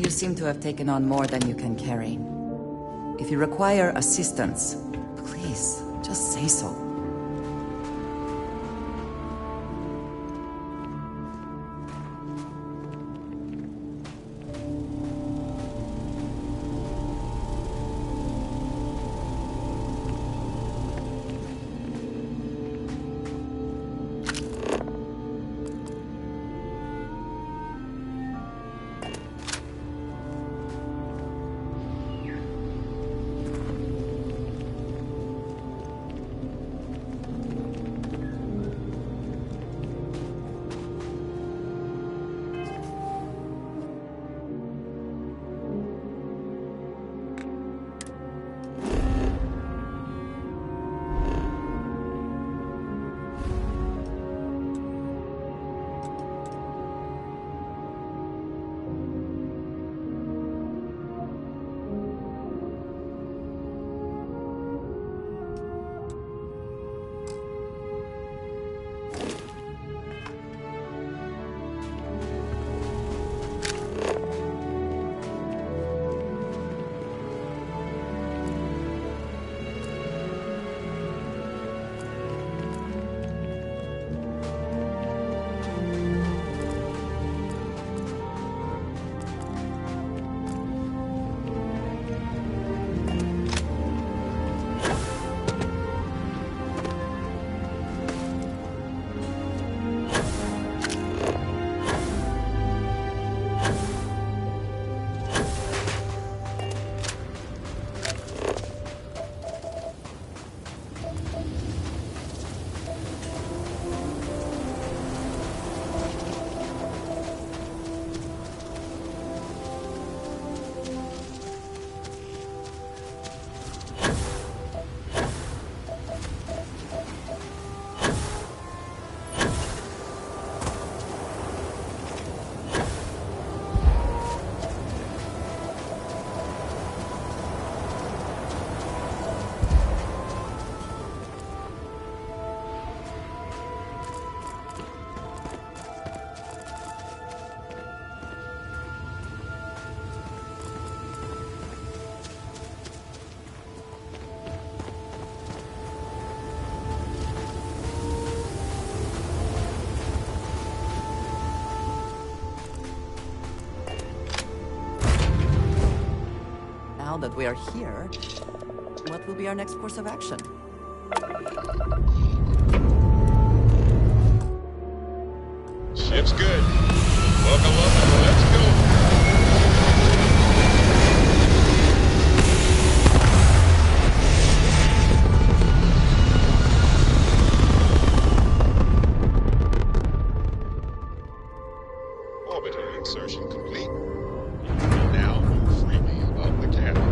You seem to have taken on more than you can carry. If you require assistance, please, just say so. Now that we are here, what will be our next course of action? Ship's good. Buckle up and let's go. Orbital insertion complete. Now move freely above the cabin.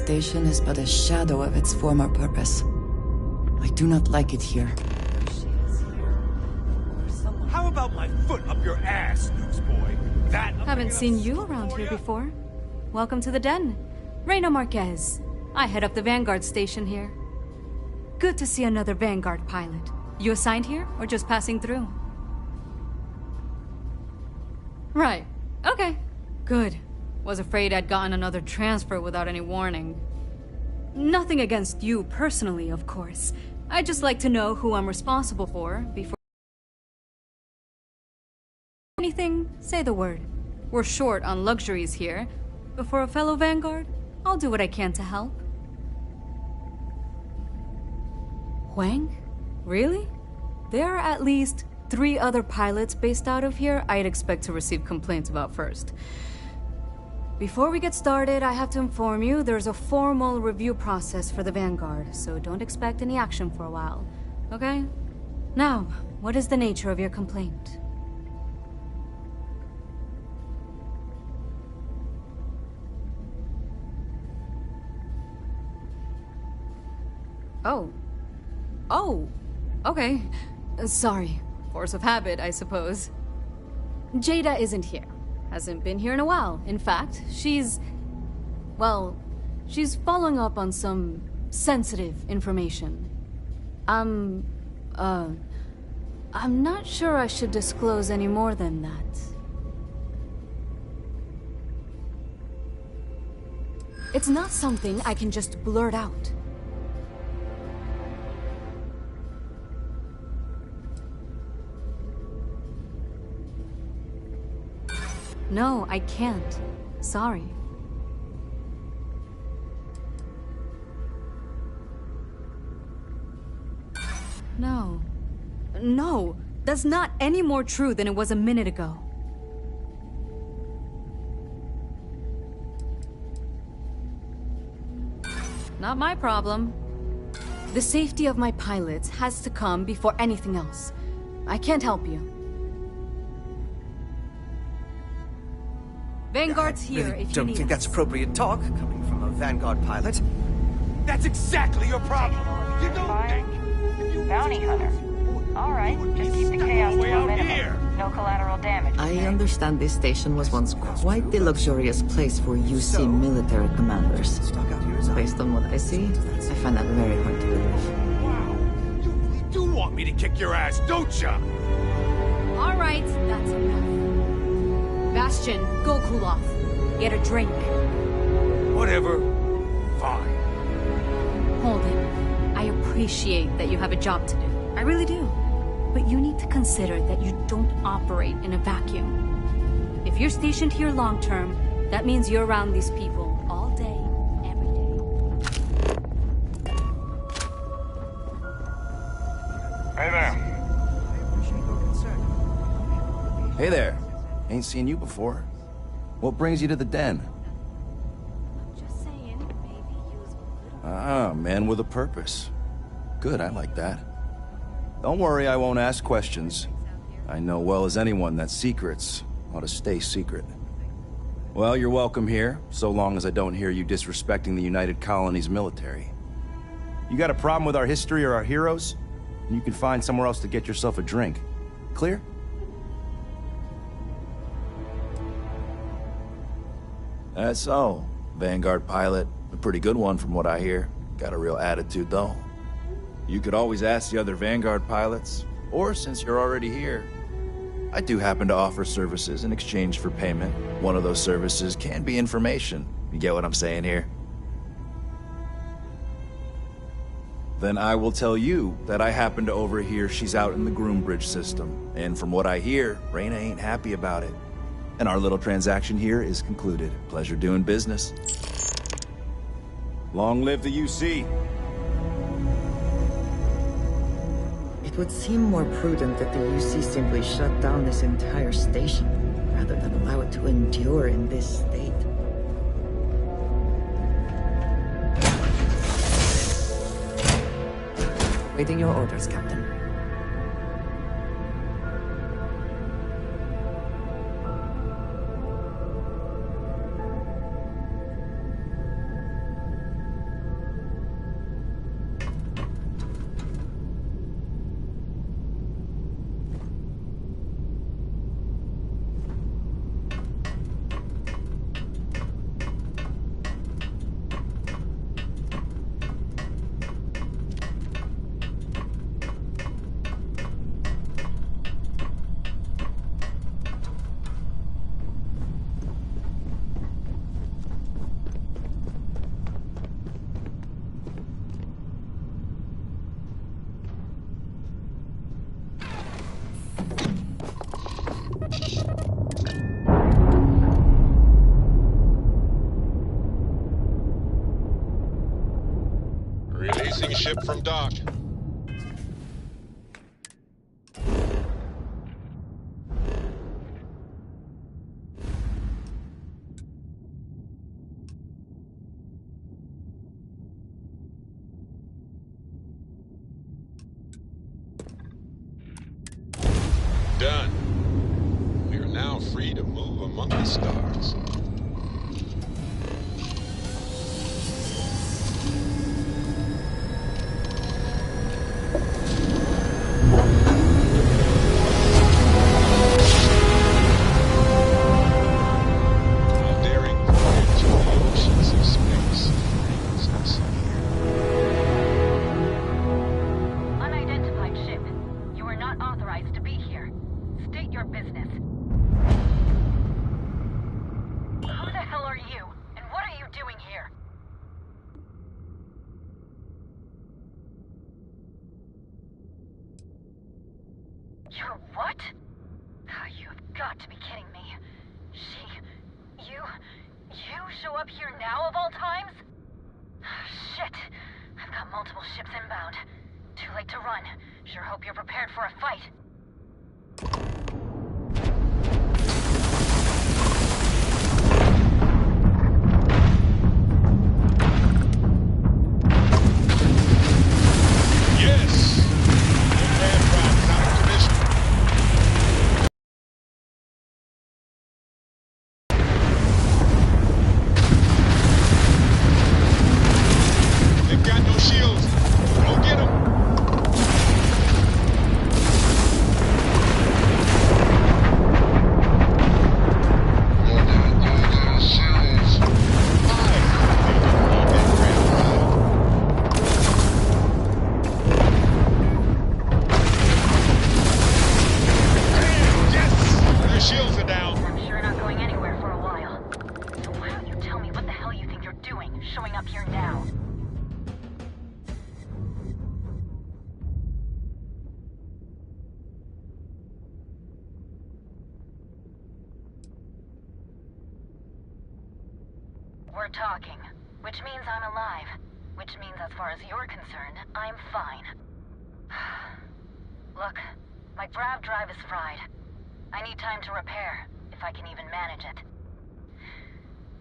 station is but a shadow of its former purpose. I do not like it here. How about my foot up your ass, newsboy? That Haven't seen you around here before. Welcome to the den. Reina Marquez. I head up the Vanguard station here. Good to see another Vanguard pilot. You assigned here, or just passing through? Right. Okay. Good. Was afraid I'd gotten another transfer without any warning. Nothing against you personally, of course. I'd just like to know who I'm responsible for before... Anything, say the word. We're short on luxuries here, but for a fellow Vanguard, I'll do what I can to help. Huang? Really? There are at least 3 other pilots based out of here I'd expect to receive complaints about first. Before we get started, I have to inform you there's a formal review process for the Vanguard, so don't expect any action for a while, okay? Now, what is the nature of your complaint? Oh, okay. Sorry. Force of habit, I suppose. Jada isn't here. Hasn't been here in a while. In fact, she's following up on some sensitive information. I'm not sure I should disclose any more than that. It's not something I can just blurt out. No, I can't. Sorry. No. No! That's not any more true than it was a minute ago. Not my problem. The safety of my pilots has to come before anything else. I can't help you. Vanguard's here if you need us. Don't think that's appropriate talk coming from a Vanguard pilot. That's exactly your problem. You don't think... Bounty hunter. All right, just keep the chaos to a minimum. No collateral damage. I understand this station was once quite the luxurious place for UC military commanders. Based on what I see, I find that very hard to believe. Wow, you really do want me to kick your ass, don't ya? All right, that's enough. Bastion, go cool off. Get a drink. Whatever. Fine. Hold it. I appreciate that you have a job to do. I really do. But you need to consider that you don't operate in a vacuum. If you're stationed here long term, that means you're around these people all day, every day. Hey there. Hey there. Ain't seen you before. What brings you to the den? Just saying, maybe use a little... Ah, man with a purpose. Good, I like that. Don't worry, I won't ask questions. I know well as anyone that secrets ought to stay secret. Well, you're welcome here, so long as I don't hear you disrespecting the United Colonies military. You got a problem with our history or our heroes? You can find somewhere else to get yourself a drink. Clear? That's so. Vanguard pilot. A pretty good one from what I hear. Got a real attitude, though. You could always ask the other Vanguard pilots, or since you're already here, I do happen to offer services in exchange for payment. One of those services can be information. You get what I'm saying here? Then I will tell you that I happen to overhear she's out in the Groombridge system, and from what I hear, Reina ain't happy about it. And our little transaction here is concluded. Pleasure doing business. Long live the UC. It would seem more prudent that the UC simply shut down this entire station, rather than allow it to endure in this state. Waiting your orders, Captain. ship from dock. Done. We are now free to move among the stars. A daring voyage in the oceans of space brings us here. Unidentified ship. You are not authorized to be here. State your business. Who the hell are you? And what are you doing here? You're what? You've got to be kidding me. You show up here now of all times? Shit. I've got multiple ships inbound. Too late to run. Sure hope you're prepared for a fight. Yes! The aircraft is out of commission. They've got no shields. Go get them. Their shields are down. I'm sure not going anywhere for a while. So why don't you tell me what the hell you think you're doing, showing up here now? We're talking, which means I'm alive. Which means as far as you're concerned, I'm fine. Look, my grav drive is fried. I need time to repair, if I can even manage it.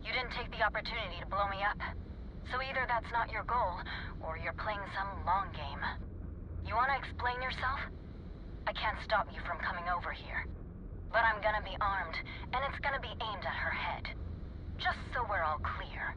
You didn't take the opportunity to blow me up. So either that's not your goal, or you're playing some long game. You want to explain yourself? I can't stop you from coming over here. But I'm gonna be armed, and it's gonna be aimed at her head. Just so we're all clear.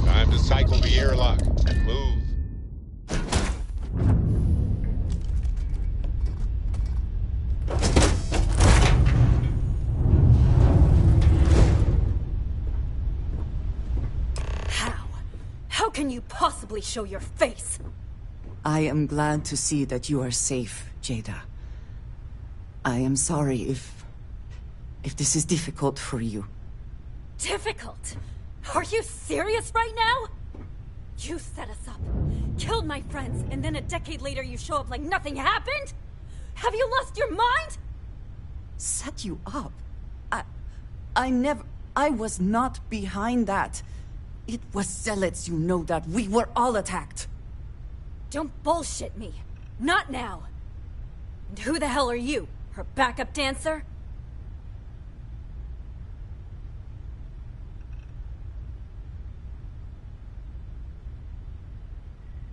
Time to cycle the airlock. Move. How can you possibly show your face? I am glad to see that you are safe, Jada. I am sorry if this is difficult for you. Difficult? Are you serious right now? You set us up, killed my friends, and then a decade later you show up like nothing happened? Have you lost your mind? Set you up? I was not behind that. It was zealots, you know that. We were all attacked. Don't bullshit me. Not now. And who the hell are you? Her backup dancer?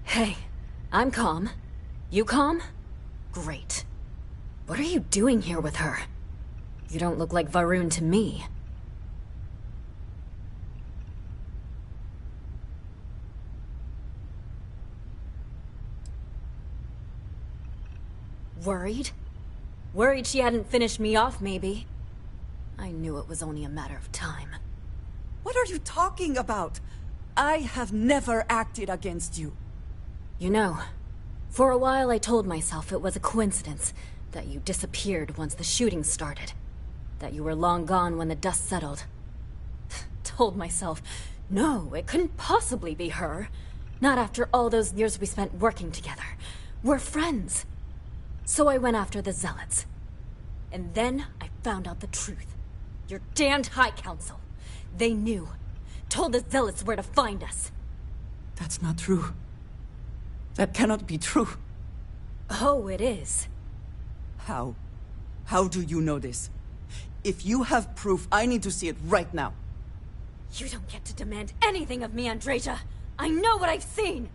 Hey, I'm calm. You calm? Great. What are you doing here with her? You don't look like Varun to me. Worried? Worried she hadn't finished me off, maybe. I knew it was only a matter of time. What are you talking about? I have never acted against you. You know, for a while I told myself it was a coincidence that you disappeared once the shooting started. That you were long gone when the dust settled. Told myself, no, it couldn't possibly be her. Not after all those years we spent working together. We're friends. So I went after the Zealots. And then I found out the truth. Your damned High Council. They knew. Told the Zealots where to find us. That's not true. That cannot be true. Oh, it is. How? How do you know this? If you have proof, I need to see it right now. You don't get to demand anything of me, Andreja. I know what I've seen!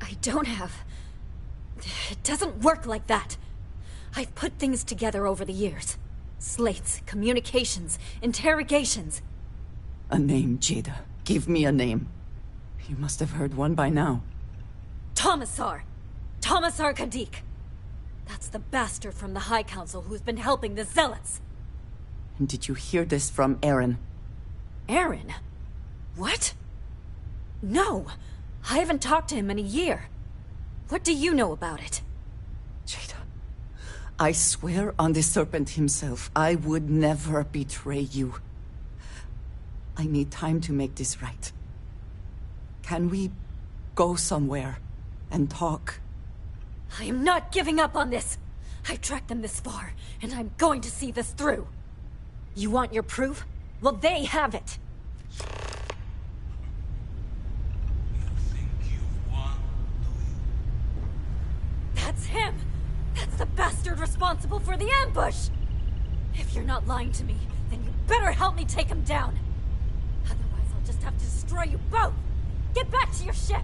I don't have... It doesn't work like that. I've put things together over the years. Slates, communications, interrogations. A name, Jada. Give me a name. You must have heard one by now. Tomasar! Tomasar Kadik! That's the bastard from the High Council who's been helping the Zealots! And did you hear this from Aaron? Aaron? What? No! I haven't talked to him in a year. What do you know about it? Jada, I swear on the Serpent himself, I would never betray you. I need time to make this right. Can we go somewhere and talk? I am not giving up on this! I've tracked them this far, and I'm going to see this through. You want your proof? Well, they have it! That's him! That's the bastard responsible for the ambush! If you're not lying to me, then you better help me take him down! Otherwise, I'll just have to destroy you both! Get back to your ship!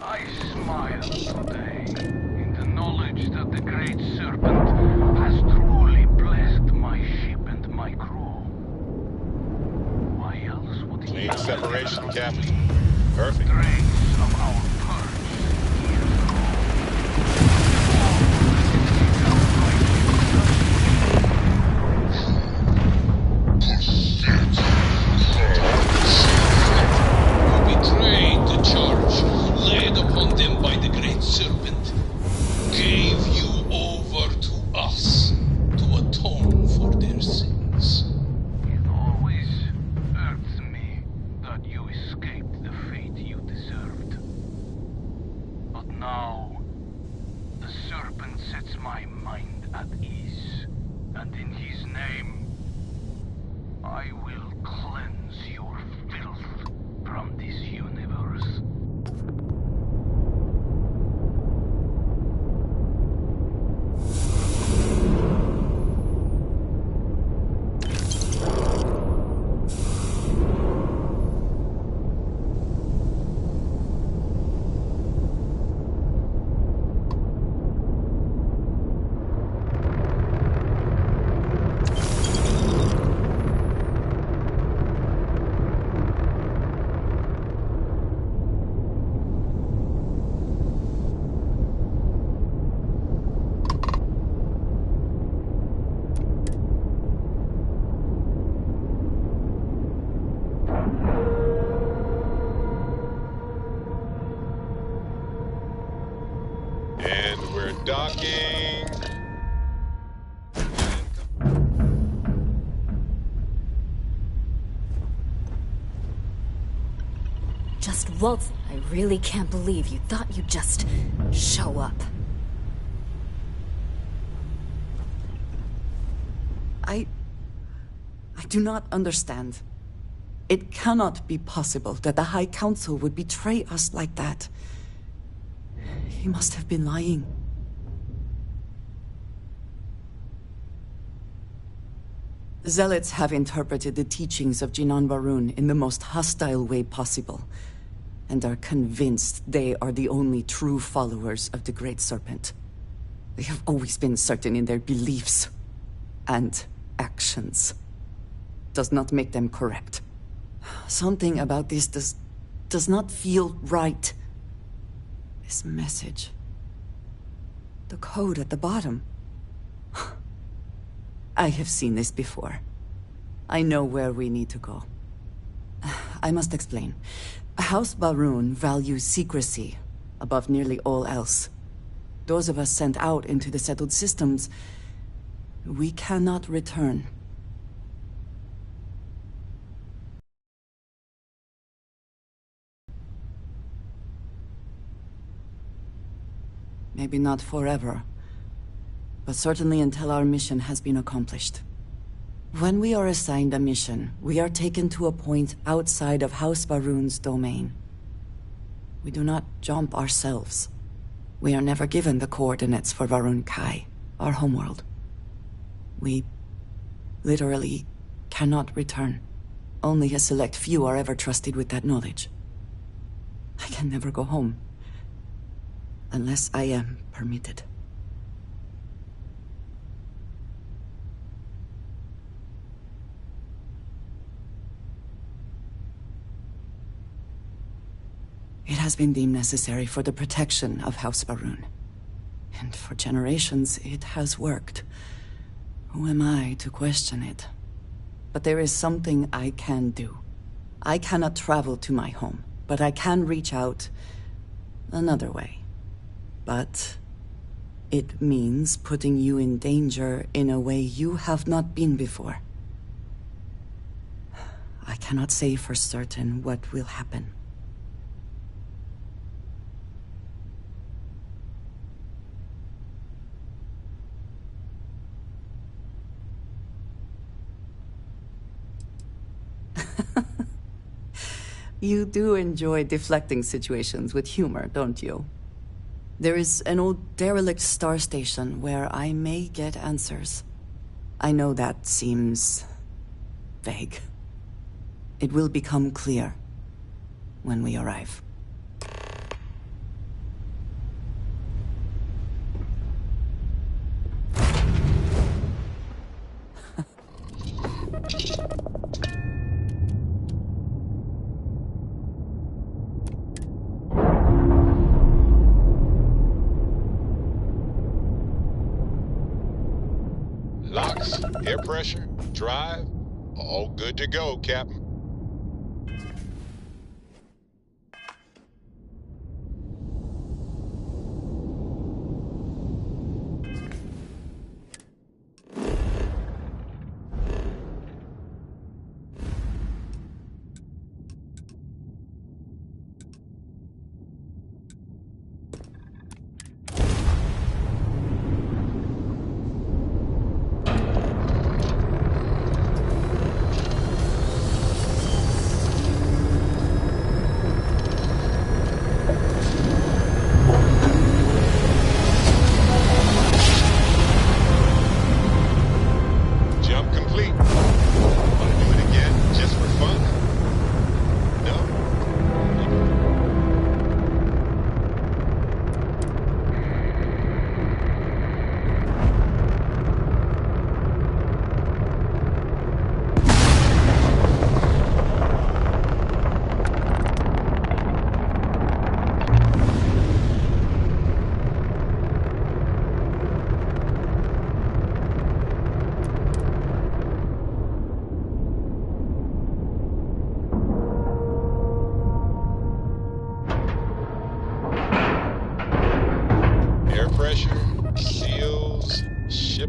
I smile today in the knowledge that the Great Serpent has truly blessed my ship and my crew. Why else would he... Clean separation, Captain. Perfect. Trace of our purge years ago. You betrayed the charge laid upon them by the Great Serpent, gave you over to us to atone for their sins. It always hurts me that you escaped the fate you deserved. But now, the Serpent sets my mind at ease, and in his name, I will cleanse your filth from this universe. And we're docking. waltz. I really can't believe you thought you'd just show up. I do not understand. It cannot be possible that the High Council would betray us like that. He must have been lying. Zealots have interpreted the teachings of Jinan Varun in the most hostile way possible, and are convinced they are the only true followers of the Great Serpent. They have always been certain in their beliefs and actions. Does not make them correct. Something about this does not feel right. This message. The code at the bottom. I have seen this before. I know where we need to go. I must explain. House Varun values secrecy above nearly all else. Those of us sent out into the settled systems, we cannot return. Maybe not forever, but certainly until our mission has been accomplished. When we are assigned a mission, we are taken to a point outside of House Varun's domain. We do not jump ourselves. We are never given the coordinates for Varun Kai, our homeworld. We literally cannot return. Only a select few are ever trusted with that knowledge. I can never go home. Unless I am permitted. It has been deemed necessary for the protection of House Varun. And for generations, it has worked. Who am I to question it? But there is something I can do. I cannot travel to my home, but I can reach out another way. But it means putting you in danger in a way you have not been before. I cannot say for certain what will happen. You do enjoy deflecting situations with humor, don't you? There is an old derelict star station where I may get answers. I know that seems vague. It will become clear when we arrive. Locks, air pressure, drive, all good to go, Captain.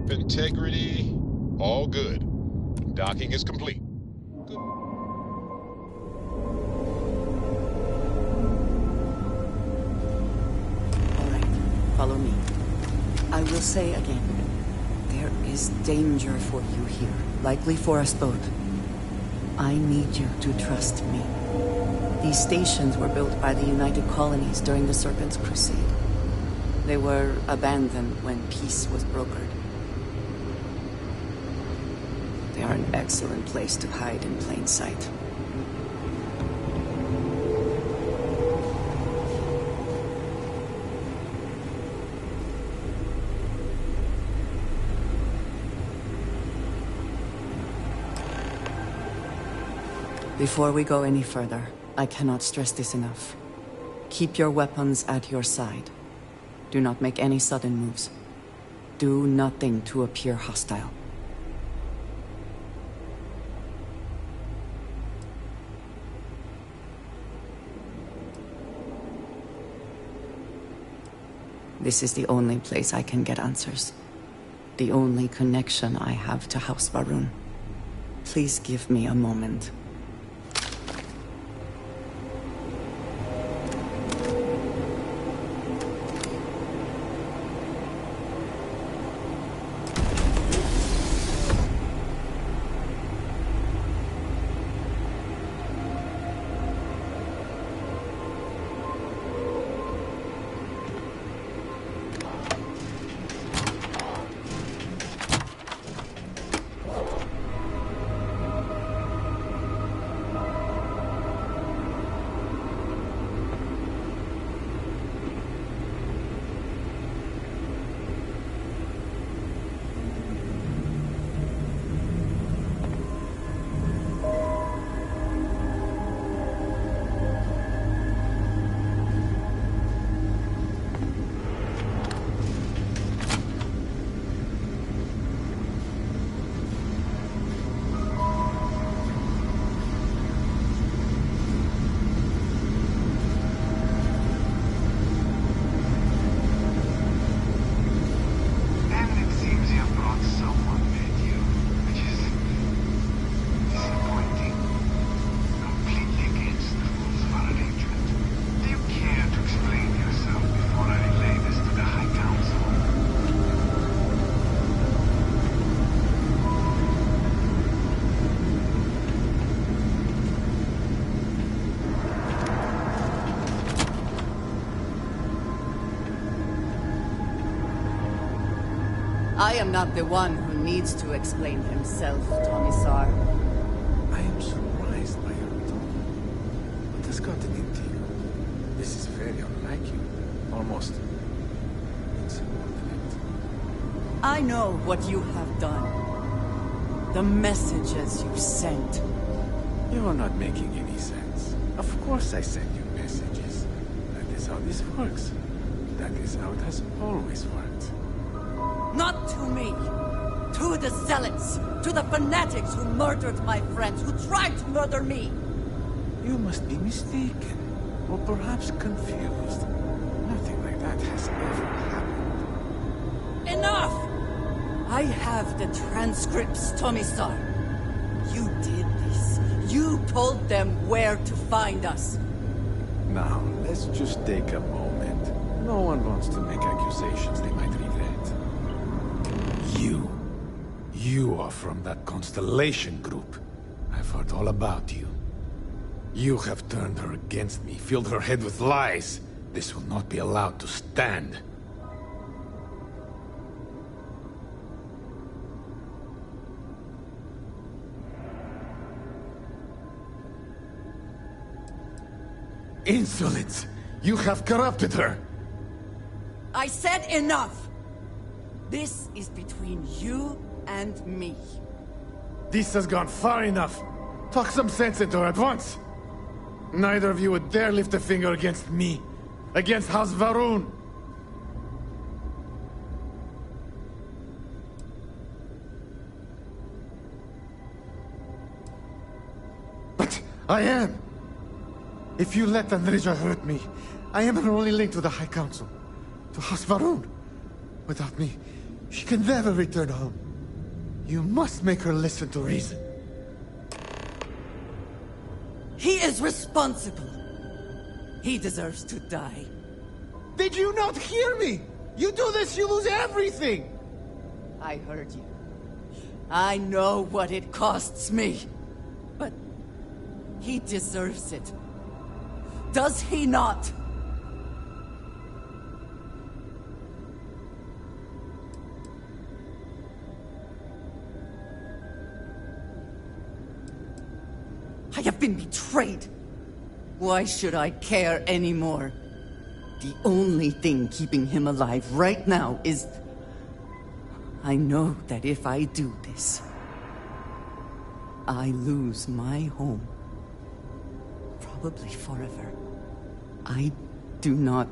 Integrity, all good. Docking is complete. Good. Follow me. I will say again, there is danger for you here, likely for us both. I need you to trust me. These stations were built by the United Colonies during the Serpent's Crusade. They were abandoned when peace was brokered. They are an excellent place to hide in plain sight. Before we go any further, I cannot stress this enough. Keep your weapons at your side. Do not make any sudden moves. Do nothing to appear hostile. This is the only place I can get answers. The only connection I have to House Varun. Please give me a moment. I am not the one who needs to explain himself, Commissar. I am surprised by your tone. What has gotten into you? This is very unlike you. Almost insubordinate. I know what you have done. The messages you sent. You are not making any sense. Of course I send you messages. That is how this works. That is how it has always worked. Not to me. To the zealots. To the fanatics who murdered my friends, who tried to murder me. You must be mistaken. Or perhaps confused. Nothing like that has ever happened. Enough! I have the transcripts, Commissar. You did this. You told them where to find us. Now, let's just take a moment. No one wants to make accusations they might regret. You are from that Constellation group. I've heard all about you. You have turned her against me, filled her head with lies. This will not be allowed to stand. Insolence! You have corrupted her! I said enough! This is between you and me. This has gone far enough. Talk some sense into her at once. Neither of you would dare lift a finger against me. Against House Varun. But I am. If you let Andrija hurt me, I am her only link to the High Council. To House Varun. Without me, she can never return home. You must make her listen to reason. He is responsible. He deserves to die. Did you not hear me? You do this, you lose everything! I heard you. I know what it costs me. But he deserves it. Does he not? I have been betrayed. Why should I care anymore? The only thing keeping him alive right now is... I know that if I do this, I lose my home. Probably forever. I do not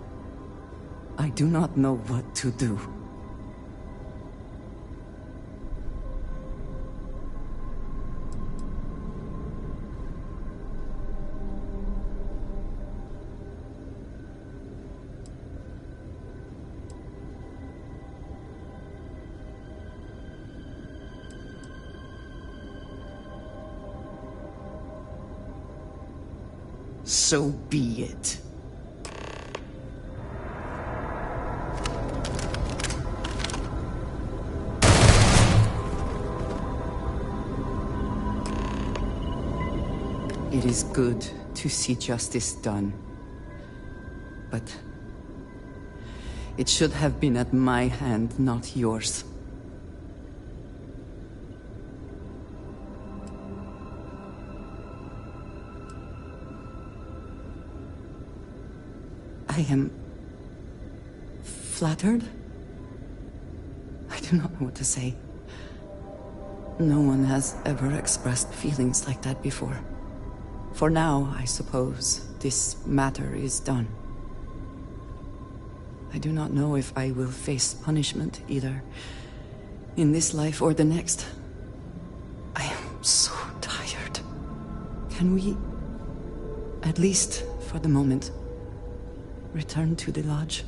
know what to do. So be it. It is good to see justice done. But it should have been at my hand, not yours. I am flattered. I do not know what to say. No one has ever expressed feelings like that before. For now, I suppose, this matter is done. I do not know if I will face punishment, either in this life or the next. I am so tired. Can we, at least for the moment, return to the lodge?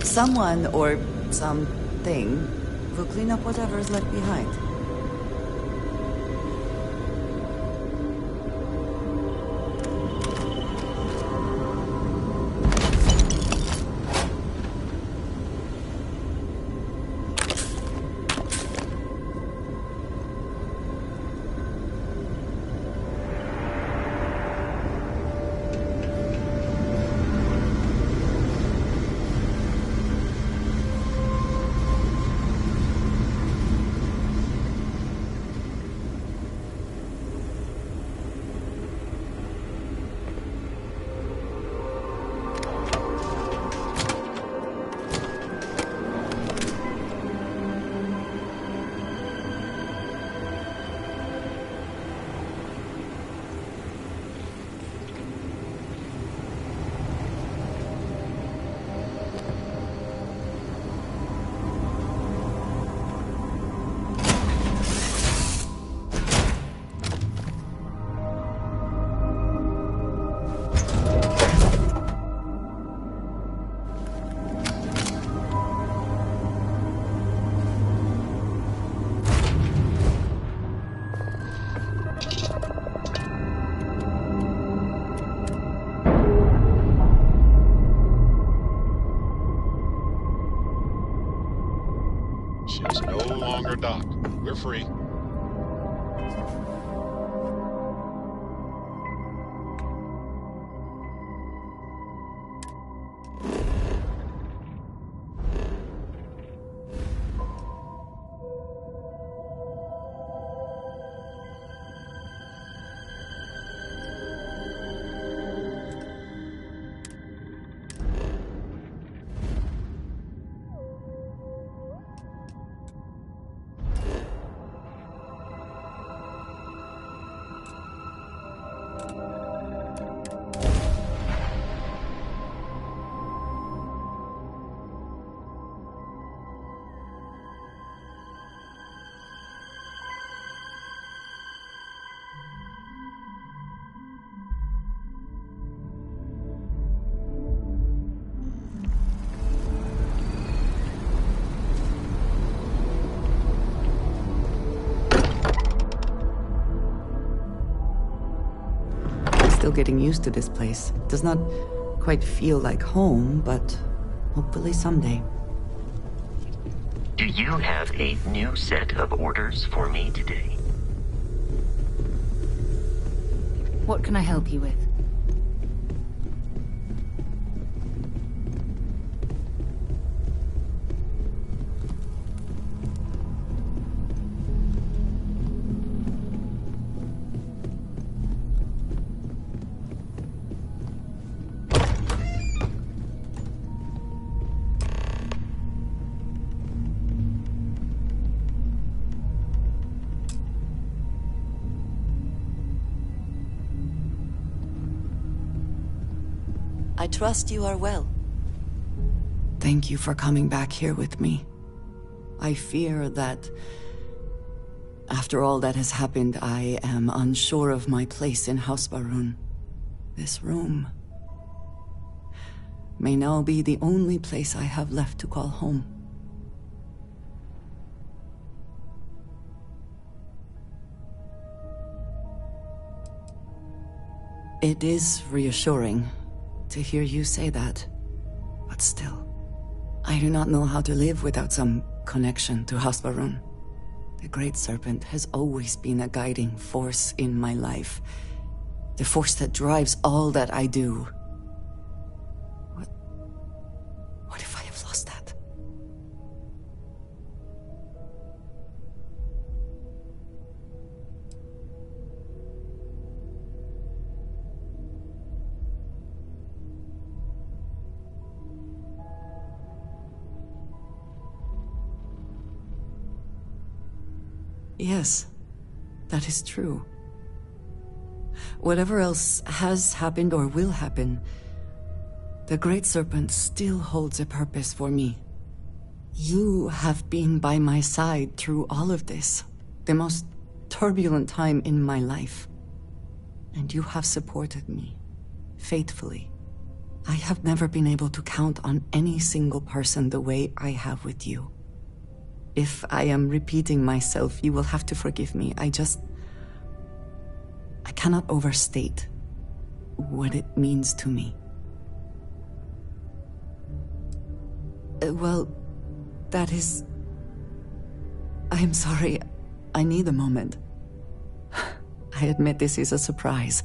Someone or something will clean up whatever is left behind. Ship's no longer docked. We're free. Still getting used to this place. Does not quite feel like home, but hopefully someday. Do you have a new set of orders for me today? What can I help you with? I trust you are well. Thank you for coming back here with me. I fear that after all that has happened, I am unsure of my place in House Va'ruun. This room may now be the only place I have left to call home. It is reassuring to hear you say that, but still, I do not know how to live without some connection to House Va'ruun. The Great Serpent has always been a guiding force in my life, the force that drives all that I do. What if I have lost that? Yes, that is true. Whatever else has happened or will happen, the Great Serpent still holds a purpose for me. You have been by my side through all of this, the most turbulent time in my life. And you have supported me, faithfully. I have never been able to count on any single person the way I have with you. If I am repeating myself, you will have to forgive me. I cannot overstate what it means to me. Well, that is... I am sorry. I need a moment. I admit this is a surprise.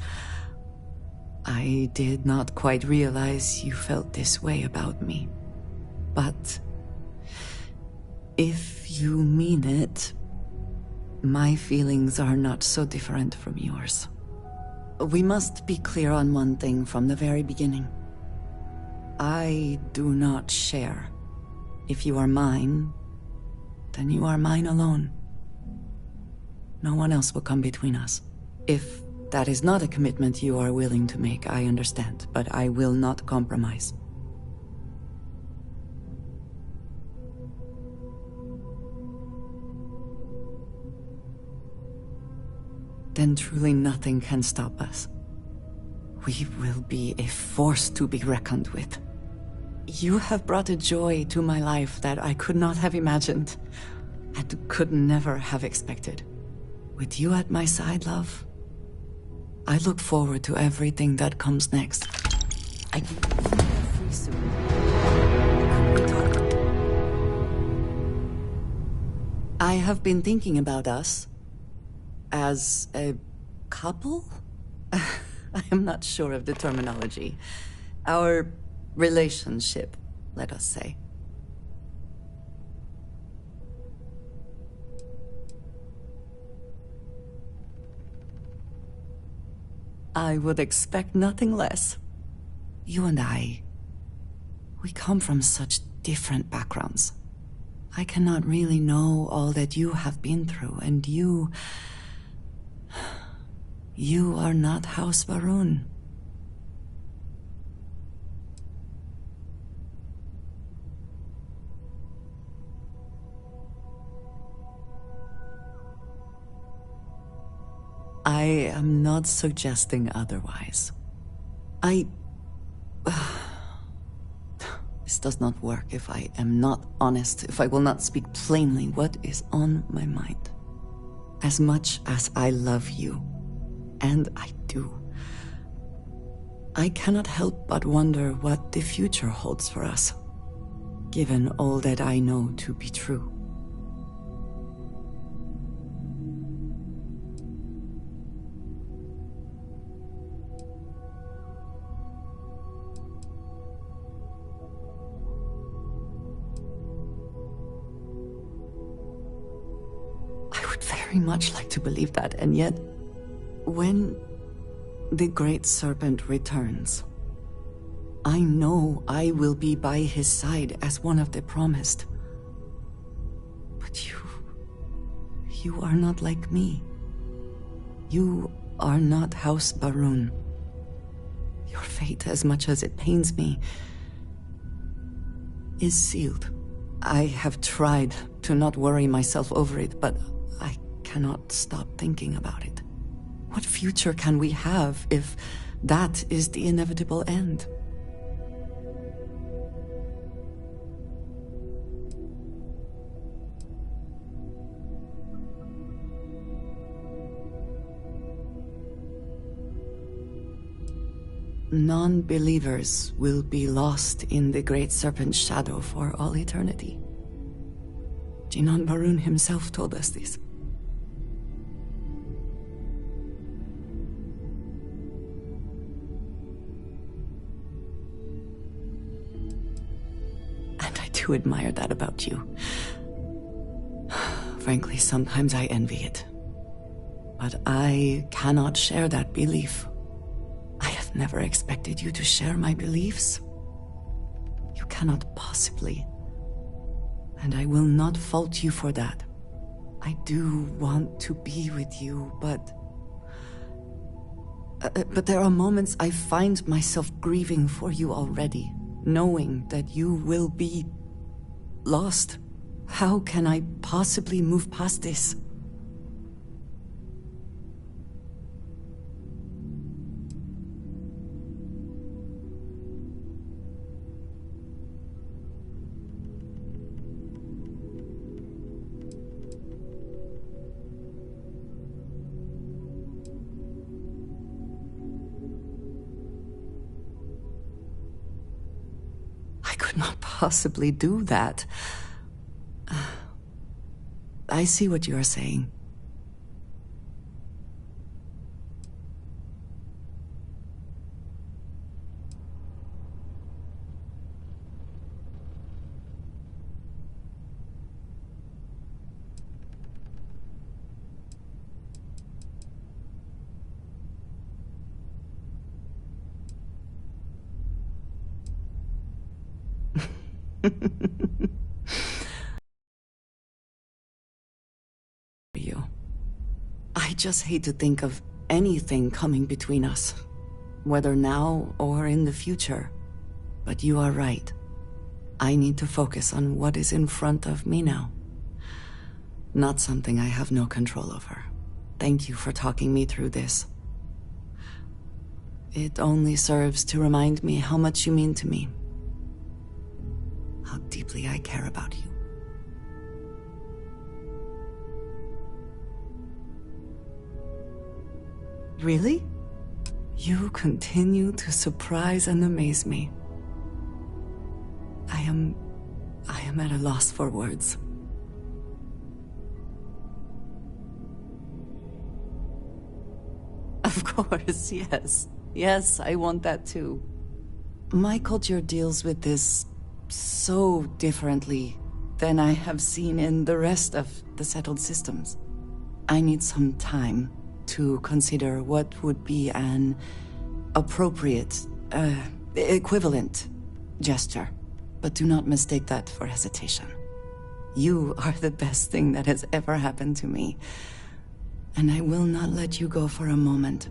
I did not quite realize you felt this way about me. But if you mean it, my feelings are not so different from yours. We must be clear on one thing from the very beginning. I do not share. If you are mine, then you are mine alone. No one else will come between us. If that is not a commitment you are willing to make, I understand, but I will not compromise. Then truly nothing can stop us. We will be a force to be reckoned with. You have brought a joy to my life that I could not have imagined, and could never have expected. With you at my side, love, I look forward to everything that comes next. I will be free soon. Could we talk? I have been thinking about us as a couple? I am not sure of the terminology. Our relationship, let us say. I would expect nothing less. You and I, we come from such different backgrounds. I cannot really know all that you have been through, and you are not House Varun. I am not suggesting otherwise. This does not work if I am not honest, if I will not speak plainly what is on my mind. As much as I love you, and I do, I cannot help but wonder what the future holds for us, given all that I know to be true. Very much like to believe that, and yet, when the Great Serpent returns, I know I will be by his side as one of the promised. But you are not like me. You are not House Varun. Your fate, as much as it pains me, is sealed. I have tried to not worry myself over it, but I cannot stop thinking about it. What future can we have if that is the inevitable end? Non-believers will be lost in the Great Serpent's shadow for all eternity. Jinan Varun himself told us this. To admire that about you. Frankly, sometimes I envy it. But I cannot share that belief. I have never expected you to share my beliefs. You cannot possibly. And I will not fault you for that. I do want to be with you, but there are moments I find myself grieving for you already, knowing that you will be lost. How can I possibly move past this? cannot possibly do that. I see what you are saying. You. I just hate to think of anything coming between us, whether now or in the future. But you are right. I need to focus on what is in front of me now. Not something I have no control over. Thank you for talking me through this. It only serves to remind me how much you mean to me. How deeply I care about you. Really? You continue to surprise and amaze me. I am at a loss for words. Of course, yes. Yes, I want that too. My culture deals with this so differently than I have seen in the rest of the settled systems. I need some time to consider what would be an appropriate, equivalent gesture. But do not mistake that for hesitation. You are the best thing that has ever happened to me, and I will not let you go for a moment.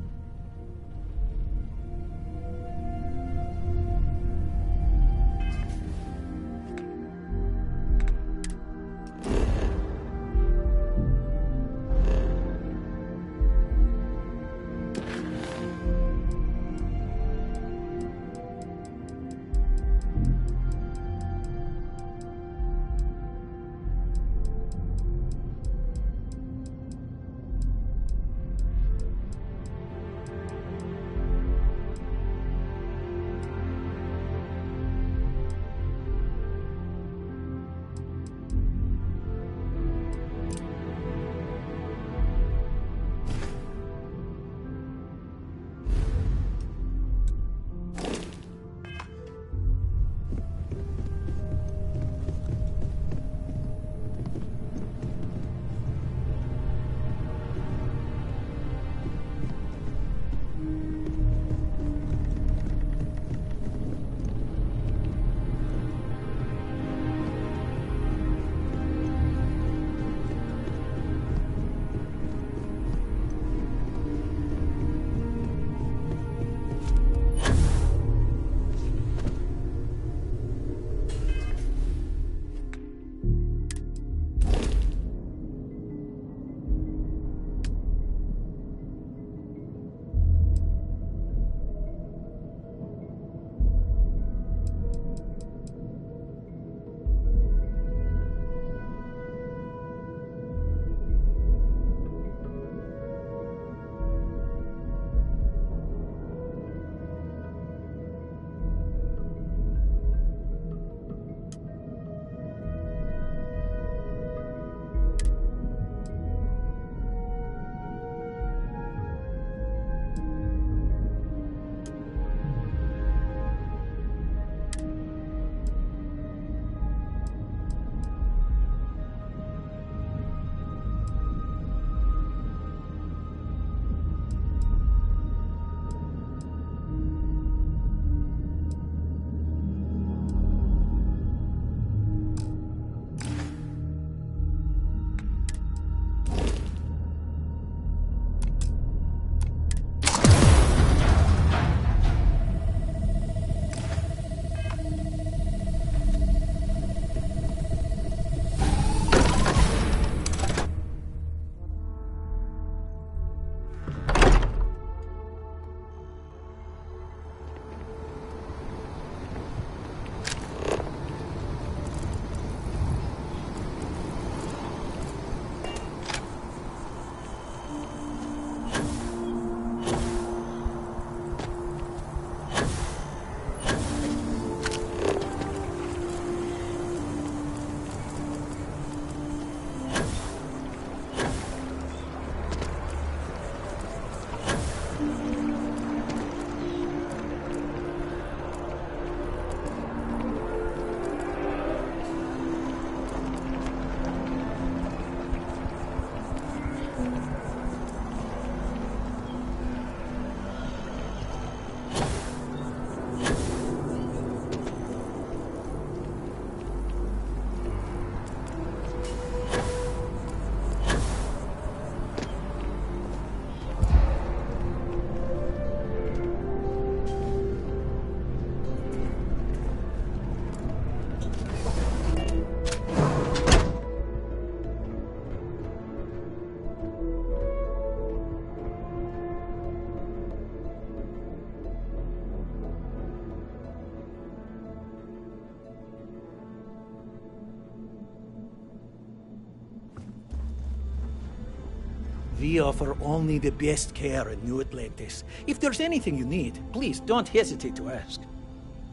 We offer only the best care in New Atlantis. If there's anything you need, please don't hesitate to ask.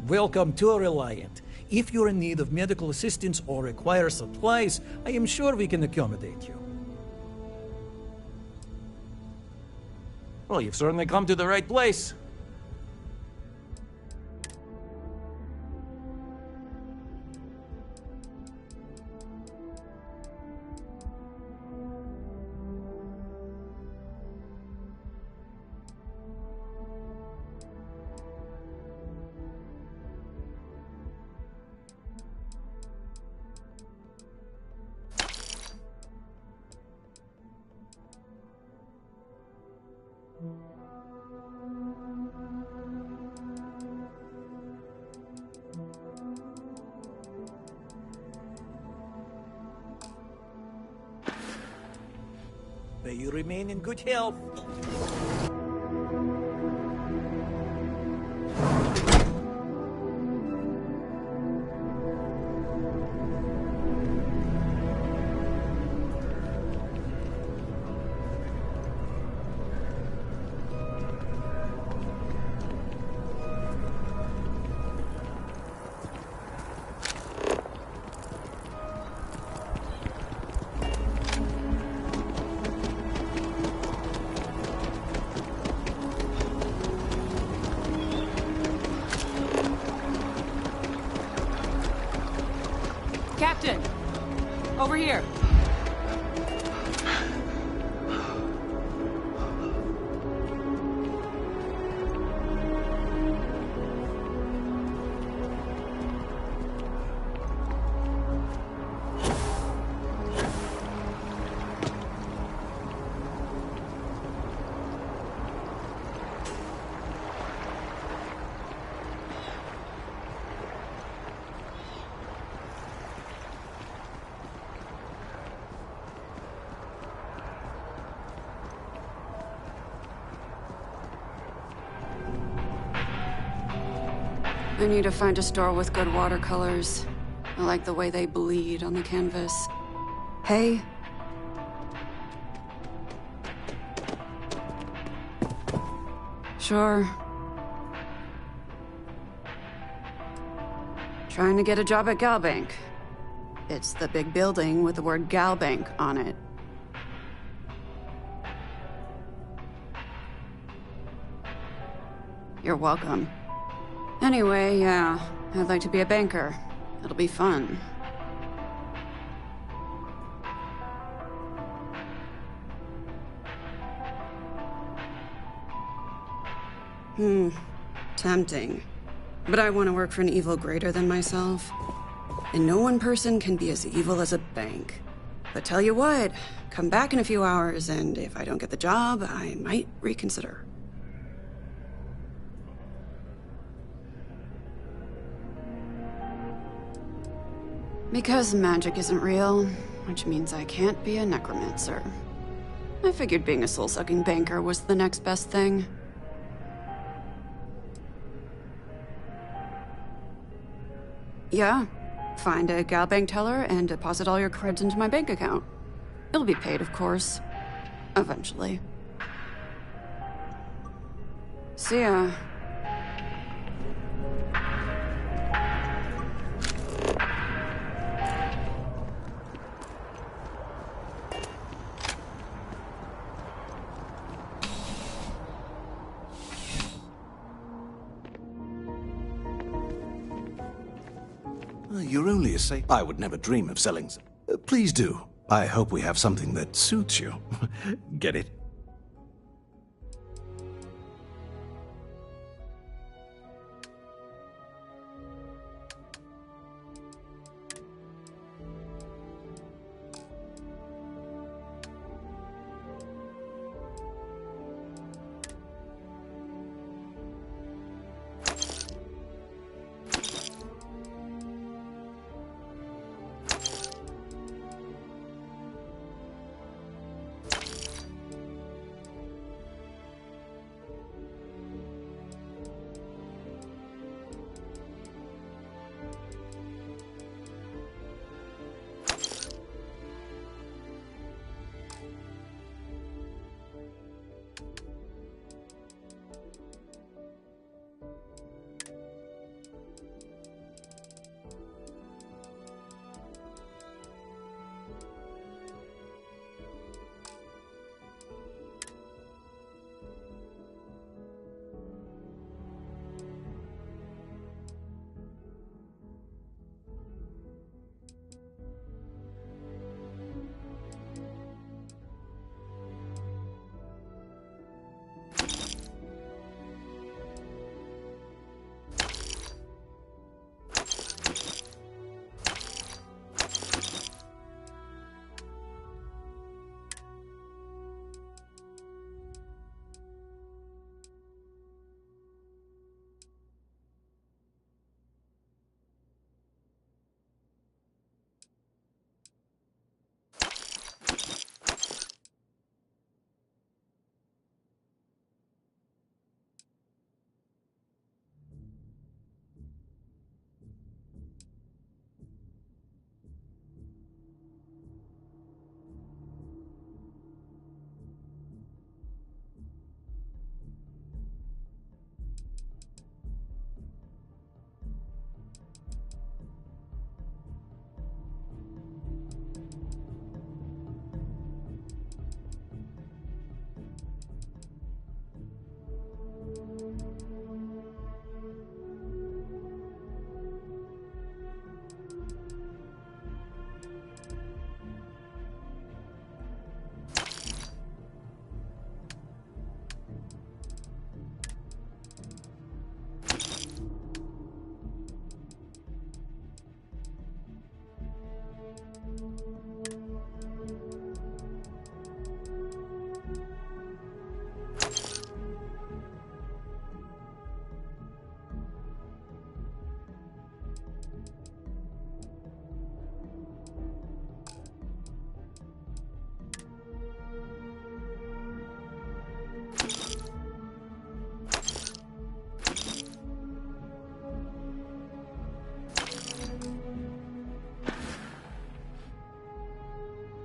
Welcome to Reliant. If you're in need of medical assistance or require supplies, I am sure we can accommodate you. Well, you've certainly come to the right place. May you remain in good health. Captain! Over here! I need to find a store with good watercolors. I like the way they bleed on the canvas. Hey? Sure. Trying to get a job at Galbank. It's the big building with the word Galbank on it. You're welcome. Anyway, yeah, I'd like to be a banker. It'll be fun. Tempting. But I want to work for an evil greater than myself. And no one person can be as evil as a bank. But tell you what, come back in a few hours, and if I don't get the job, I might reconsider. Because magic isn't real, which means I can't be a necromancer. I figured being a soul-sucking banker was the next best thing. Yeah, find a Galbank teller and deposit all your creds into my bank account. It'll be paid, of course. Eventually. See ya. You're only a safe. I would never dream of selling. Please do. I hope we have something that suits you. Get it?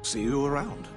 See you around.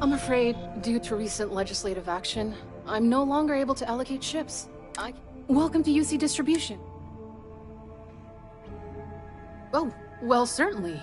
I'm afraid, due to recent legislative action, I'm no longer able to allocate ships. Welcome to UC Distribution. Oh, well, certainly.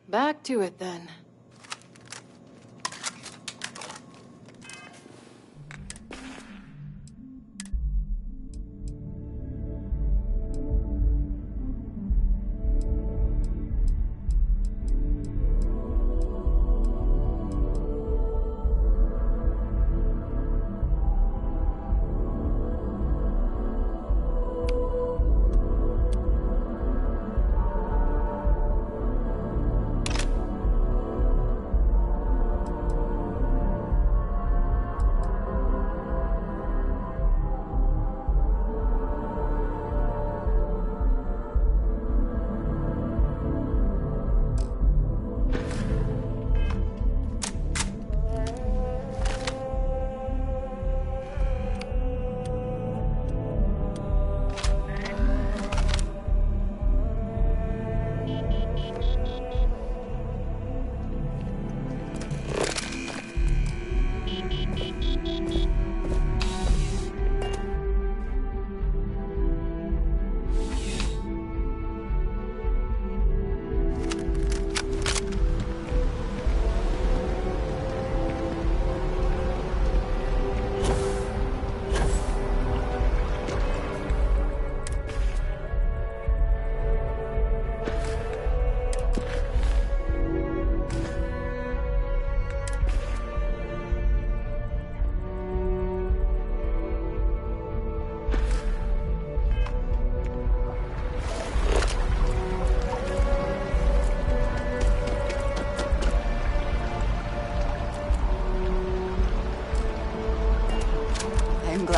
Back to it, then.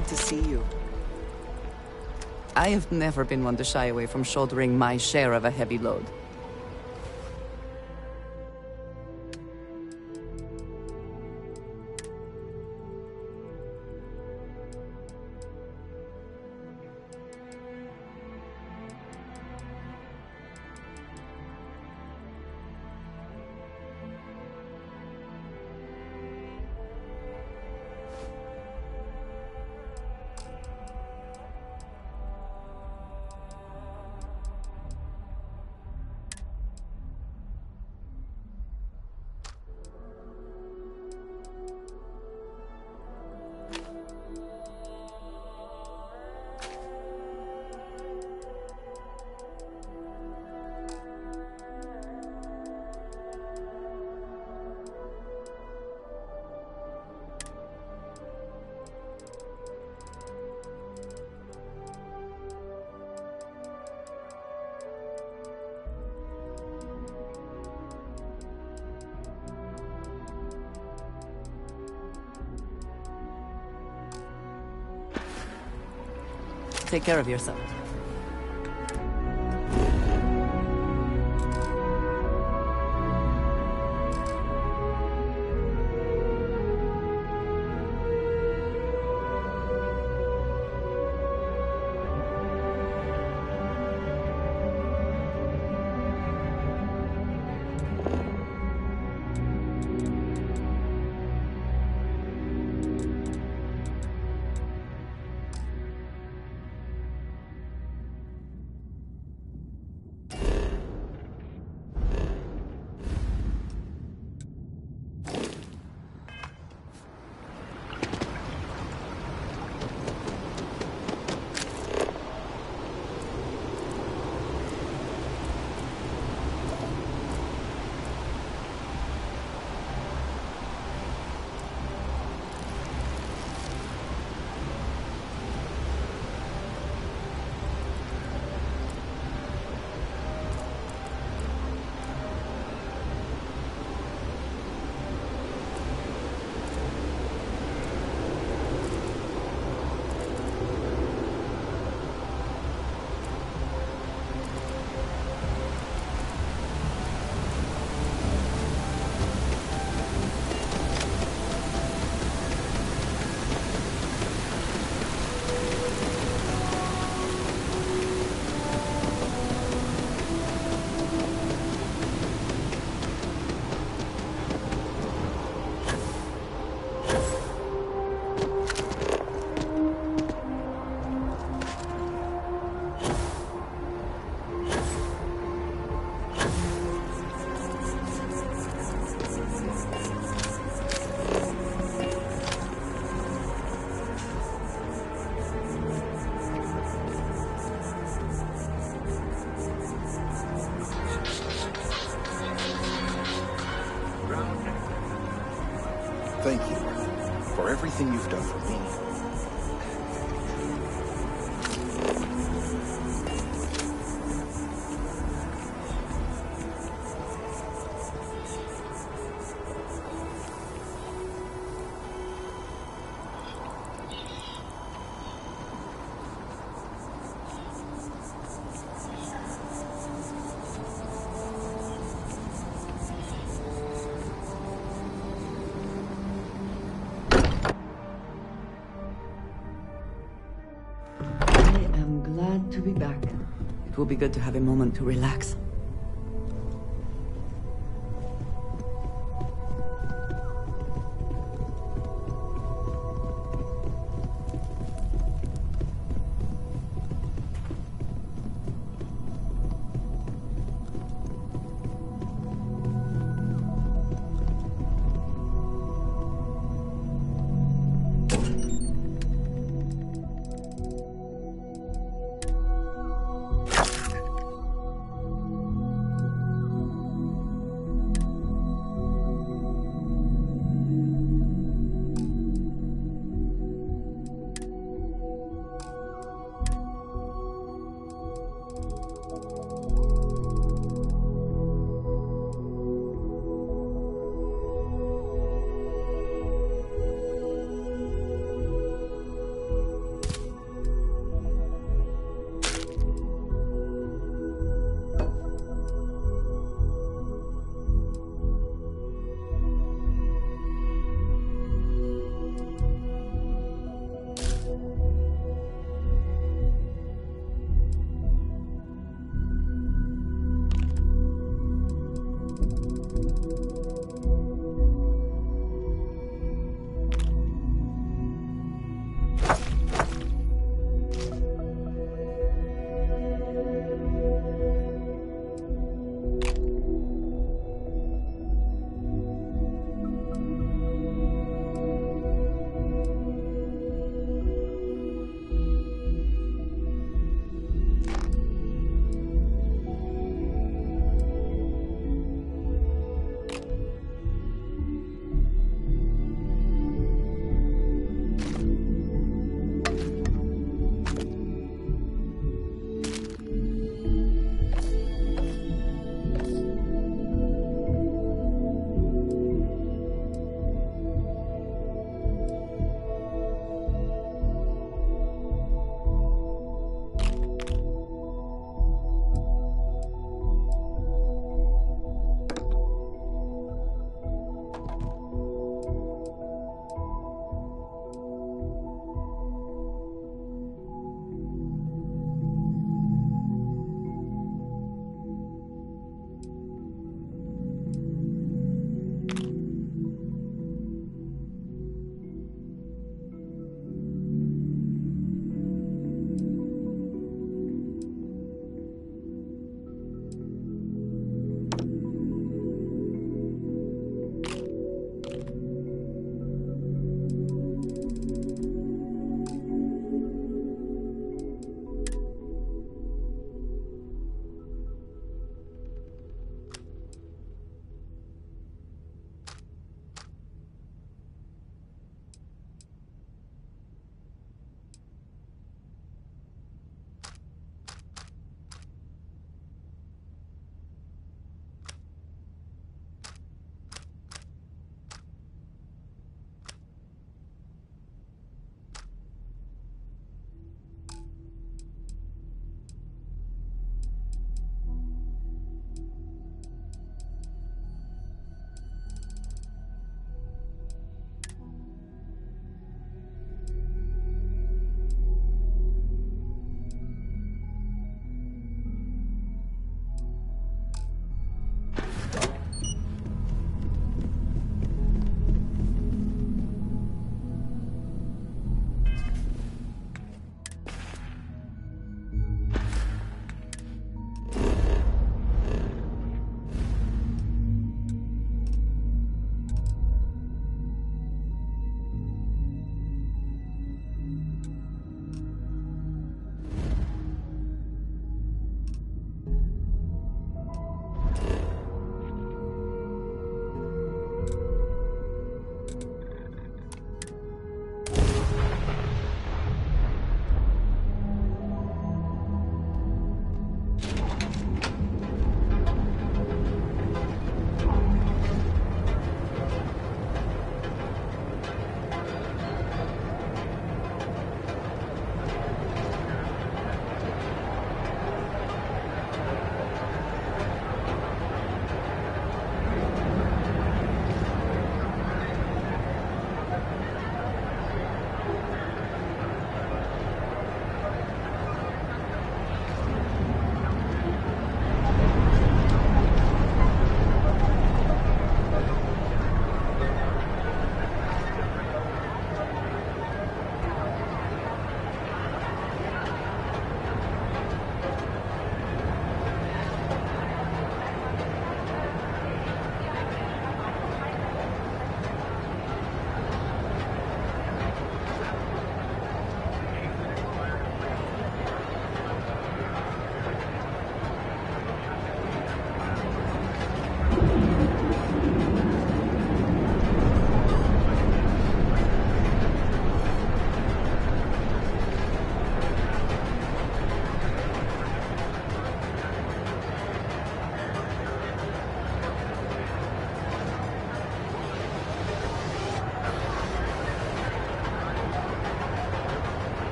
glad to see you. I have never been one to shy away from shouldering my share of a heavy load. Take care of yourself. Thank you for everything you've done for me. Glad to be back. It will be good to have a moment to relax.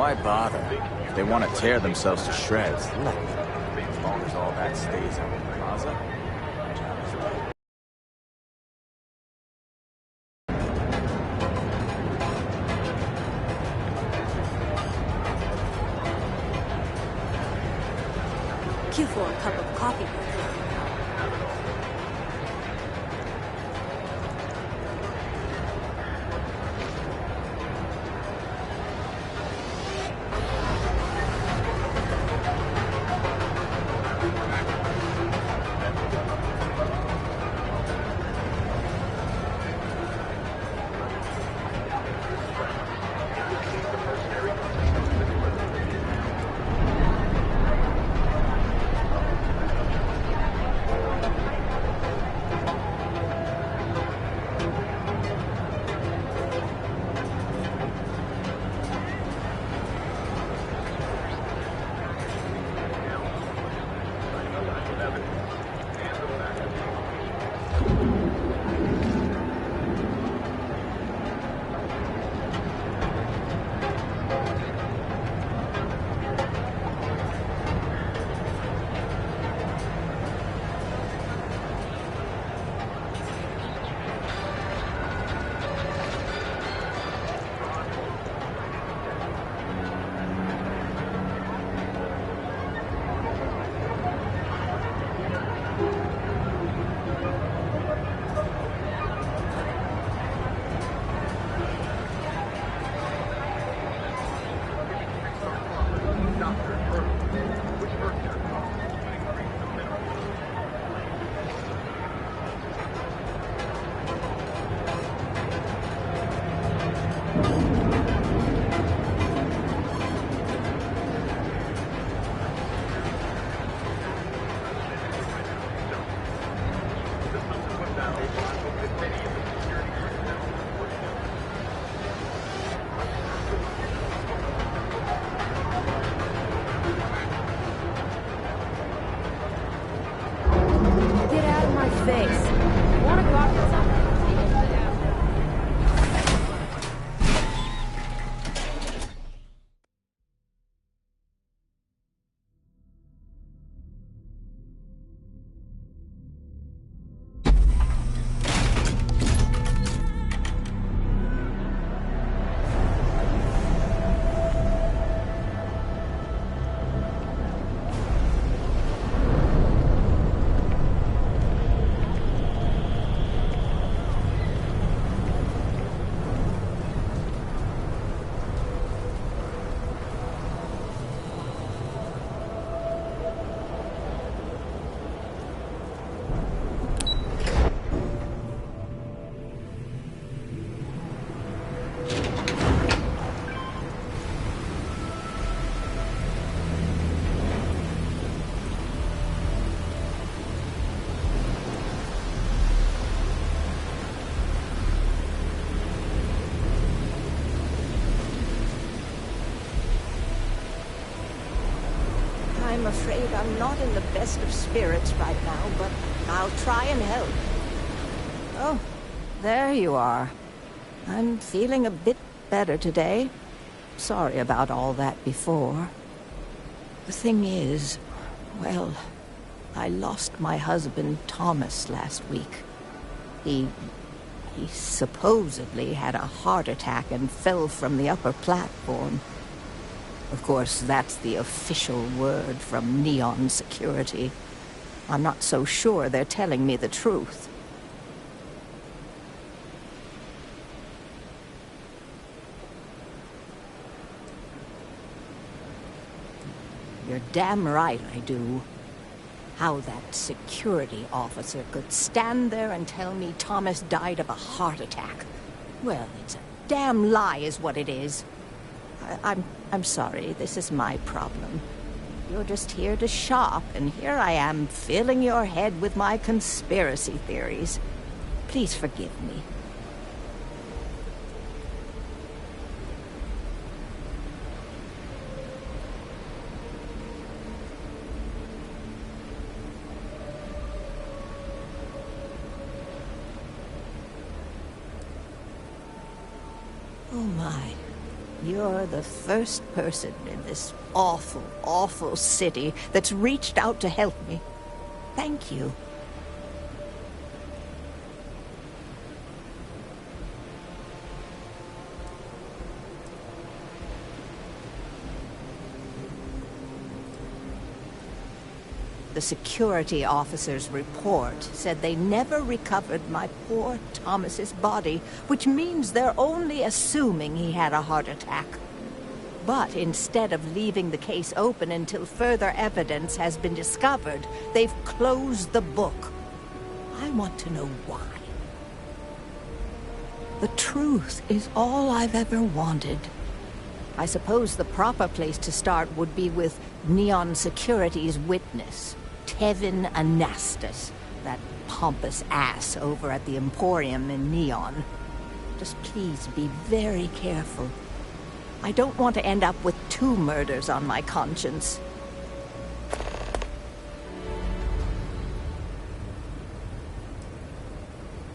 Why bother? If they want to tear themselves to shreds, let them. As long as all that stays on the plaza, my job is done. Queue for a cup of coffee. I'm afraid I'm not in the best of spirits right now, but I'll try and help. Oh, there you are. I'm feeling a bit better today. Sorry about all that before. The thing is, well, I lost my husband Thomas last week. He supposedly had a heart attack and fell from the upper platform. Of course, that's the official word from Neon Security. I'm not so sure they're telling me the truth. You're damn right I do. How that security officer could stand there and tell me Thomas died of a heart attack. Well, it's a damn lie is what it is. I'm sorry, this is my problem. You're just here to shop, and here I am filling your head with my conspiracy theories. Please forgive me. Oh my. You're the first person in this awful, awful city that's reached out to help me. Thank you. The security officer's report said they never recovered my poor Thomas's body, which means they're only assuming he had a heart attack. But instead of leaving the case open until further evidence has been discovered, they've closed the book. I want to know why. The truth is all I've ever wanted. I suppose the proper place to start would be with Neon Security's witness, Tevin Anastas, that pompous ass over at the Emporium in Neon. Just please be very careful. I don't want to end up with 2 murders on my conscience.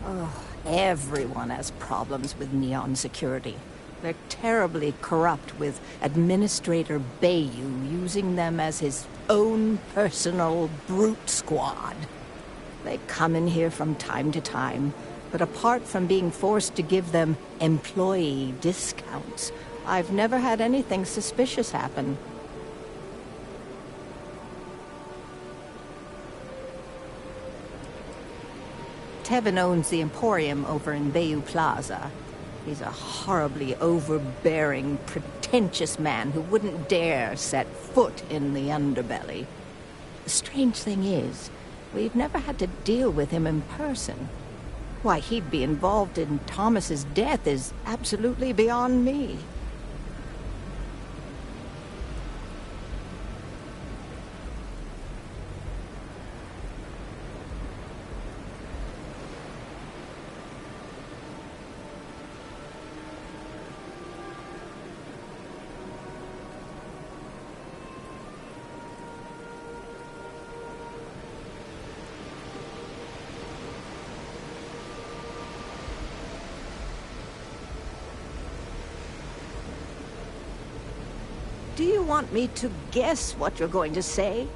Oh, everyone has problems with Neon Security. They're terribly corrupt, with Administrator Bayou using them as his own personal brute squad. They come in here from time to time, but apart from being forced to give them employee discounts, I've never had anything suspicious happen. Tevin owns the Emporium over in Bayou Plaza. He's a horribly overbearing, pretentious man who wouldn't dare set foot in the underbelly. The strange thing is, we've never had to deal with him in person. Why he'd be involved in Thomas's death is absolutely beyond me. Do you want me to guess what you're going to say?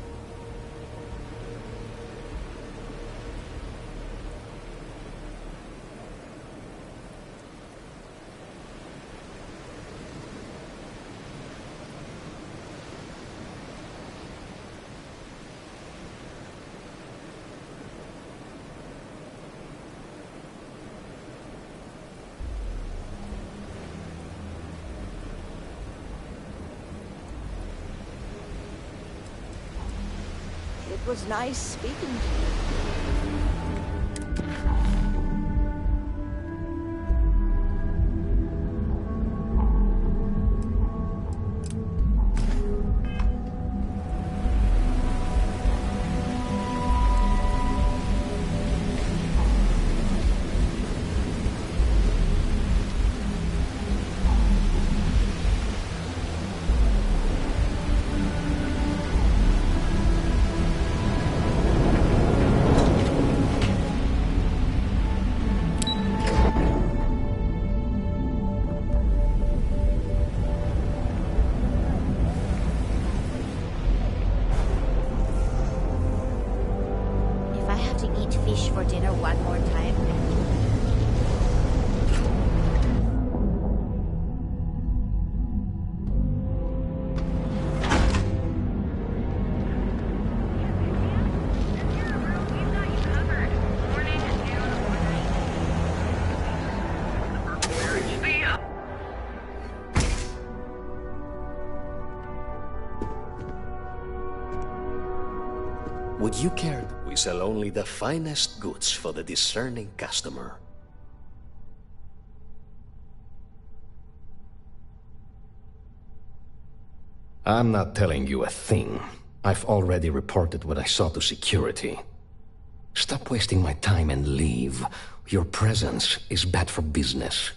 It was nice speaking to you. For dinner one more time. Would you care? We sell only the finest goods for the discerning customer. I'm not telling you a thing. I've already reported what I saw to security. Stop wasting my time and leave. Your presence is bad for business.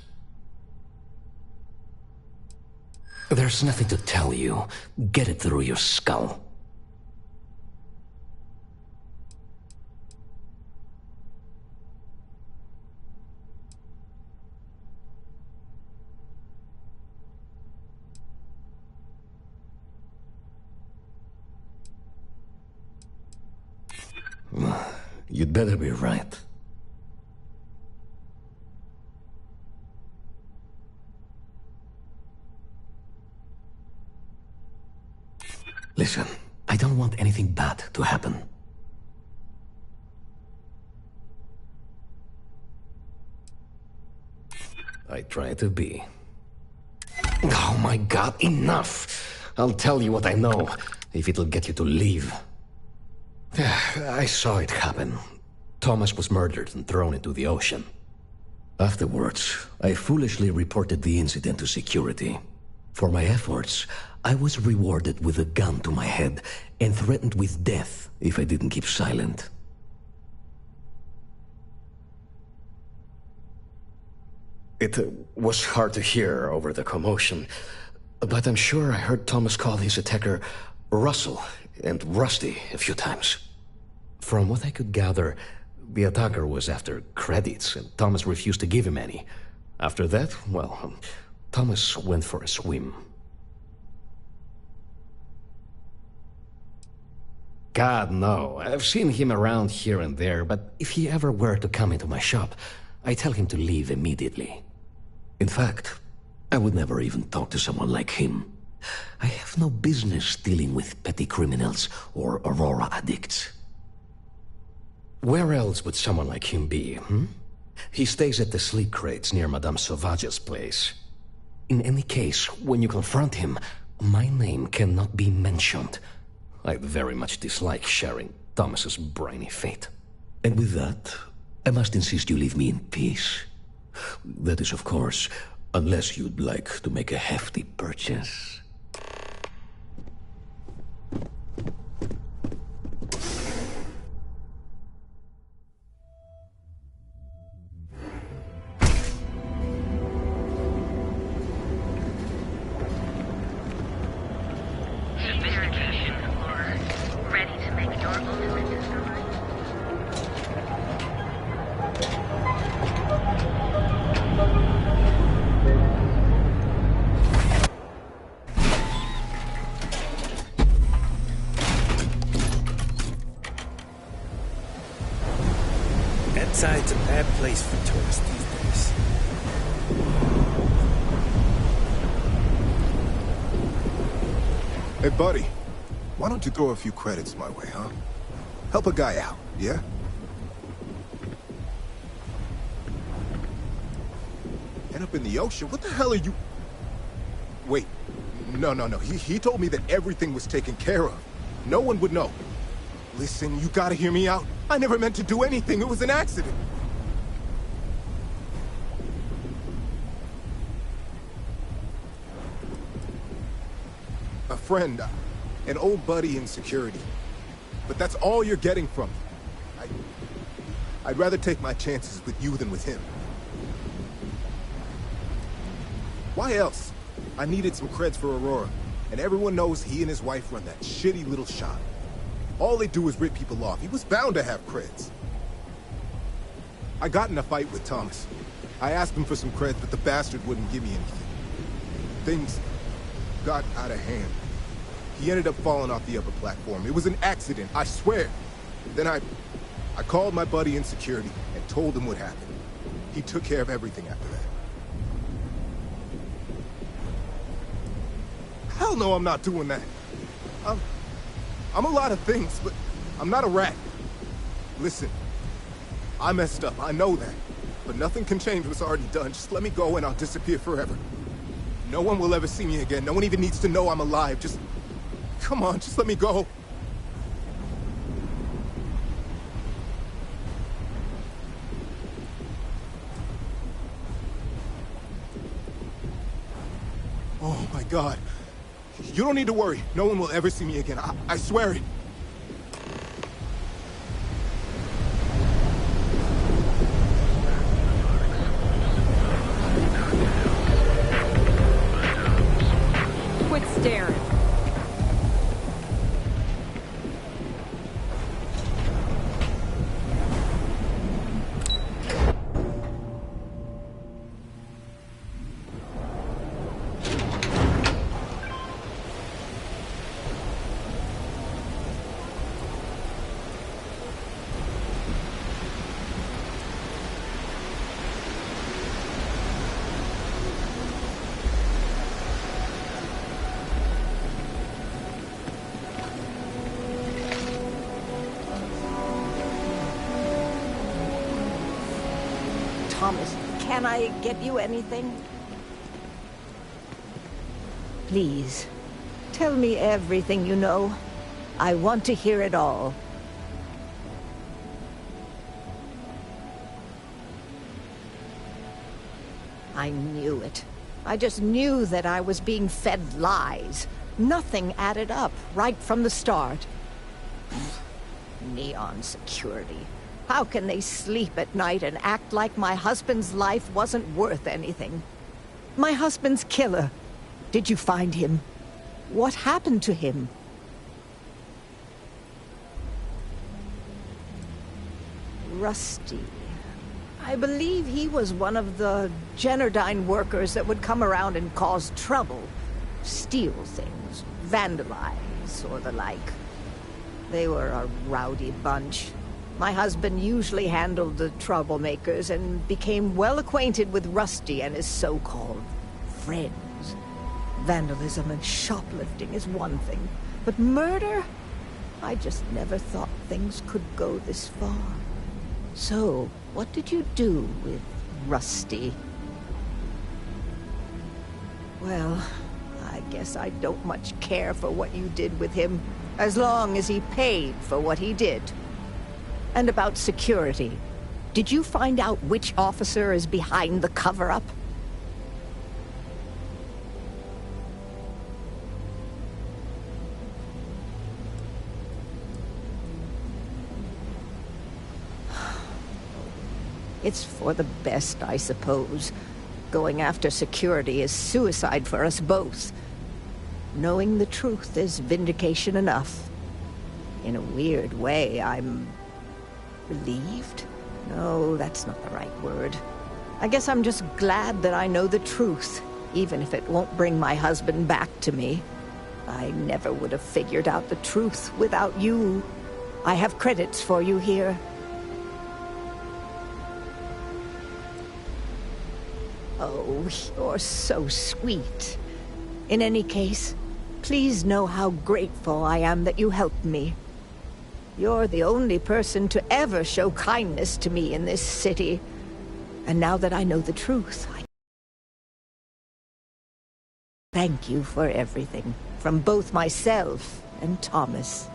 There's nothing to tell you. Get it through your skull. You'd better be right. Listen, I don't want anything bad to happen. I try to be. Oh my god, enough! I'll tell you what I know, if it'll get you to leave. I saw it happen. Thomas was murdered and thrown into the ocean. Afterwards, I foolishly reported the incident to security. For my efforts, I was rewarded with a gun to my head and threatened with death if I didn't keep silent. It was hard to hear over the commotion, but I'm sure I heard Thomas call his attacker Russell and Rusty a few times. From what I could gather, the attacker was after credits, and Thomas refused to give him any. After that, well, Thomas went for a swim. God, no. I've seen him around here and there, but if he ever were to come into my shop, I tell him to leave immediately. In fact, I would never even talk to someone like him. I have no business dealing with petty criminals or Aurora addicts. Where else would someone like him be, He stays at the sleep crates near Madame Sauvage's place. In any case, when you confront him, my name cannot be mentioned. I'd very much dislike sharing Thomas's briny fate. And with that, I must insist you leave me in peace. That is, of course, unless you'd like to make a hefty purchase. Sophistication or ready to make your ultimate discovery? Inside's a bad place for tourists these days. Hey, buddy. Why don't you throw a few credits my way, huh? Help a guy out, yeah? End up in the ocean? What the hell are you... Wait. No. He told me that everything was taken care of. No one would know. Listen, you gotta hear me out. I never meant to do anything. It was an accident. A friend, an old buddy in security. But that's all you're getting from me. I'd rather take my chances with you than with him. Why else? I needed some creds for Aurora, and everyone knows he and his wife run that shitty little shop. All they do is rip people off. He was bound to have creds. I got in a fight with Thomas. I asked him for some creds, but the bastard wouldn't give me anything. Things got out of hand. He ended up falling off the upper platform. It was an accident, I swear. Then I called my buddy in security and told him what happened. He took care of everything after that. Hell no, I'm not doing that. I'm a lot of things, but I'm not a rat. Listen, I messed up, I know that. But nothing can change what's already done. Just let me go and I'll disappear forever. No one will ever see me again. No one even needs to know I'm alive. Just... come on, just let me go. Oh my God. You don't need to worry. No one will ever see me again. I swear it. Quit staring. Thomas, can I get you anything? Please, tell me everything you know. I want to hear it all. I knew it. I just knew that I was being fed lies. Nothing added up right from the start. Neon security. How can they sleep at night and act like my husband's life wasn't worth anything? My husband's killer. Did you find him? What happened to him? Rusty. I believe he was one of the Generdyne workers that would come around and cause trouble. Steal things, vandalize, or the like. They were a rowdy bunch. My husband usually handled the troublemakers and became well acquainted with Rusty and his so-called friends. Vandalism and shoplifting is one thing, but murder? I just never thought things could go this far. So, what did you do with Rusty? Well, I guess I don't much care for what you did with him, as long as he paid for what he did. And about security. Did you find out which officer is behind the cover-up? It's for the best, I suppose. Going after security is suicide for us both. Knowing the truth is vindication enough. In a weird way, I'm relieved? No, that's not the right word. I guess I'm just glad that I know the truth, even if it won't bring my husband back to me. I never would have figured out the truth without you. I have credits for you here. Oh, you're so sweet. In any case, please know how grateful I am that you helped me. You're the only person to ever show kindness to me in this city. And now that I know the truth, I thank you for everything, from both myself and Thomas.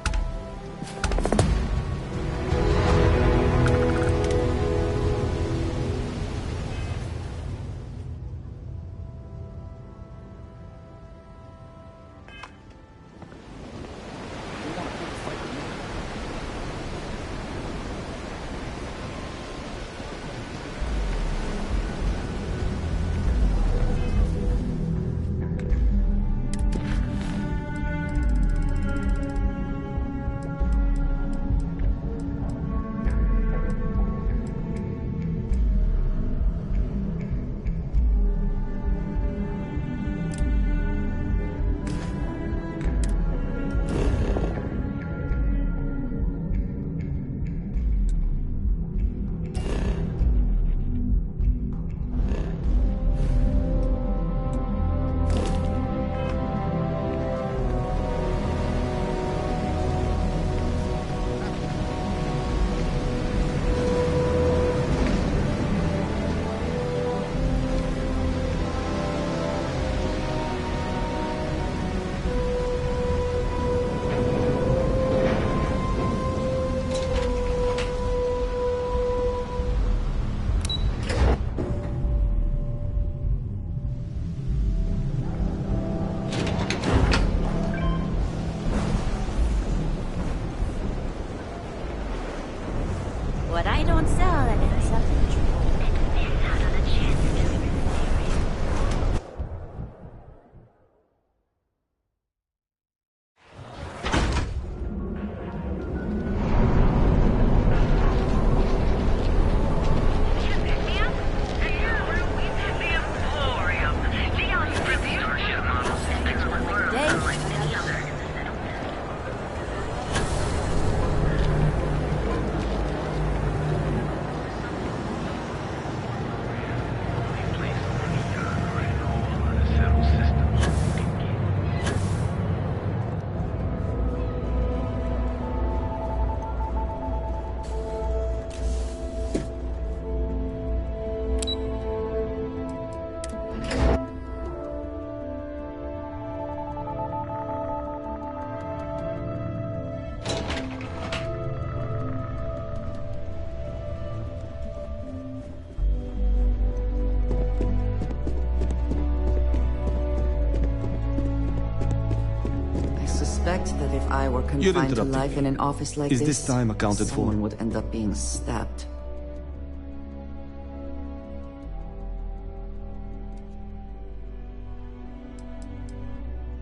suspect that if I were You're confined to interrupting life me. in an office like Is this time accounted for? someone would end up being stabbed.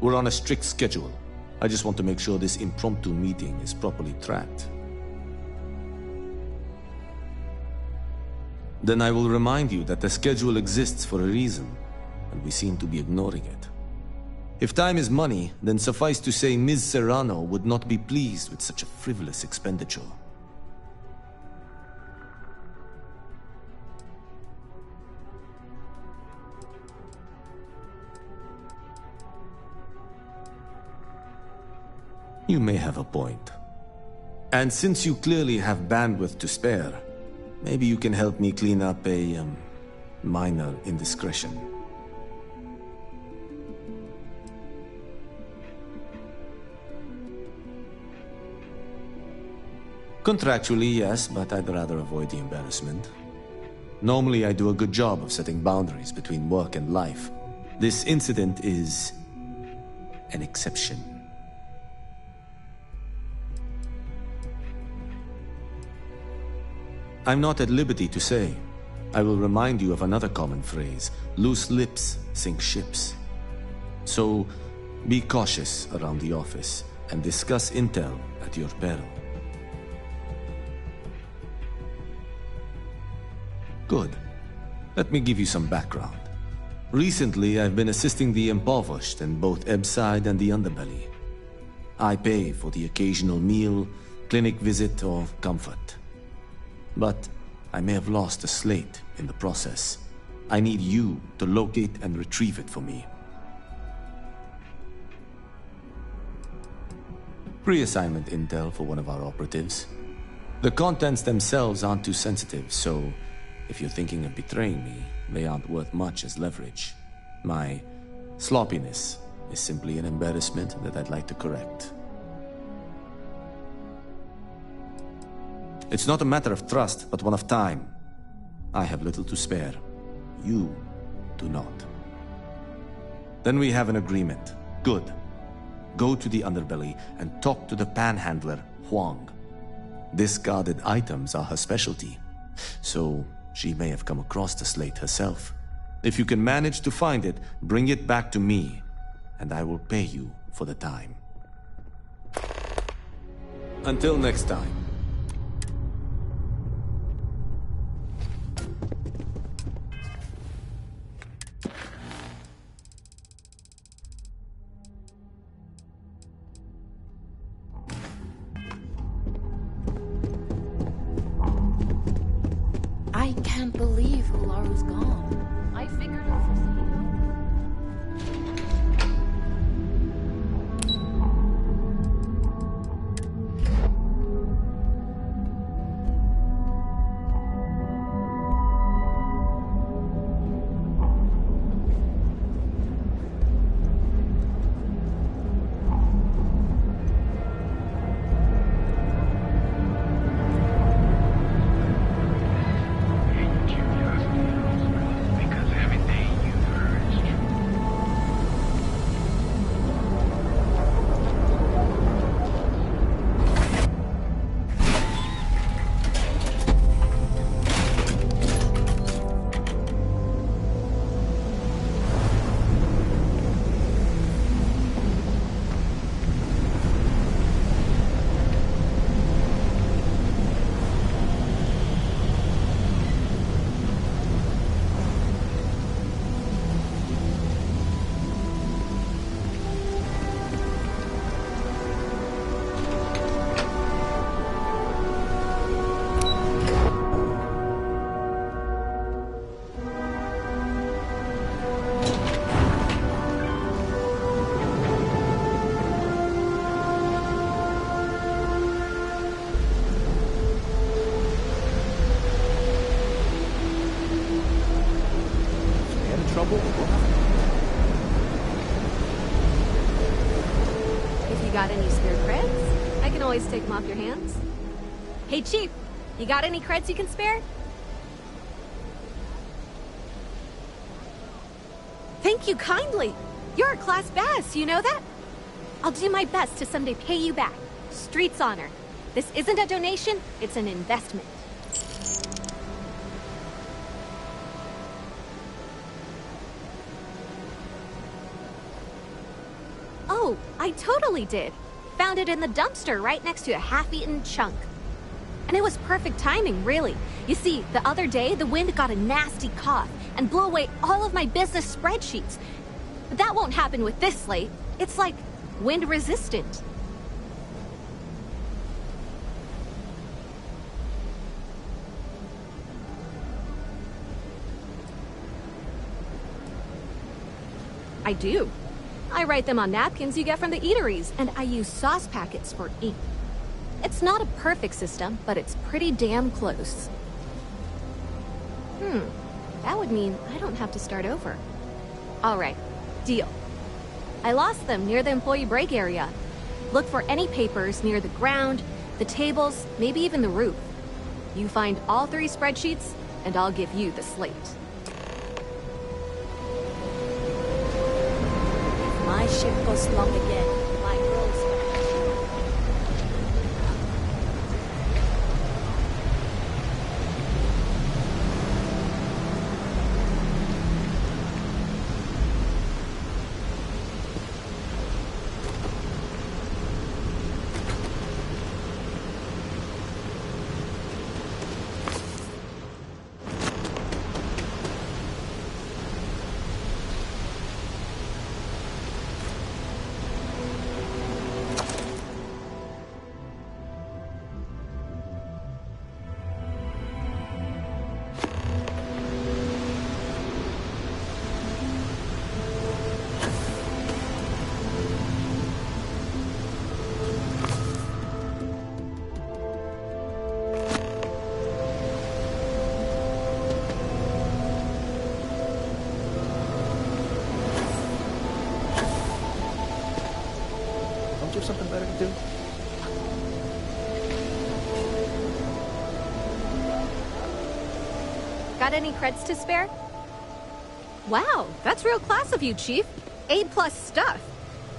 We're on a strict schedule. I just want to make sure this impromptu meeting is properly tracked. Then I will remind you that the schedule exists for a reason, and we seem to be ignoring it. If time is money, then suffice to say Ms. Serrano would not be pleased with such a frivolous expenditure. You may have a point. And since you clearly have bandwidth to spare, maybe you can help me clean up a, minor indiscretion. Contractually, yes, but I'd rather avoid the embarrassment. Normally, I do a good job of setting boundaries between work and life. This incident is an exception. I'm not at liberty to say. I will remind you of another common phrase: loose lips sink ships. So, be cautious around the office and discuss intel at your peril. Good. Let me give you some background. Recently, I've been assisting the impoverished in both Ebbside and the Underbelly. I pay for the occasional meal, clinic visit, or comfort. But I may have lost a slate in the process. I need you to locate and retrieve it for me. Pre-assignment intel for one of our operatives. The contents themselves aren't too sensitive, so if you're thinking of betraying me, they aren't worth much as leverage. My sloppiness is simply an embarrassment that I'd like to correct. It's not a matter of trust, but one of time. I have little to spare. You do not. Then we have an agreement. Good. Go to the Underbelly and talk to the panhandler, Huang. Discarded items are her specialty, so she may have come across the slate herself. If you can manage to find it, bring it back to me, and I will pay you for the time. Until next time. I can't believe Ularu's gone. I figured it was If you got any spare creds, I can always take them off your hands. Hey, Chief, you got any creds you can spare? Thank you kindly. You're a class bass, you know that? I'll do my best to someday pay you back. Street's honor. This isn't a donation, it's an investment. Oh, I totally did. Found it in the dumpster right next to a half-eaten chunk. And it was perfect timing, really. You see, the other day, the wind got a nasty cough and blew away all of my business spreadsheets. But that won't happen with this slate. It's like wind-resistant. I do. I write them on napkins you get from the eateries, and I use sauce packets for ink. It's not a perfect system, but it's pretty damn close. That would mean I don't have to start over. All right, deal. I lost them near the employee break area. Look for any papers near the ground, the tables, maybe even the roof. You find all 3 spreadsheets, and I'll give you the slate. My ship goes long again. My girls. Something better to do? Got any creds to spare? Wow, that's real class of you, Chief. A+ stuff.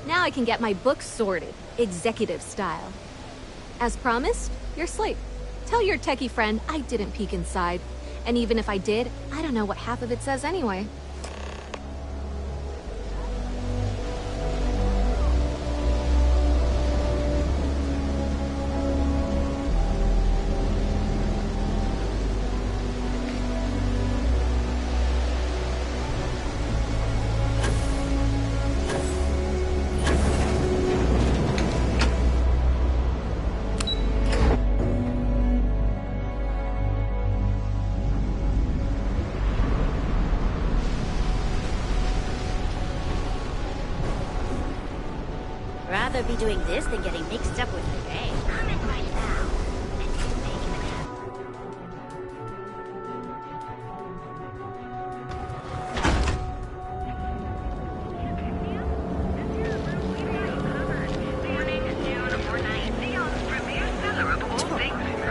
Now I can get my books sorted, executive style. As promised, your slate. Tell your techie friend I didn't peek inside. And even if I did, I don't know what half of it says anyway. Rather be doing this than getting mixed up with the gang. Comment right now.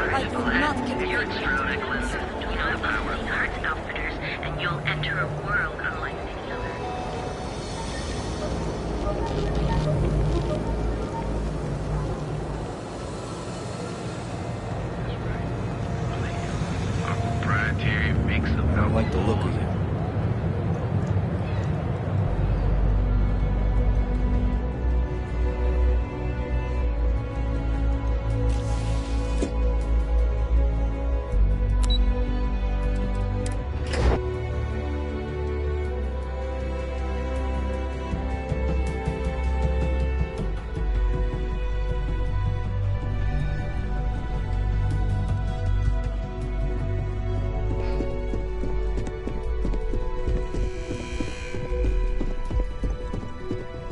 I do not give You're electronic to one of our art outfitters, and you'll enter a world unlike any other. Proprietary mix of. I don't like the look of it.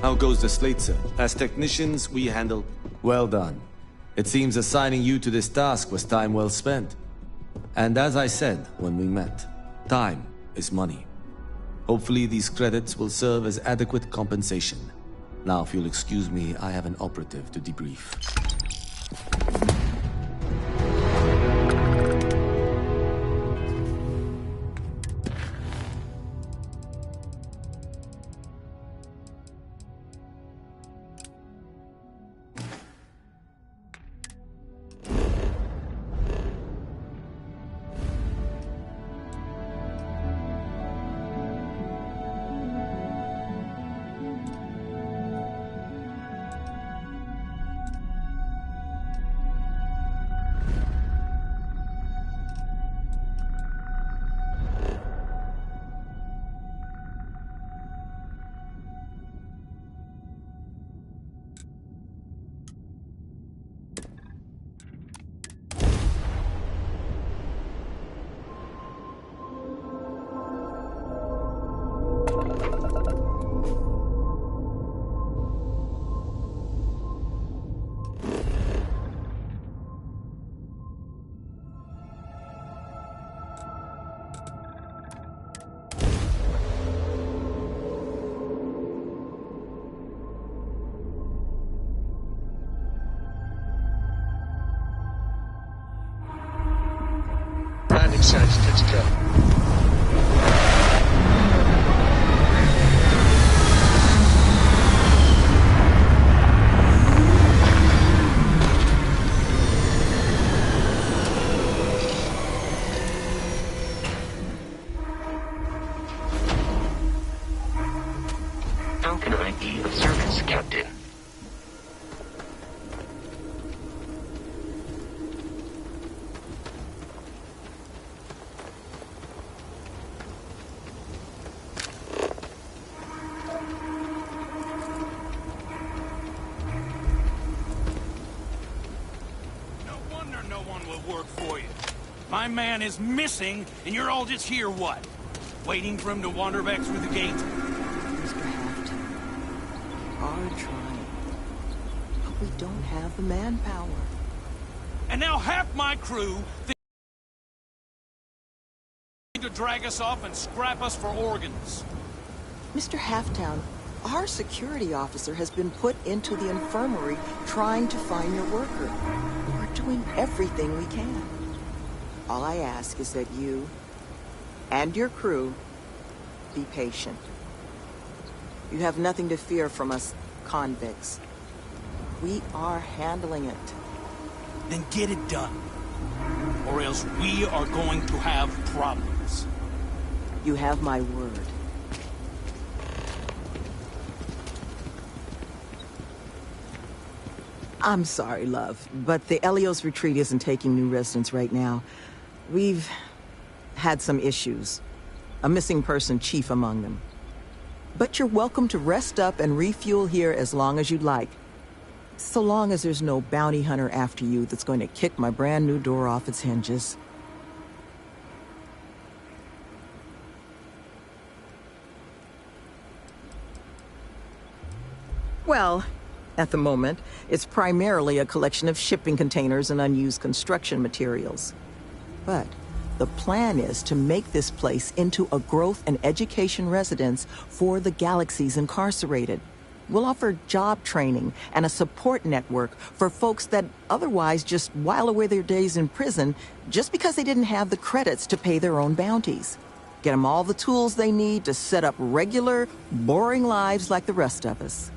How goes the slate, sir? As technicians, we handle... Well done. It seems assigning you to this task was time well spent. And as I said when we met, time is money. Hopefully these credits will serve as adequate compensation. Now, if you'll excuse me, I have an operative to debrief. guys. Let's go. How can I be of service, Captain? No wonder no one will work for you. My man is missing, and you're all just here, what? Waiting for him to wander back through the gate? Mr. Haft, we are trying, but we don't have the manpower. And now half my crew think to drag us off and scrap us for organs. Mr. Halftown, our security officer has been put into the infirmary trying to find your worker. We're doing everything we can. All I ask is that you and your crew be patient. You have nothing to fear from us convicts. We are handling it. Then get it done. Or else we are going to have problems. You have my word. I'm sorry, love, but the Elios retreat isn't taking new residents right now. We've had some issues. A missing person chief among them. But you're welcome to rest up and refuel here as long as you'd like. So long as there's no bounty hunter after you that's going to kick my brand new door off its hinges. Well, at the moment, it's primarily a collection of shipping containers and unused construction materials. But the plan is to make this place into a growth and education residence for the galaxy's incarcerated. We'll offer job training and a support network for folks that otherwise just while away their days in prison just because they didn't have the credits to pay their own bounties. Get them all the tools they need to set up regular, boring lives like the rest of us.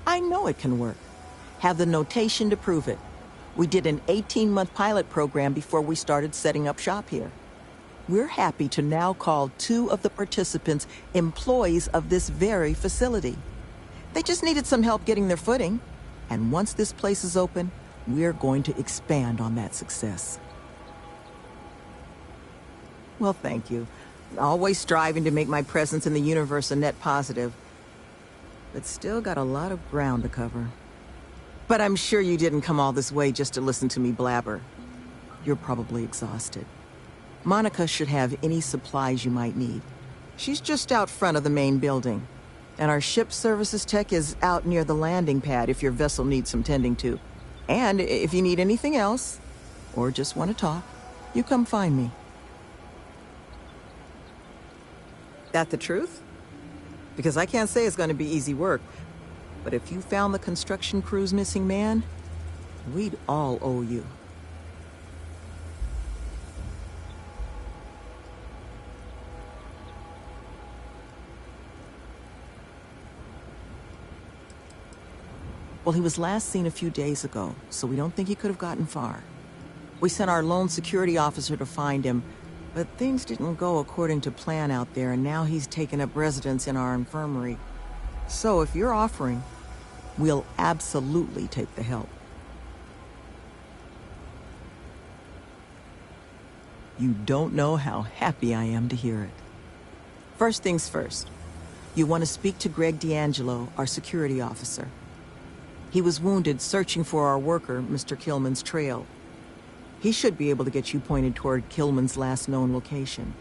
I know it can work. Have the notation to prove it. We did an 18-month pilot program before we started setting up shop here. We're happy to now call 2 of the participants employees of this very facility. They just needed some help getting their footing. And once this place is open, we're going to expand on that success. Well, thank you. Always striving to make my presence in the universe a net positive. But still got a lot of ground to cover. But I'm sure you didn't come all this way just to listen to me blabber. You're probably exhausted. Monica should have any supplies you might need. She's just out front of the main building. And our ship services tech is out near the landing pad if your vessel needs some tending to. And if you need anything else, or just want to talk, you come find me. That the truth? Because I can't say it's going to be easy work. But if you found the construction crew's missing man, we'd all owe you. Well, he was last seen a few days ago, so we don't think he could have gotten far. We sent our lone security officer to find him, but things didn't go according to plan out there, and now he's taken up residence in our infirmary. So if you're offering, we'll absolutely take the help. You don't know how happy I am to hear it. First things first, you want to speak to Greg D'Angelo, our security officer. He was wounded searching for our worker, Mr. Killman's trail. He should be able to get you pointed toward Killman's last known location.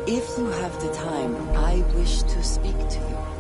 If you have the time, I wish to speak to you.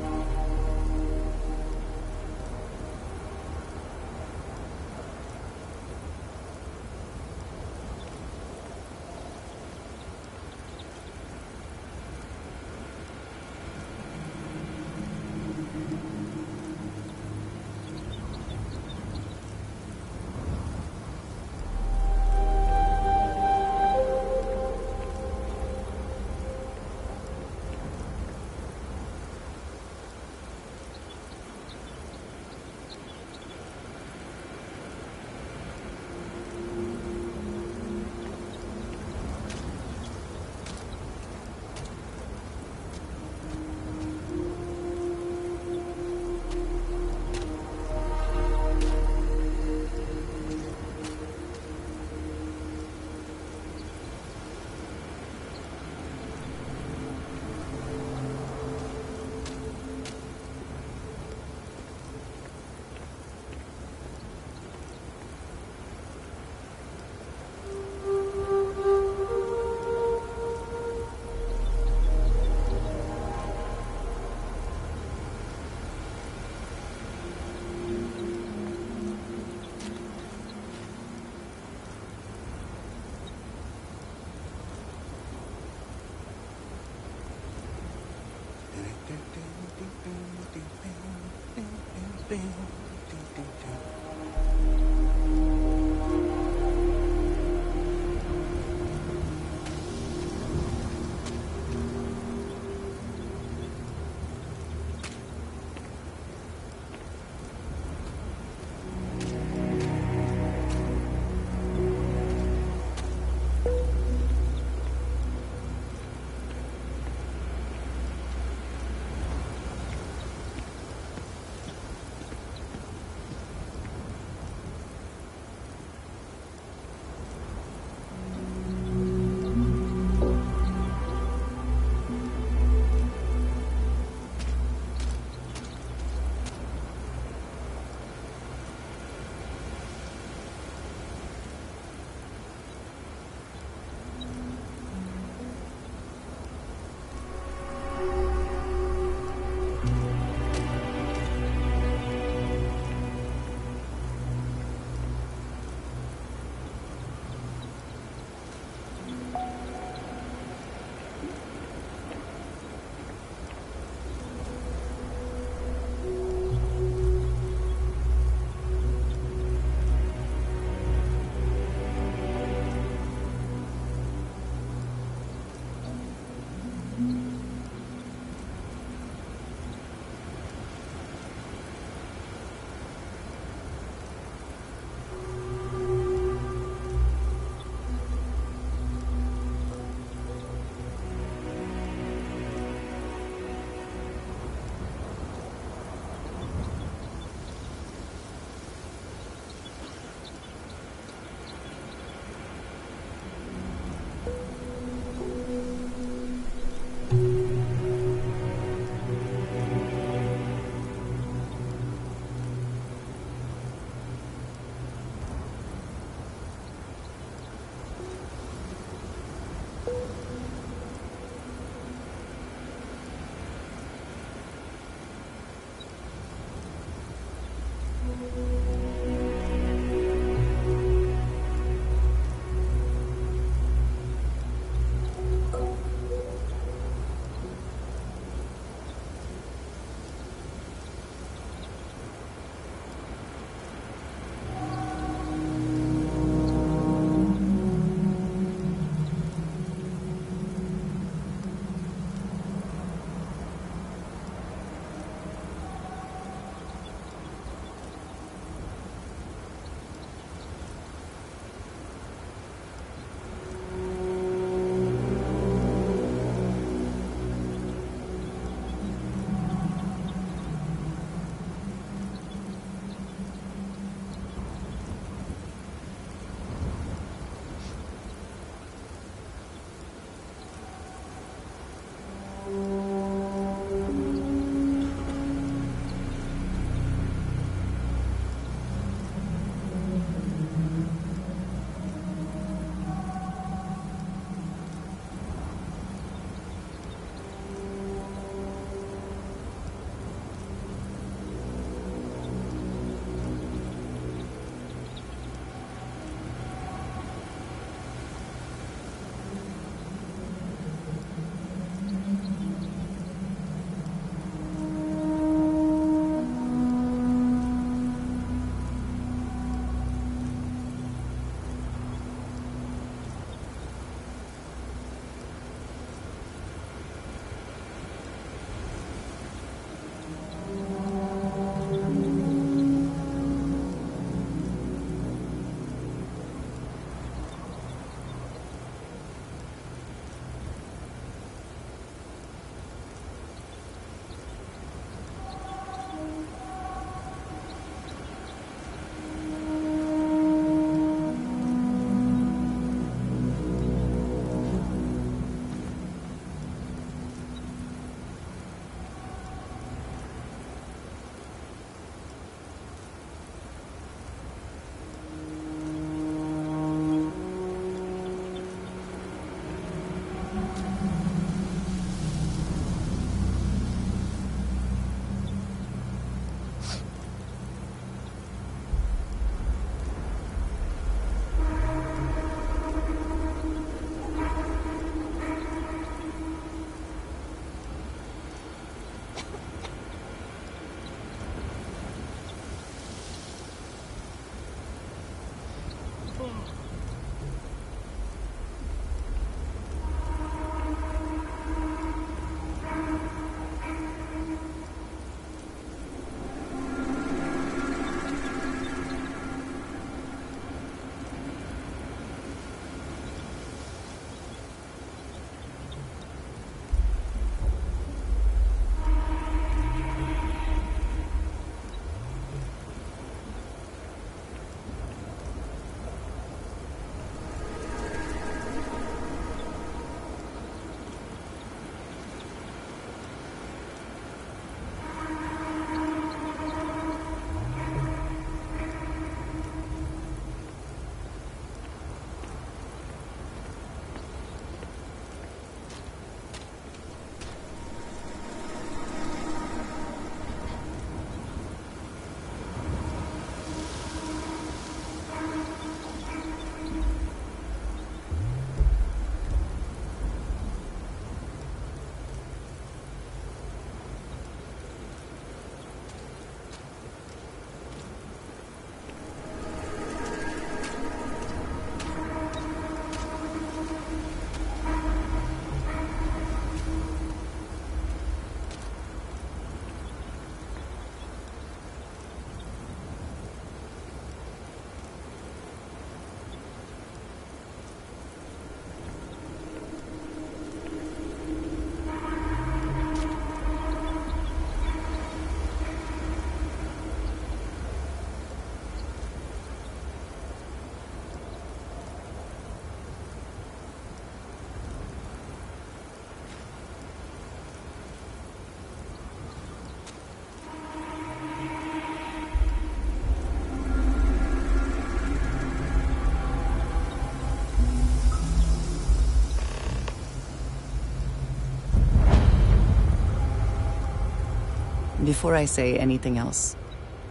Before I say anything else,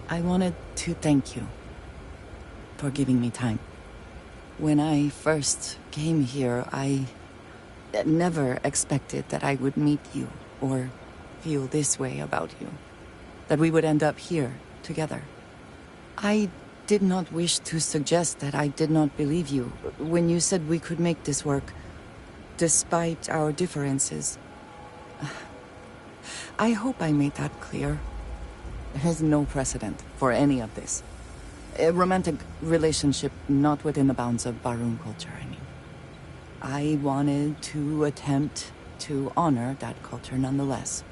I wanted to thank you for giving me time. When I first came here, I never expected that I would meet you or feel this way about you. That we would end up here together. I did not wish to suggest that I did not believe you when you said we could make this work, despite our differences. I hope I made that clear. There is no precedent for any of this. A romantic relationship not within the bounds of Barun culture, I mean. I wanted to attempt to honor that culture nonetheless.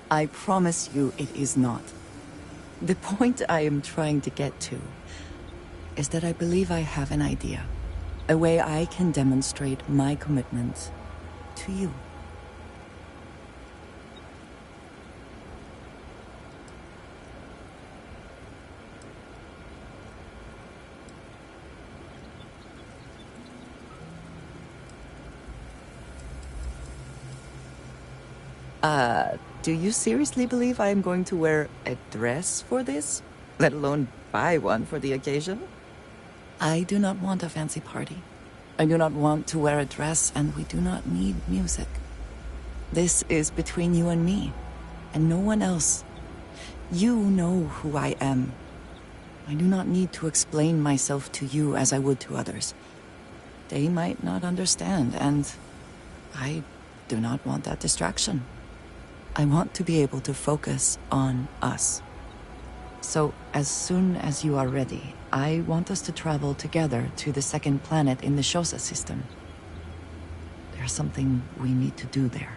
I promise you it is not. The point I am trying to get to is that I believe I have an idea. A way I can demonstrate my commitment to you. Do you seriously believe I am going to wear a dress for this? Let alone buy one for the occasion? I do not want a fancy party. I do not want to wear a dress, and we do not need music. This is between you and me, and no one else. You know who I am. I do not need to explain myself to you as I would to others. They might not understand, and I do not want that distraction. I want to be able to focus on us. So, as soon as you are ready, I want us to travel together to the second planet in the Shosa system. There's something we need to do there.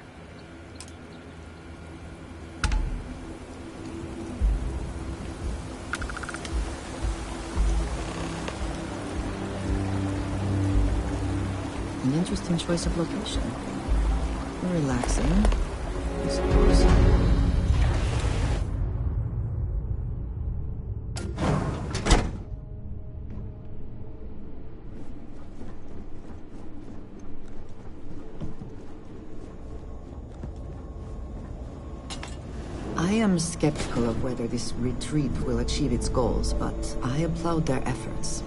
An interesting choice of location. Relaxing, I suppose. I am skeptical of whether this retreat will achieve its goals, but I applaud their efforts.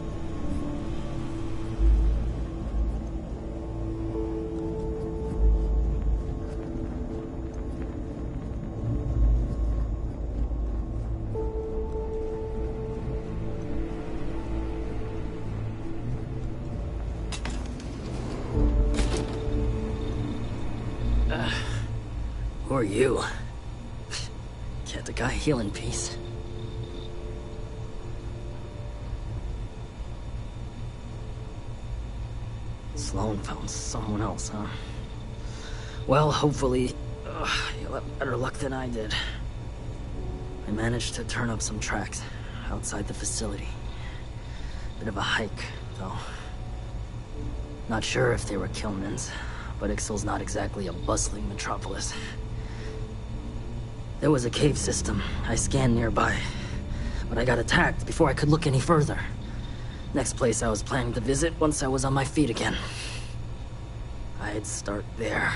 Who are you? Can't the guy heal in peace? Sloan found someone else, huh? Well, hopefully, you'll have better luck than I did. I managed to turn up some tracks outside the facility. Bit of a hike, though. Not sure if they were Kilman's, but Ixal's not exactly a bustling metropolis. There was a cave system I scanned nearby, but I got attacked before I could look any further. Next place I was planning to visit once I was on my feet again. I'd start there.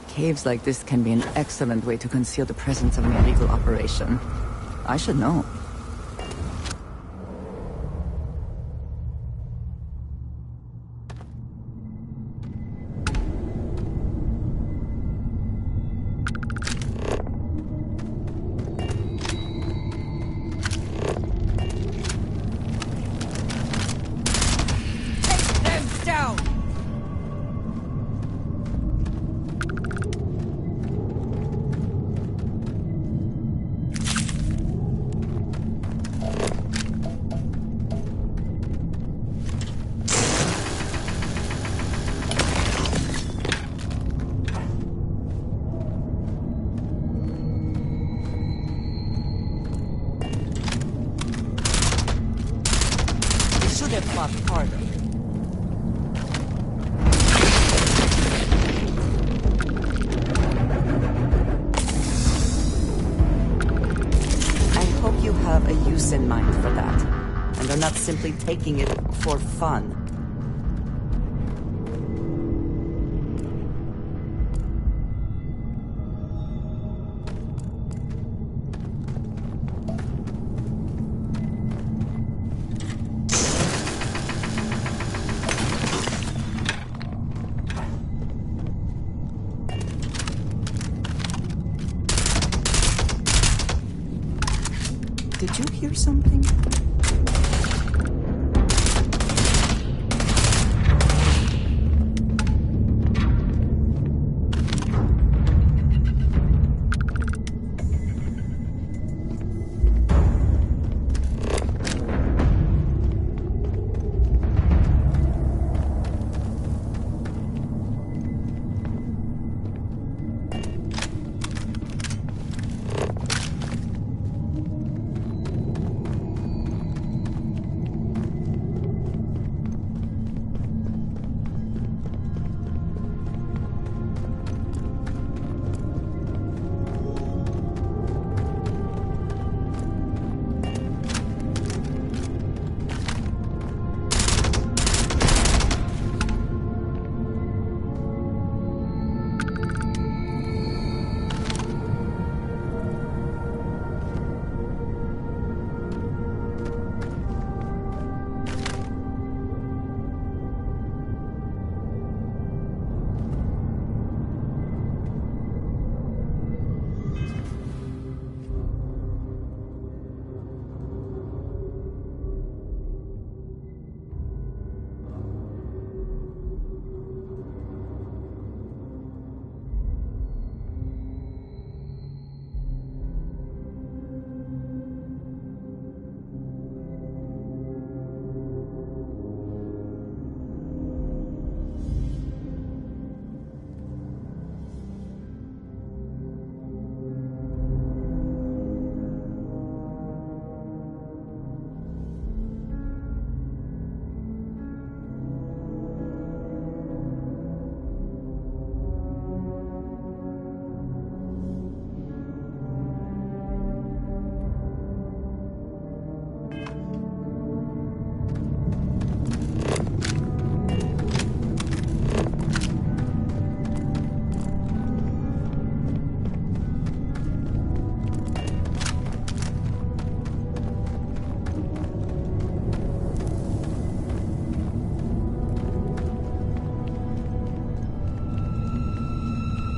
Caves like this can be an excellent way to conceal the presence of an illegal operation. I should know. In mind for that, and are not simply taking it for fun. hear something?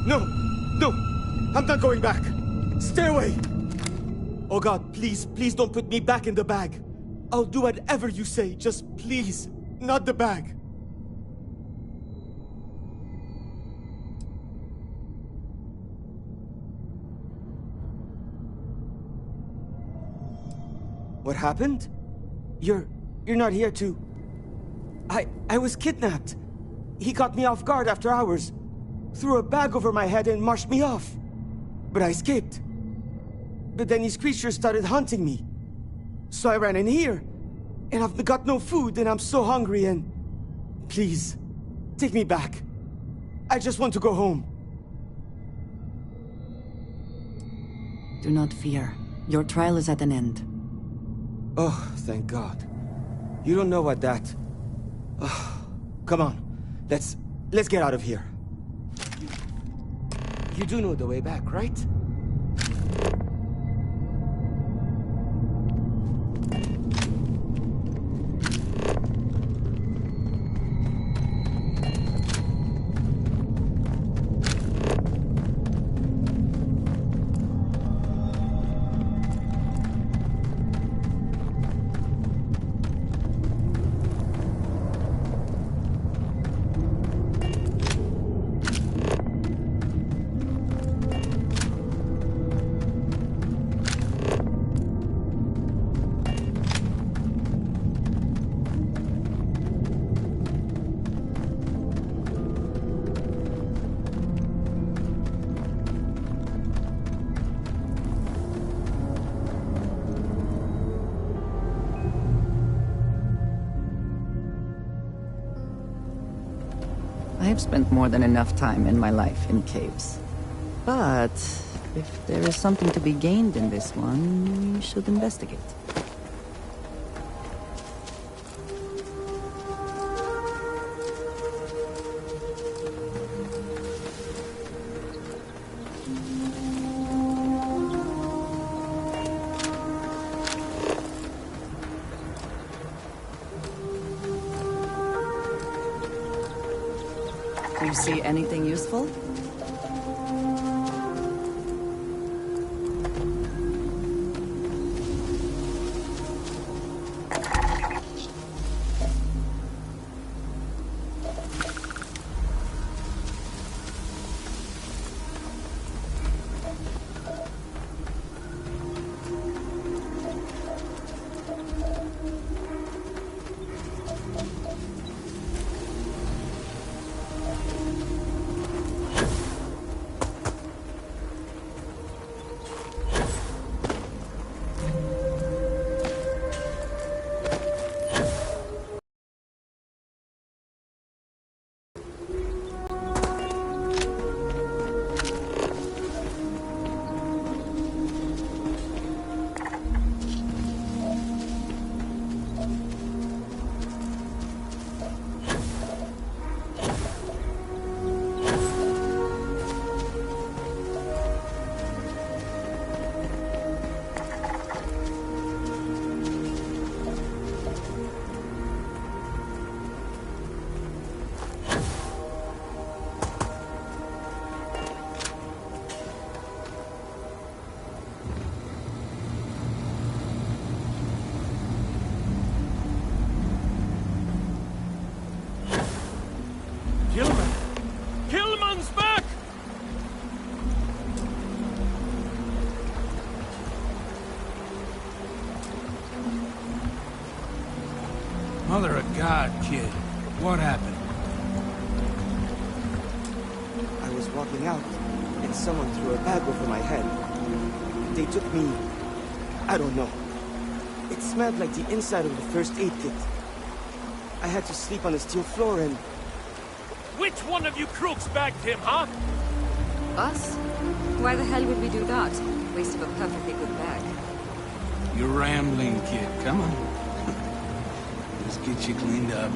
No! I'm not going back! Stay away! Oh God, please, please don't put me back in the bag. I'll do whatever you say, just please, not the bag. What happened? You're not here to... I was kidnapped. He caught me off guard after hours, threw a bag over my head and marched me off. But I escaped. But then these creatures started hunting me. So I ran in here, and I've got no food, and I'm so hungry, and... Please, take me back. I just want to go home. Do not fear. Your trial is at an end. Oh, thank God. You don't know what that... Oh, come on. Let's get out of here. You do know the way back, right? I have spent more than enough time in my life in caves. But if there is something to be gained in this one, we should investigate. Do you see anything useful? Mother of God, kid. What happened? I was walking out, and someone threw a bag over my head. They took me... I don't know. It smelled like the inside of the first aid kit. I had to sleep on the steel floor and... Which one of you crooks bagged him, huh? Us? Why the hell would we do that? Waste of a perfectly good bag. You're rambling, kid. Come on. Let's get you cleaned up.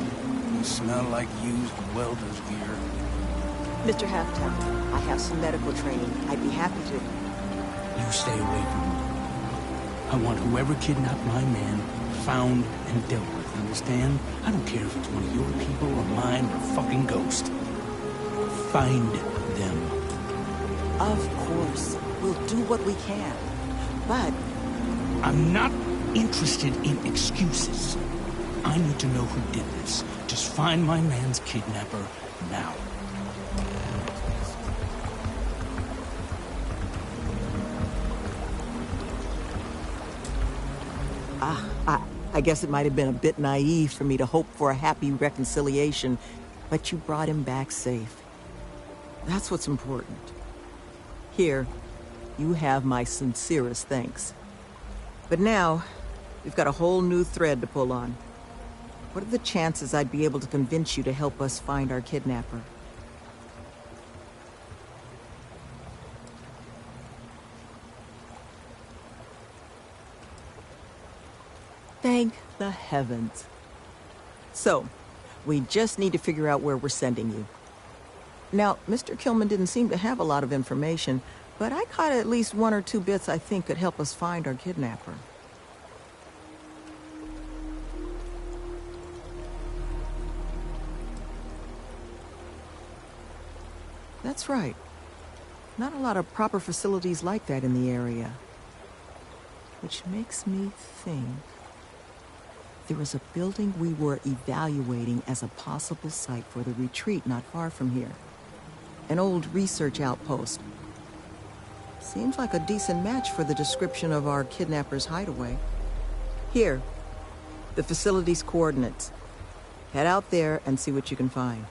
You smell like used welder's gear. Mr. Halftown, I have some medical training. I'd be happy to... You stay away from me. I want whoever kidnapped my man found and dealt with, understand? I don't care if it's one of your people or mine or a fucking ghost. Find them. Of course. We'll do what we can. But... I'm not interested in excuses. I need to know who did this. Just find my man's kidnapper now. I guess it might have been a bit naive for me to hope for a happy reconciliation, but you brought him back safe. That's what's important. Here, you have my sincerest thanks. But now, we've got a whole new thread to pull on. What are the chances I'd be able to convince you to help us find our kidnapper? Thank the heavens. So, we just need to figure out where we're sending you. Now, Mr. Kilman didn't seem to have a lot of information, but I caught at least one or two bits I think could help us find our kidnapper. That's right. Not a lot of proper facilities like that in the area. Which makes me think... there was a building we were evaluating as a possible site for the retreat not far from here. An old research outpost. Seems like a decent match for the description of our kidnapper's hideaway. Here, the facility's coordinates. Head out there and see what you can find.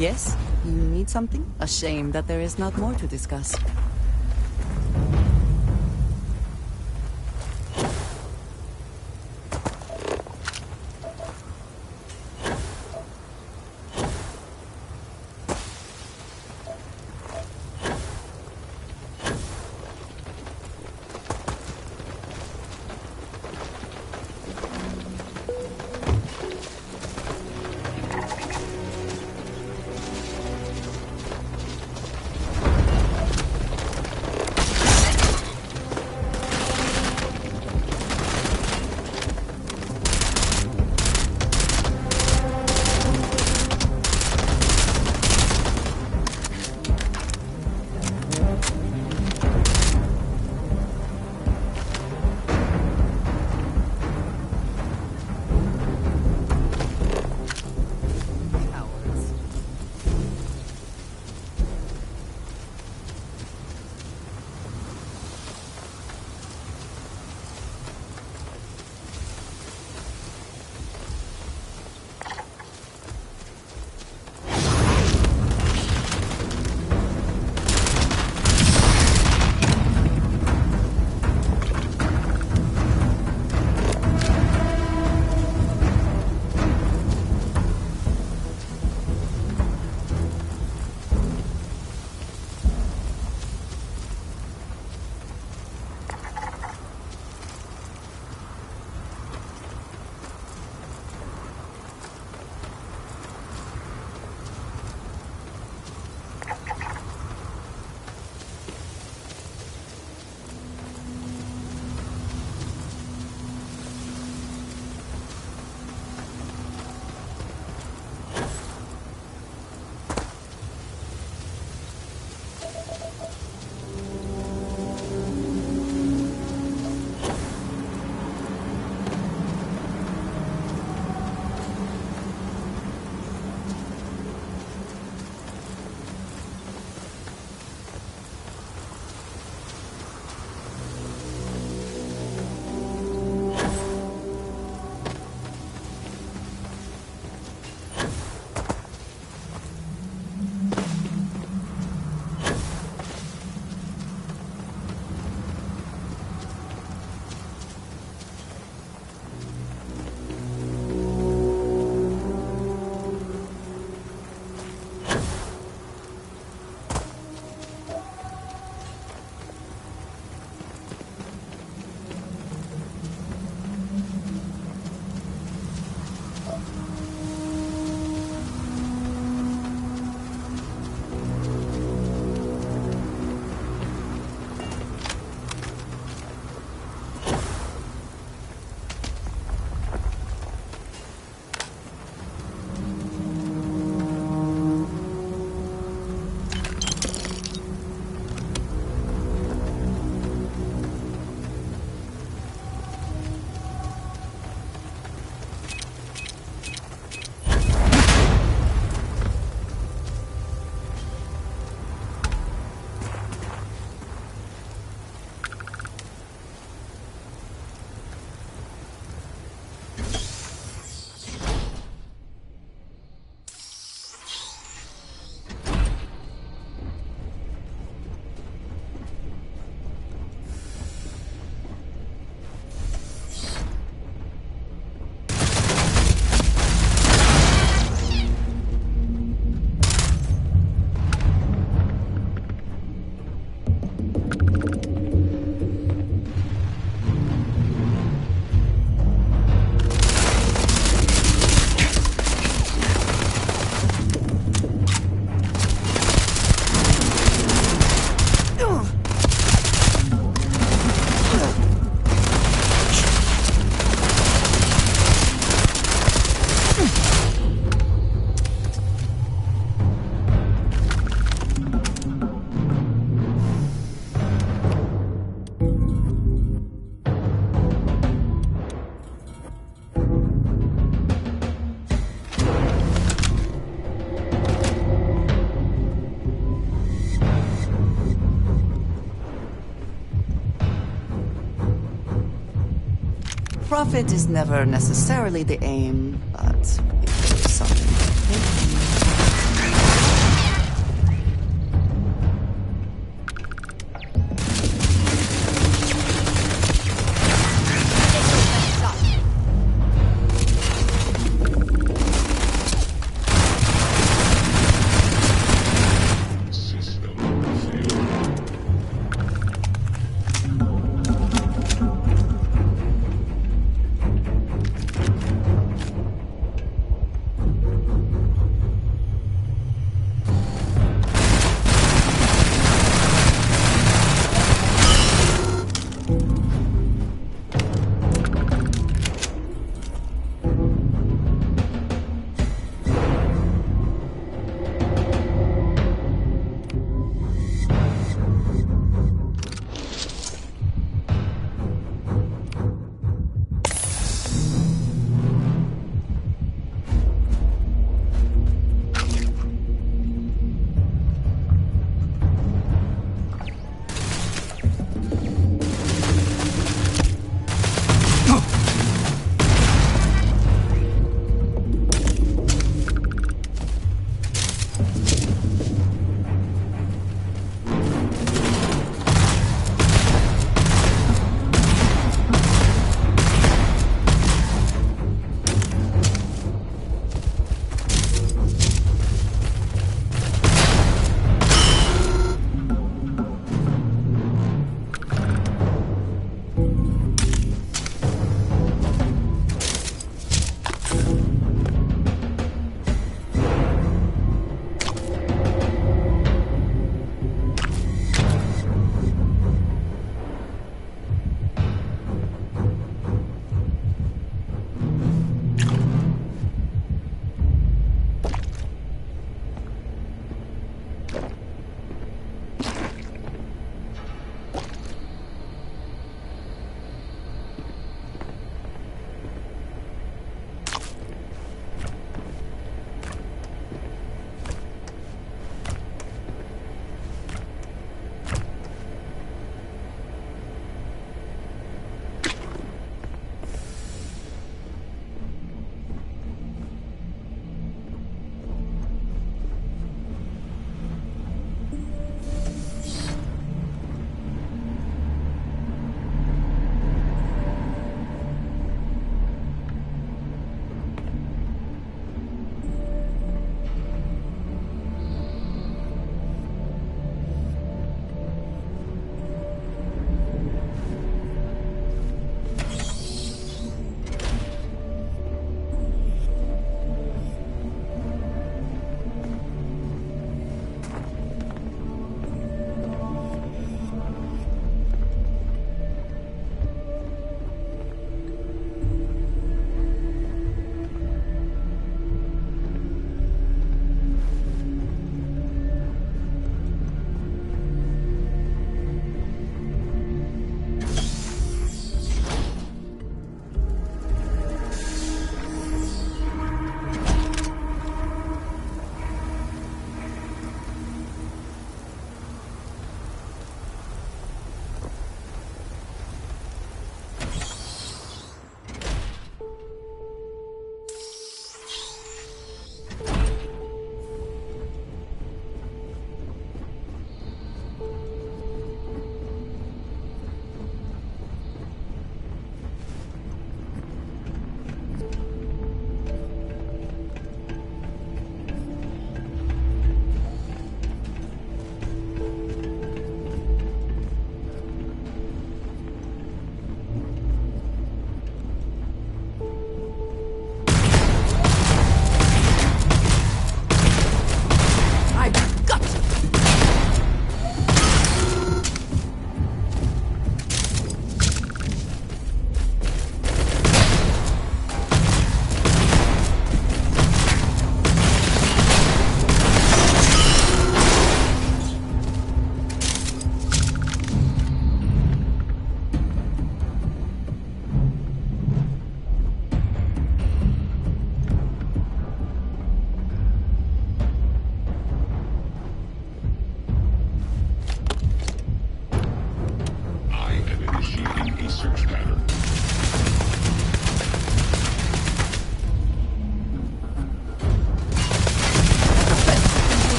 Yes? You need something? A shame that there is not more to discuss. Profit is never necessarily the aim, but if there is something to pay.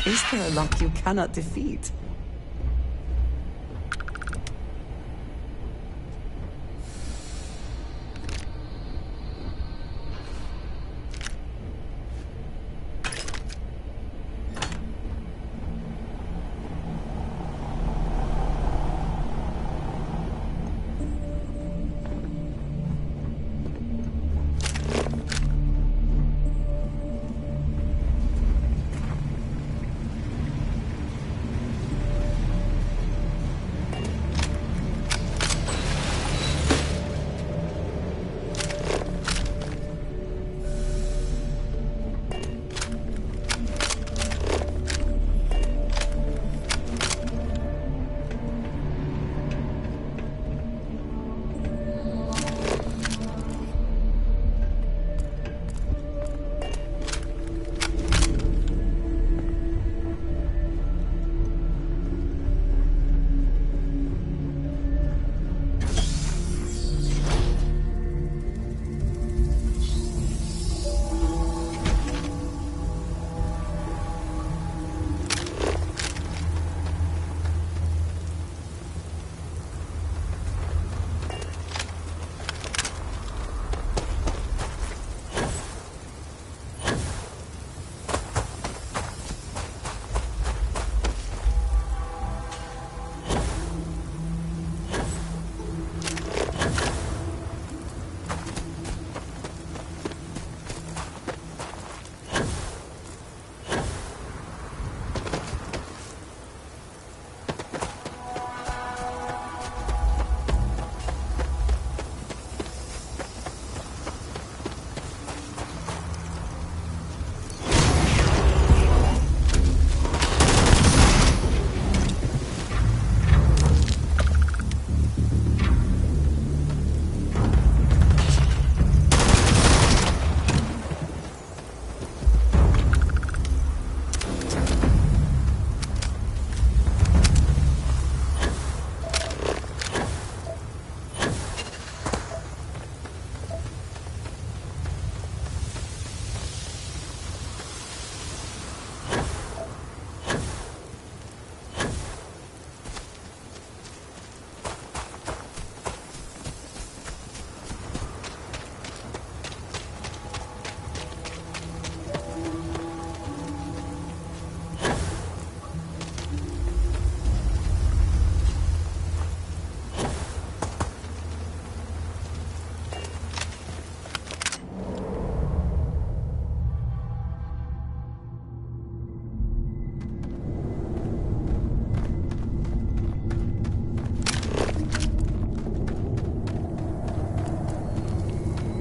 Is there a luck you cannot defeat?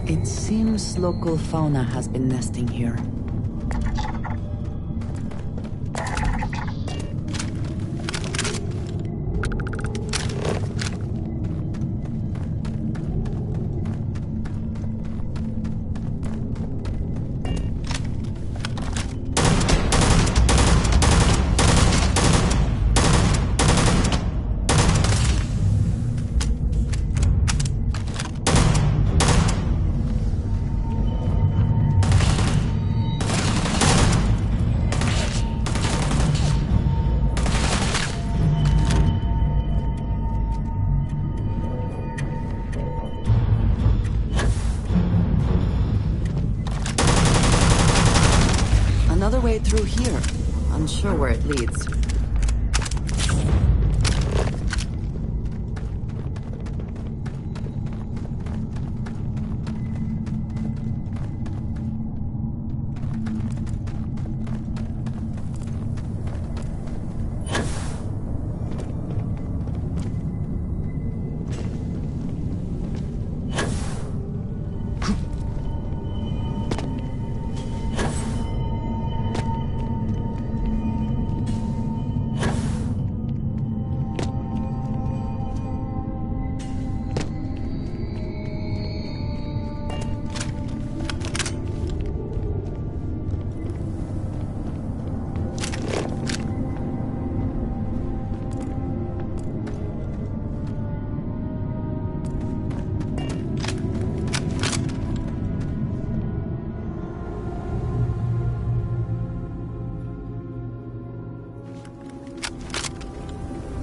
It seems local fauna has been nesting here. Another way through here. Unsure where it leads.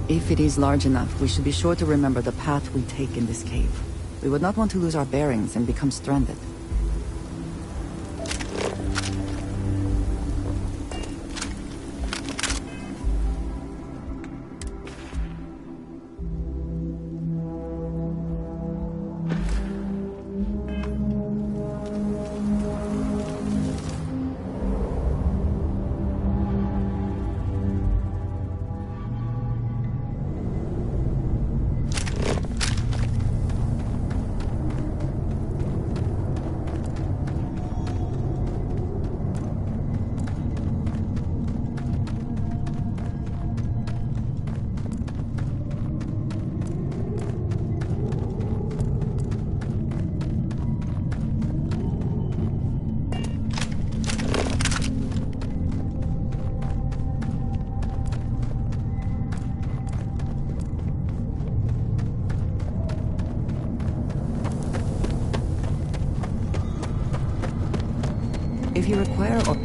If it is large enough, we should be sure to remember the path we take in this cave. We would not want to lose our bearings and become stranded. If you require or...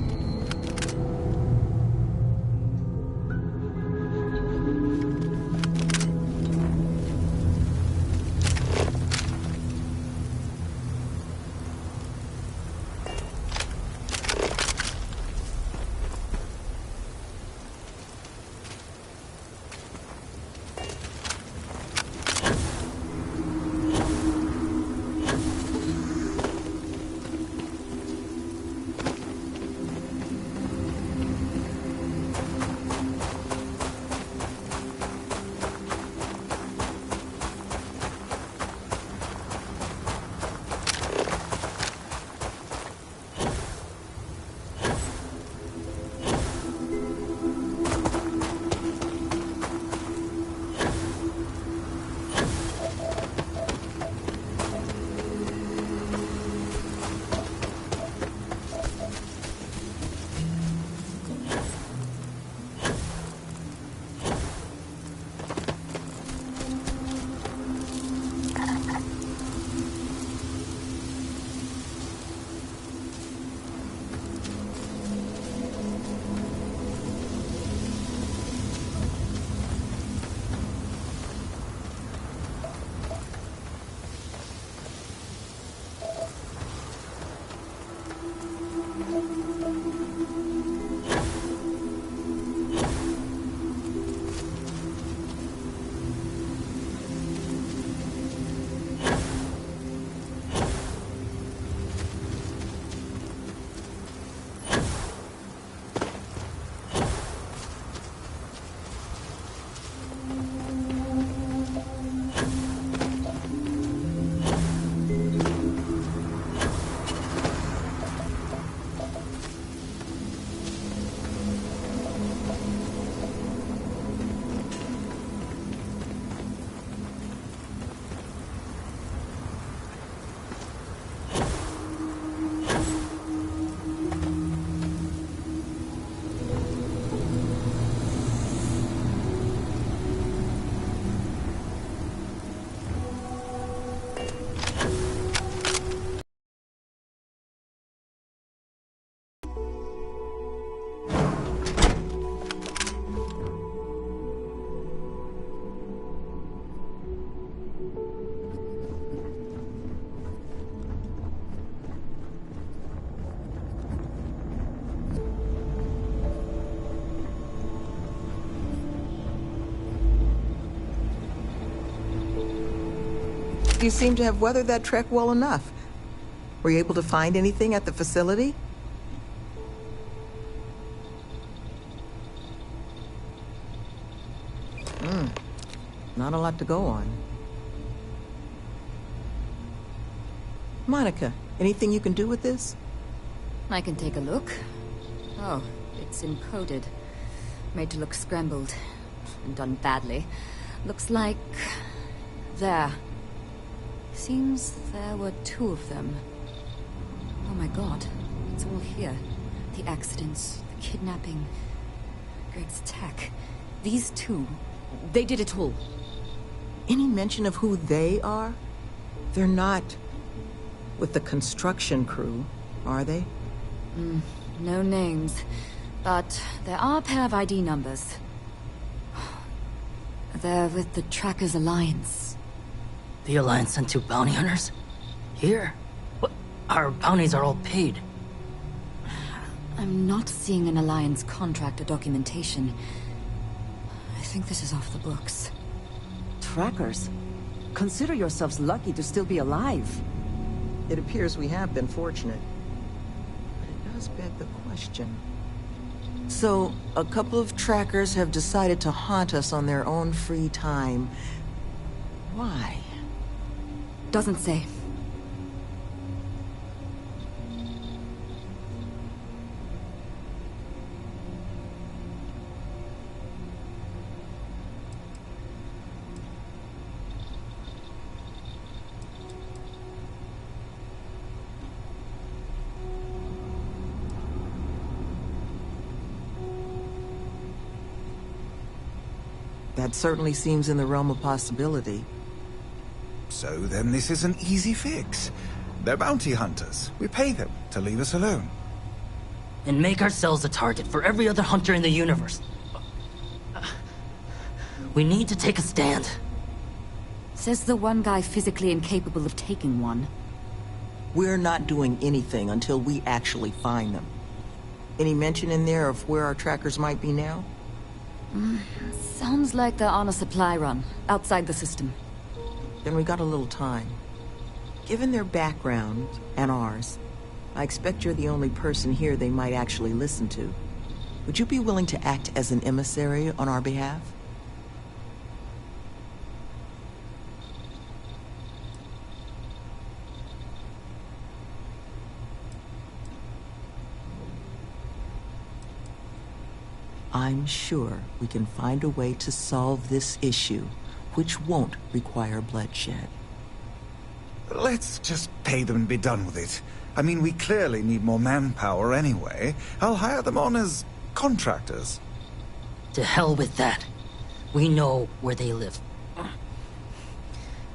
You seem to have weathered that trek well enough. Were you able to find anything at the facility? Not a lot to go on. Monica, anything you can do with this? I can take a look. Oh, it's encoded. Made to look scrambled. And done badly. Looks like... there. Seems there were two of them. Oh my god, it's all here. The accidents, the kidnapping, Greg's attack. These two, they did it all. Any mention of who they are? They're not with the construction crew, are they? No names, but there are a pair of ID numbers. They're with the Trackers Alliance. The Alliance sent 2 bounty hunters? Here? What? Our bounties are all paid. I'm not seeing an Alliance contract or documentation. I think this is off the books. Trackers? Consider yourselves lucky to still be alive. It appears we have been fortunate. But it does beg the question. So, a couple of trackers have decided to haunt us on their own free time. Why? Doesn't say. That certainly seems in the realm of possibility. So then this is an easy fix. They're bounty hunters. We pay them to leave us alone. And make ourselves a target for every other hunter in the universe. We need to take a stand. Says the one guy physically incapable of taking one. We're not doing anything until we actually find them. Any mention in there of where our trackers might be now? Sounds like they're on a supply run, outside the system. Then we got a little time. Given their background, and ours, I expect you're the only person here they might actually listen to. Would you be willing to act as an emissary on our behalf? I'm sure we can find a way to solve this issue, which won't require bloodshed. Let's just pay them and be done with it. I mean, we clearly need more manpower anyway. I'll hire them on as contractors. To hell with that. We know where they live.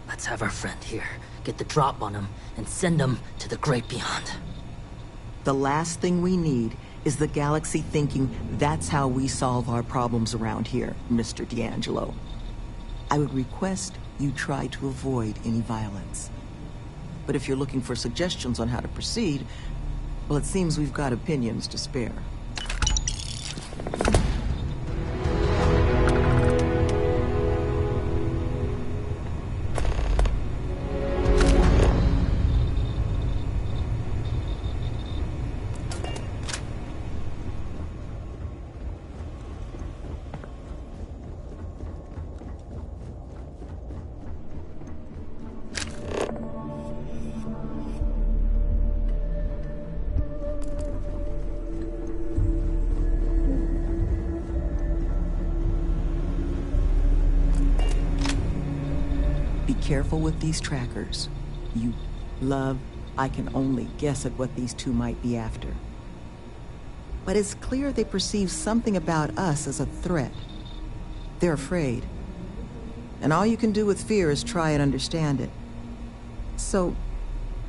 Let's have our friend here get the drop on them and send them to the great beyond. The last thing we need is the galaxy thinking that's how we solve our problems around here, Mr. D'Angelo. I would request you try to avoid any violence. But if you're looking for suggestions on how to proceed, well, it seems we've got opinions to spare. Careful with these trackers. Love, I can only guess at what these two might be after. But it's clear they perceive something about us as a threat. They're afraid. And all you can do with fear is try and understand it. So,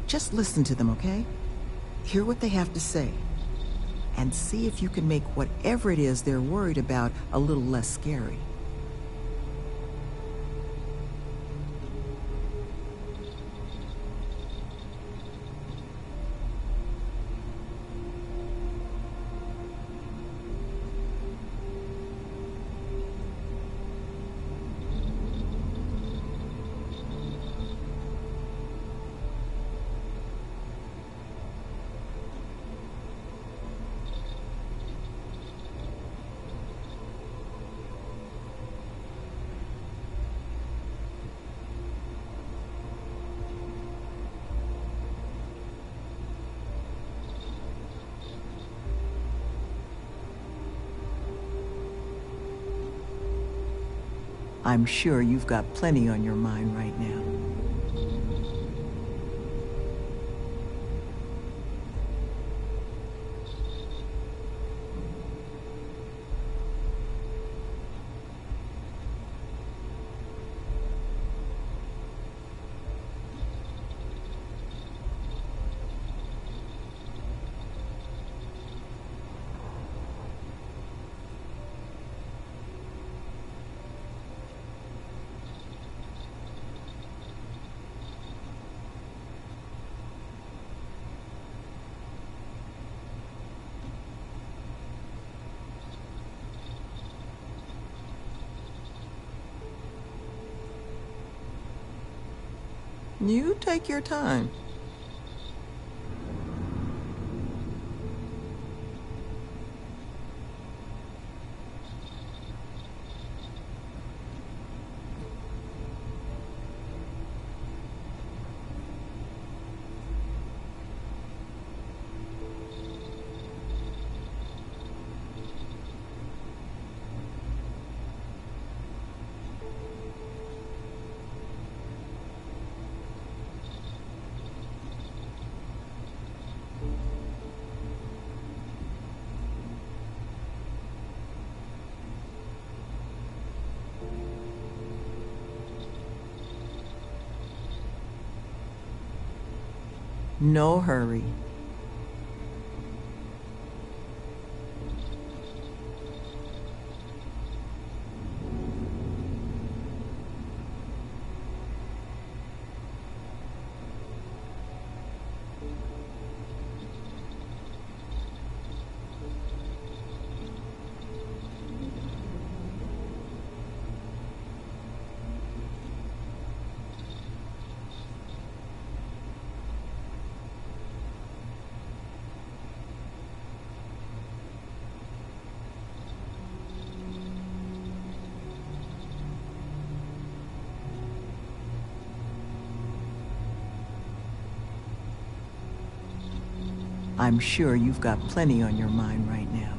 just listen to them, okay? Hear what they have to say. And see if you can make whatever it is they're worried about a little less scary. I'm sure you've got plenty on your mind right now. You take your time. No hurry. I'm sure you've got plenty on your mind right now.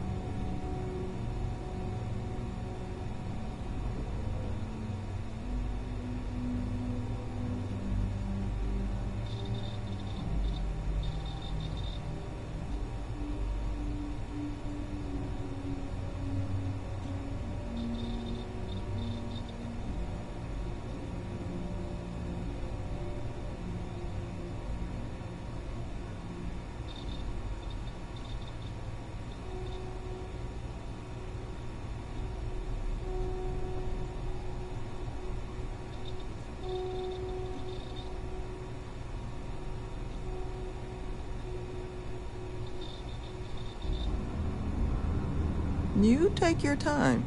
You take your time.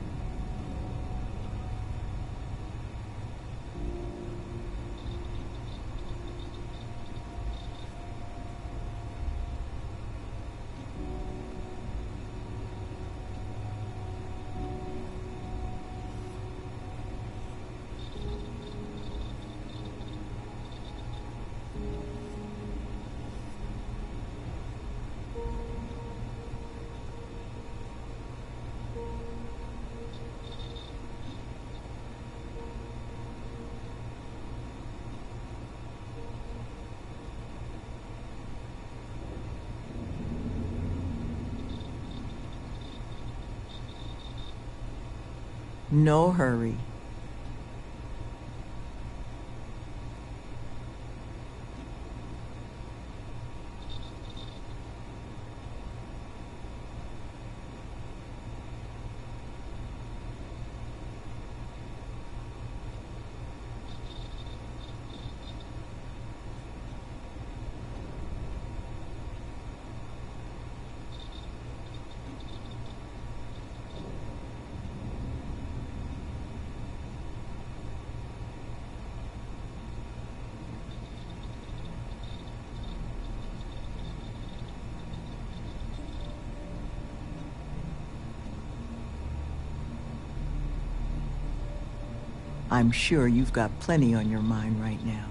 No hurry. I'm sure you've got plenty on your mind right now.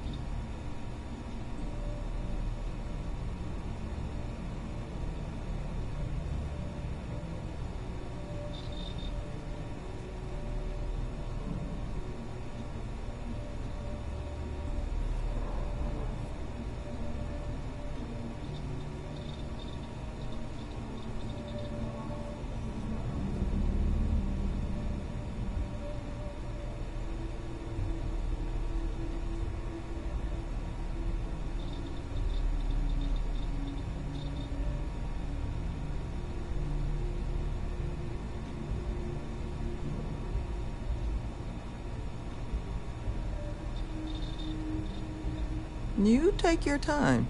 You take your time.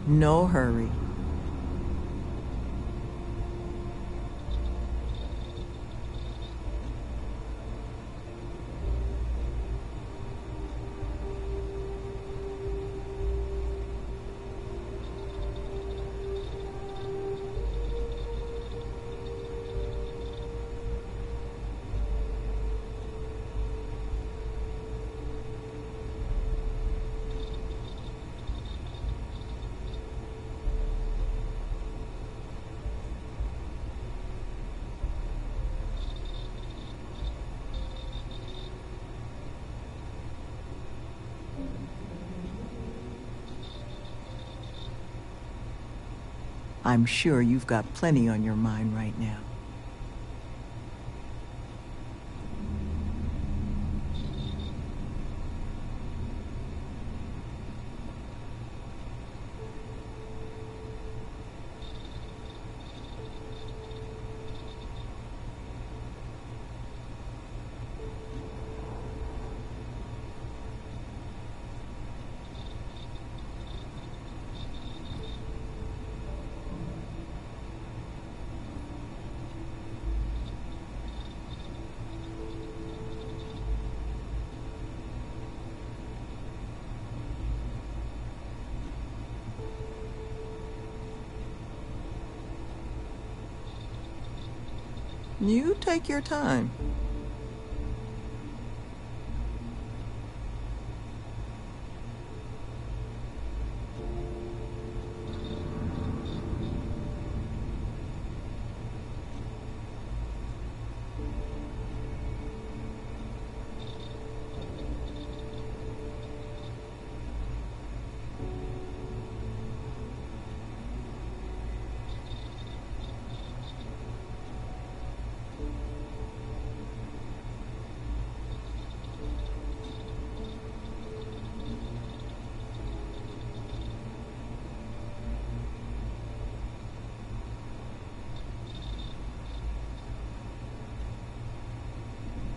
No hurry. I'm sure you've got plenty on your mind right now. You take your time.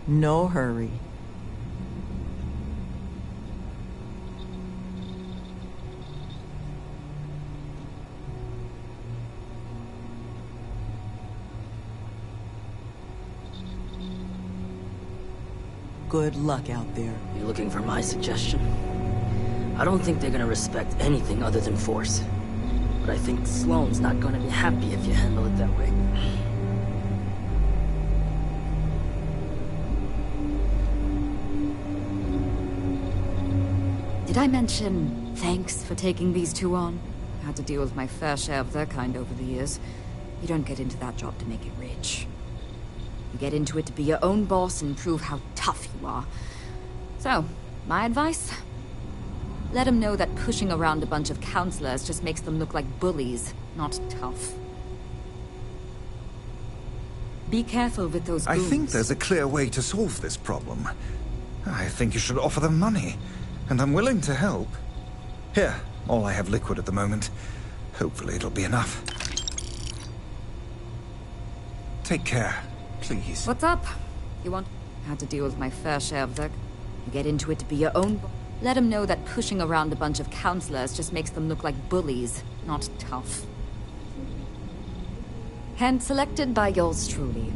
No hurry. Good luck out there. You looking for my suggestion? I don't think they're gonna respect anything other than force. But I think Sloane's not gonna be happy if you handle it that way. Did I mention thanks for taking these two on? I had to deal with my fair share of their kind over the years. You don't get into that job to make it rich. You get into it to be your own boss and prove how tough you are. So, my advice? Let them know that pushing around a bunch of counselors just makes them look like bullies, not tough. Be careful with those goons. I think there's a clear way to solve this problem. I think you should offer them money. And I'm willing to help. Here, all I have liquid at the moment. Hopefully it'll be enough. Take care, please. What's up? You want... Had to deal with my fair share of that. You get into it to be your own... Let them know that pushing around a bunch of counselors just makes them look like bullies, not tough. Hand selected by yours truly.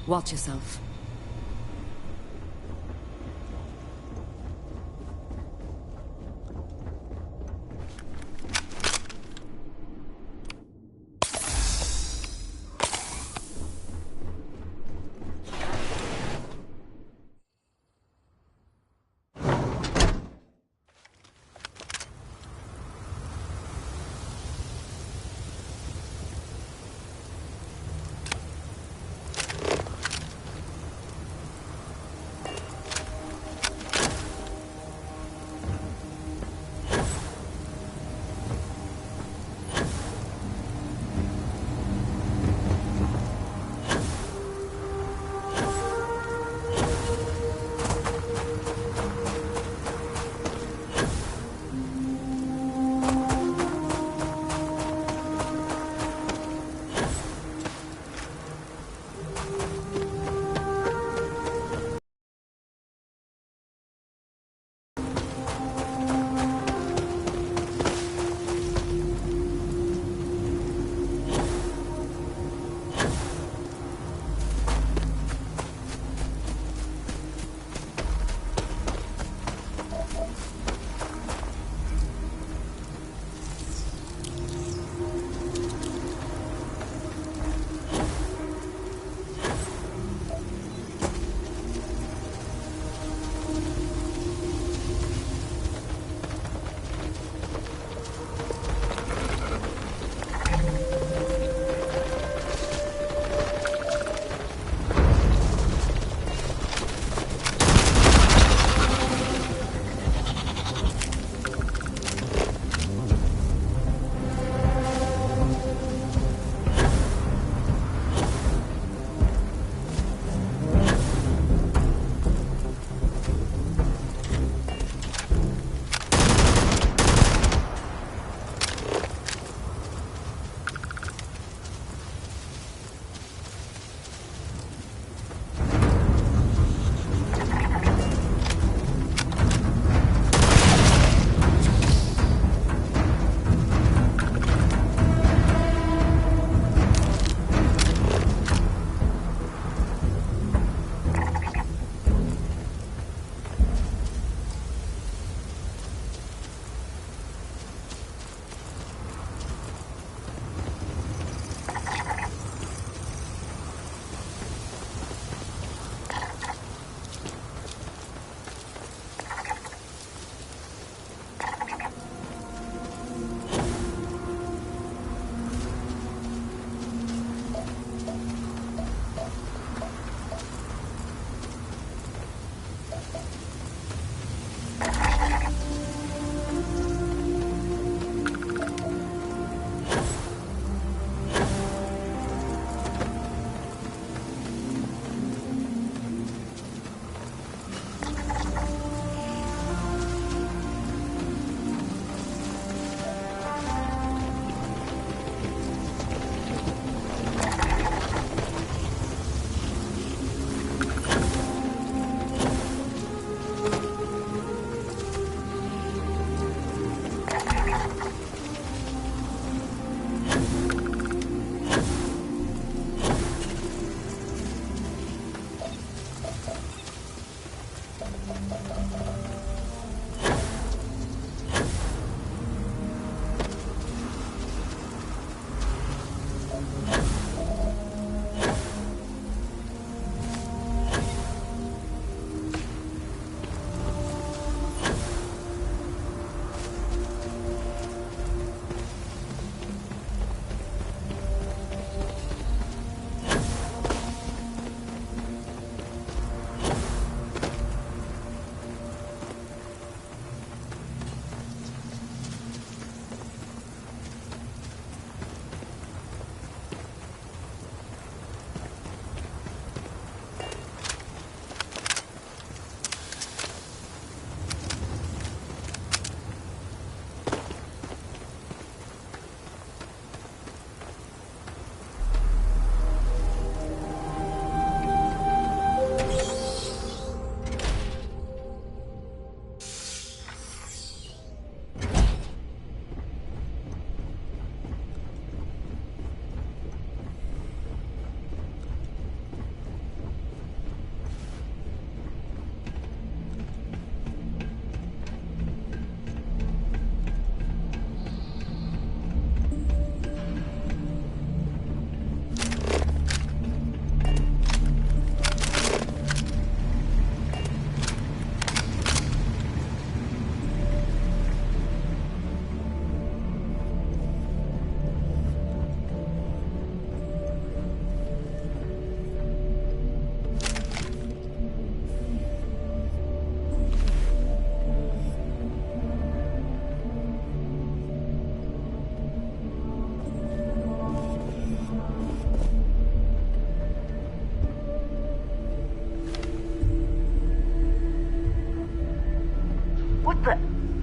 Watch yourself.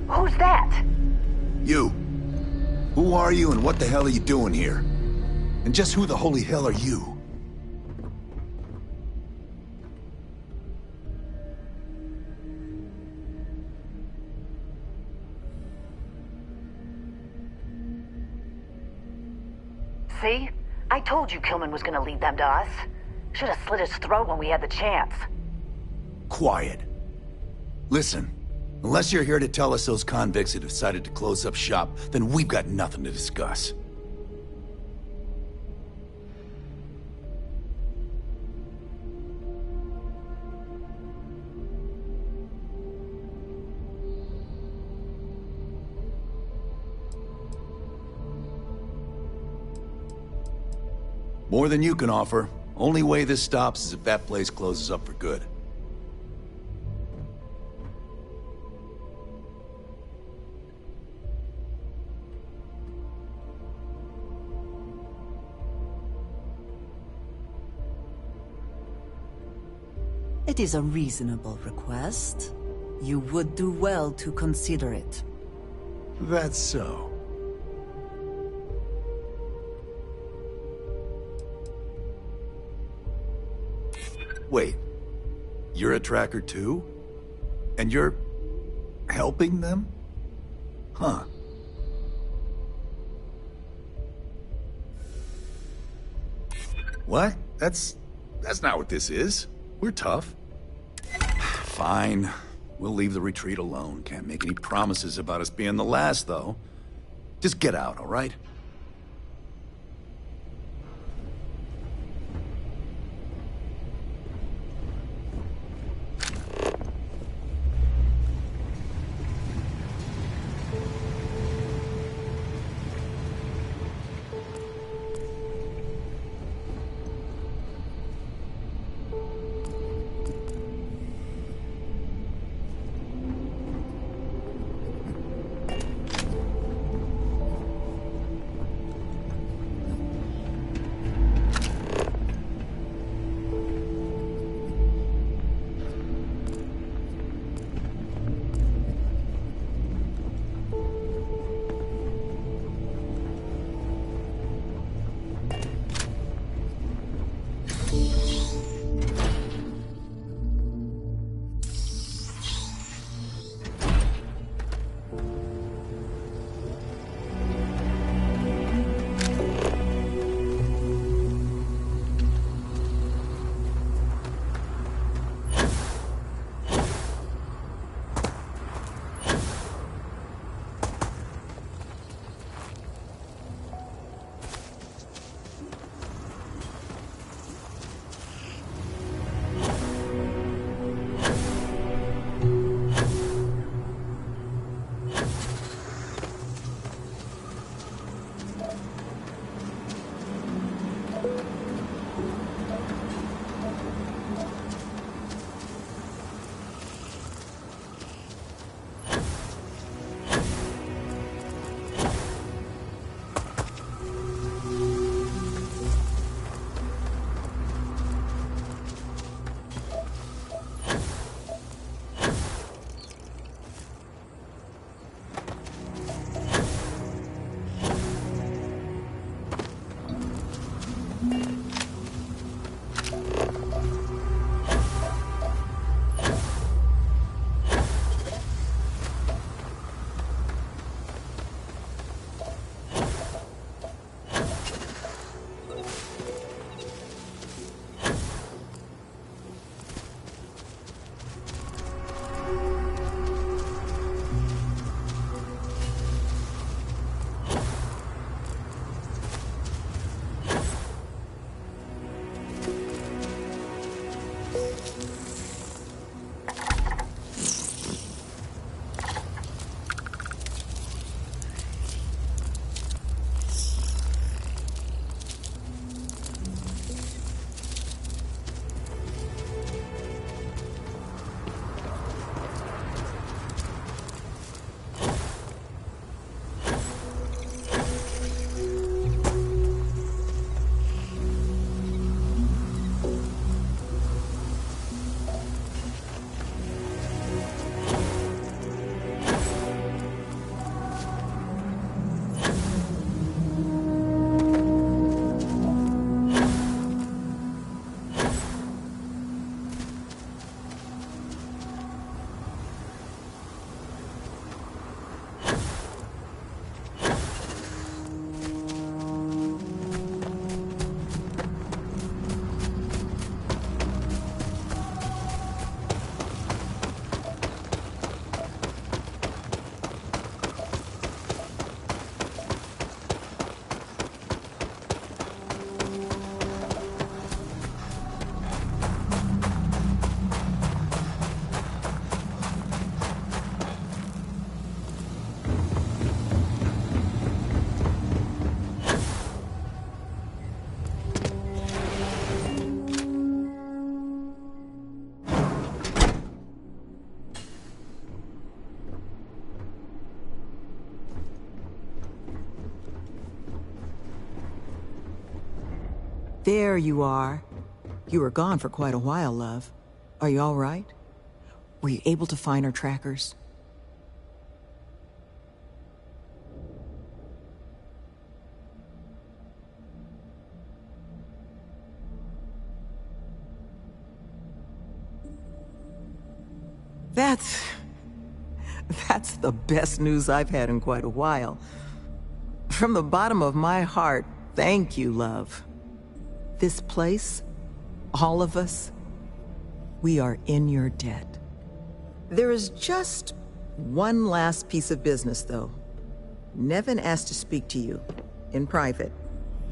Who's that? You. Who are you and what the hell are you doing here? And just who the holy hell are you? See? I told you Kilman was gonna lead them to us. Should have slit his throat when we had the chance. Quiet. Listen, unless you're here to tell us those convicts have decided to close up shop, then we've got nothing to discuss. More than you can offer. Only way this stops is if that place closes up for good. It is a reasonable request. You would do well to consider it. That's so. Wait, you're a tracker too? And you're helping them? Huh. What? That's not what this is. We're tough. Fine. We'll leave the retreat alone. Can't make any promises about us being the last, though. Just get out, all right? There you are. You were gone for quite a while, love. Are you all right? Were you able to find our trackers? That's the best news I've had in quite a while. From the bottom of my heart, thank you, love. This place, all of us, we are in your debt. There is just one last piece of business, though. Nevin asked to speak to you, in private.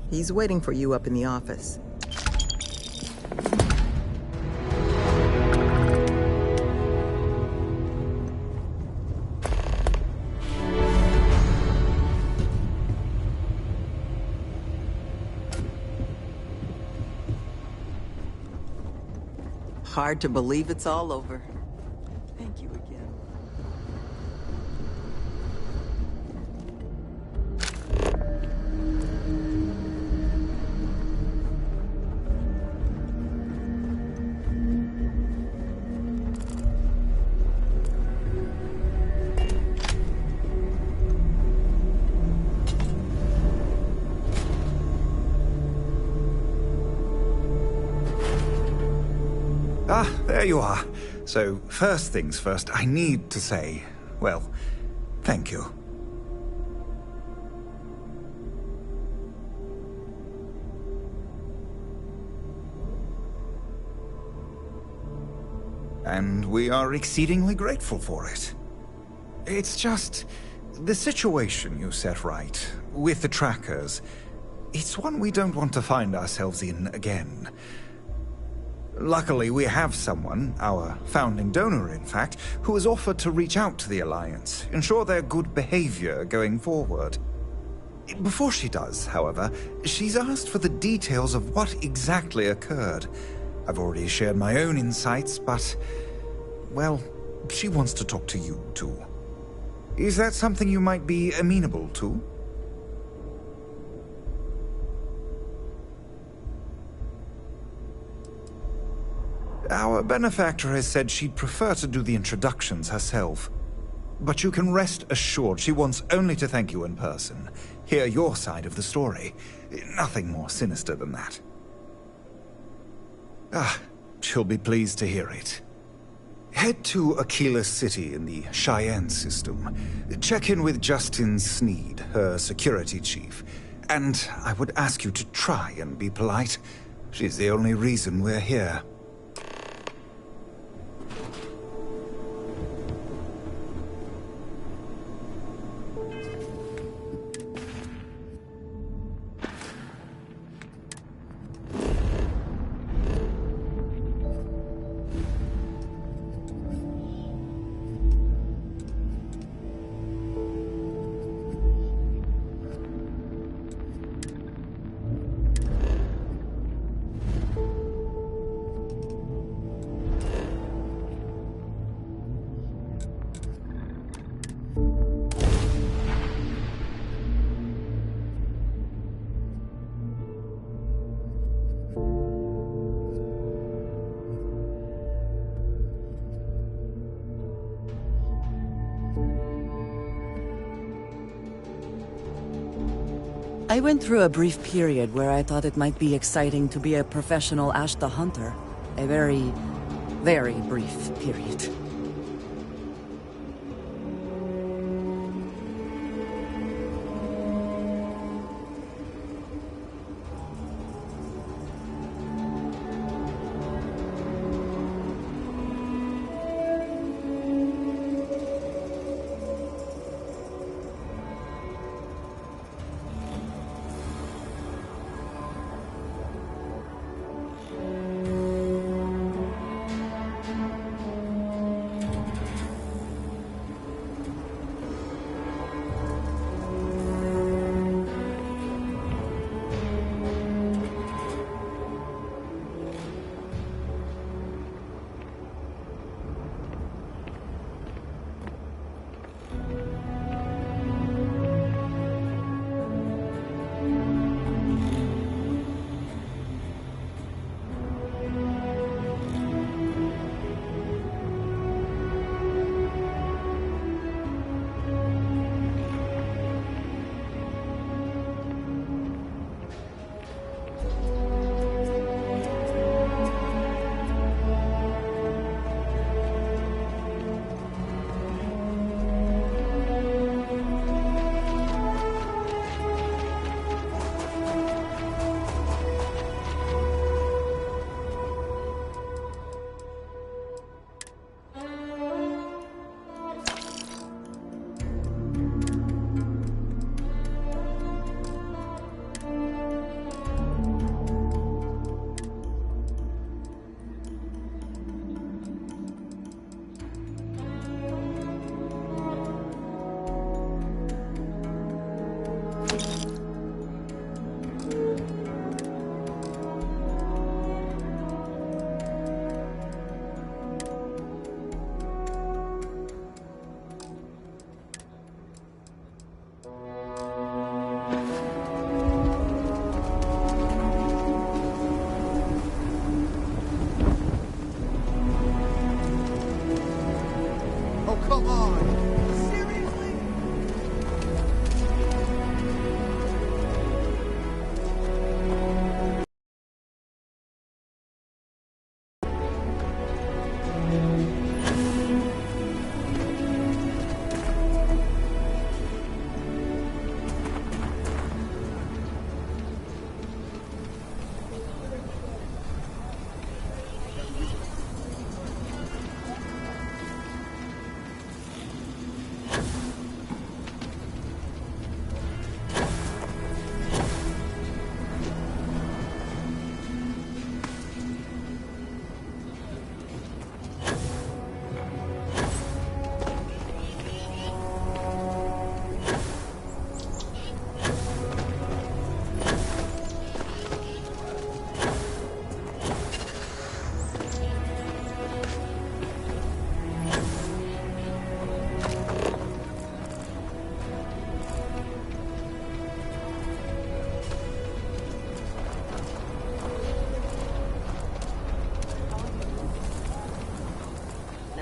He's waiting for you up in the office. Hard to believe it's all over. Thank you again. Ah, there you are. So, first things first, I need to say, well, thank you. And we are exceedingly grateful for it. It's just the situation you set right, with the trackers. It's one we don't want to find ourselves in again. Luckily, we have someone, our founding donor in fact, who has offered to reach out to the Alliance, ensure their good behavior going forward. Before she does, however, she's asked for the details of what exactly occurred. I've already shared my own insights, but, well, she wants to talk to you too. Is that something you might be amenable to? Our benefactor has said she'd prefer to do the introductions herself. But you can rest assured she wants only to thank you in person. Hear your side of the story. Nothing more sinister than that. Ah, she'll be pleased to hear it. Head to Aquila City in the Cheyenne system. Check in with Justin Sneed, her security chief. And I would ask you to try and be polite. She's the only reason we're here. I went through a brief period where I thought it might be exciting to be a professional Ashta hunter. A very, very brief period.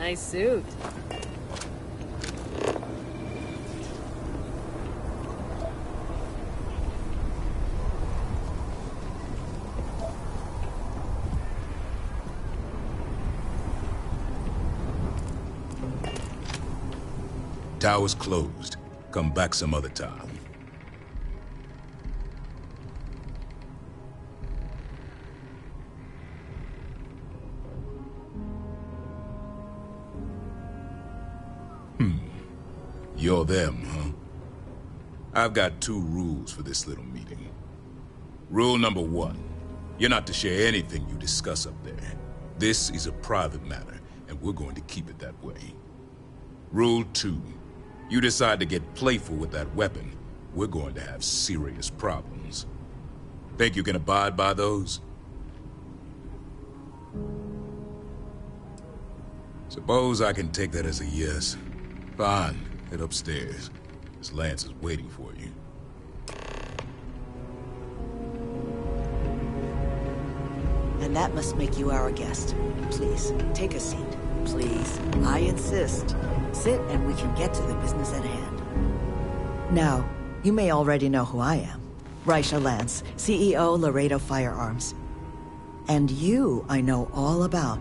Nice suit. Tower's closed. Come back some other time. You're them, huh? I've got 2 rules for this little meeting. Rule number 1, you're not to share anything you discuss up there. This is a private matter, and we're going to keep it that way. Rule 2, you decide to get playful with that weapon, we're going to have serious problems. Think you can abide by those? Suppose I can take that as a yes. Fine, head upstairs. Miss Lance is waiting for you. And that must make you our guest. Please, take a seat. Please, I insist. Sit and we can get to the business at hand. Now, you may already know who I am. Raisha Lance, CEO Laredo Firearms. And you, I know all about.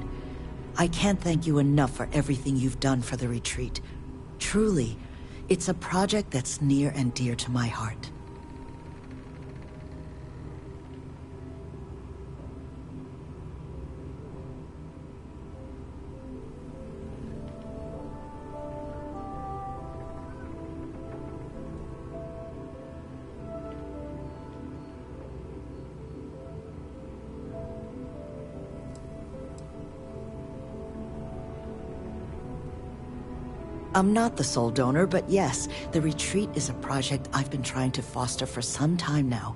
I can't thank you enough for everything you've done for the retreat. Truly, it's a project that's near and dear to my heart. I'm not the sole donor, but yes, the retreat is a project I've been trying to foster for some time now.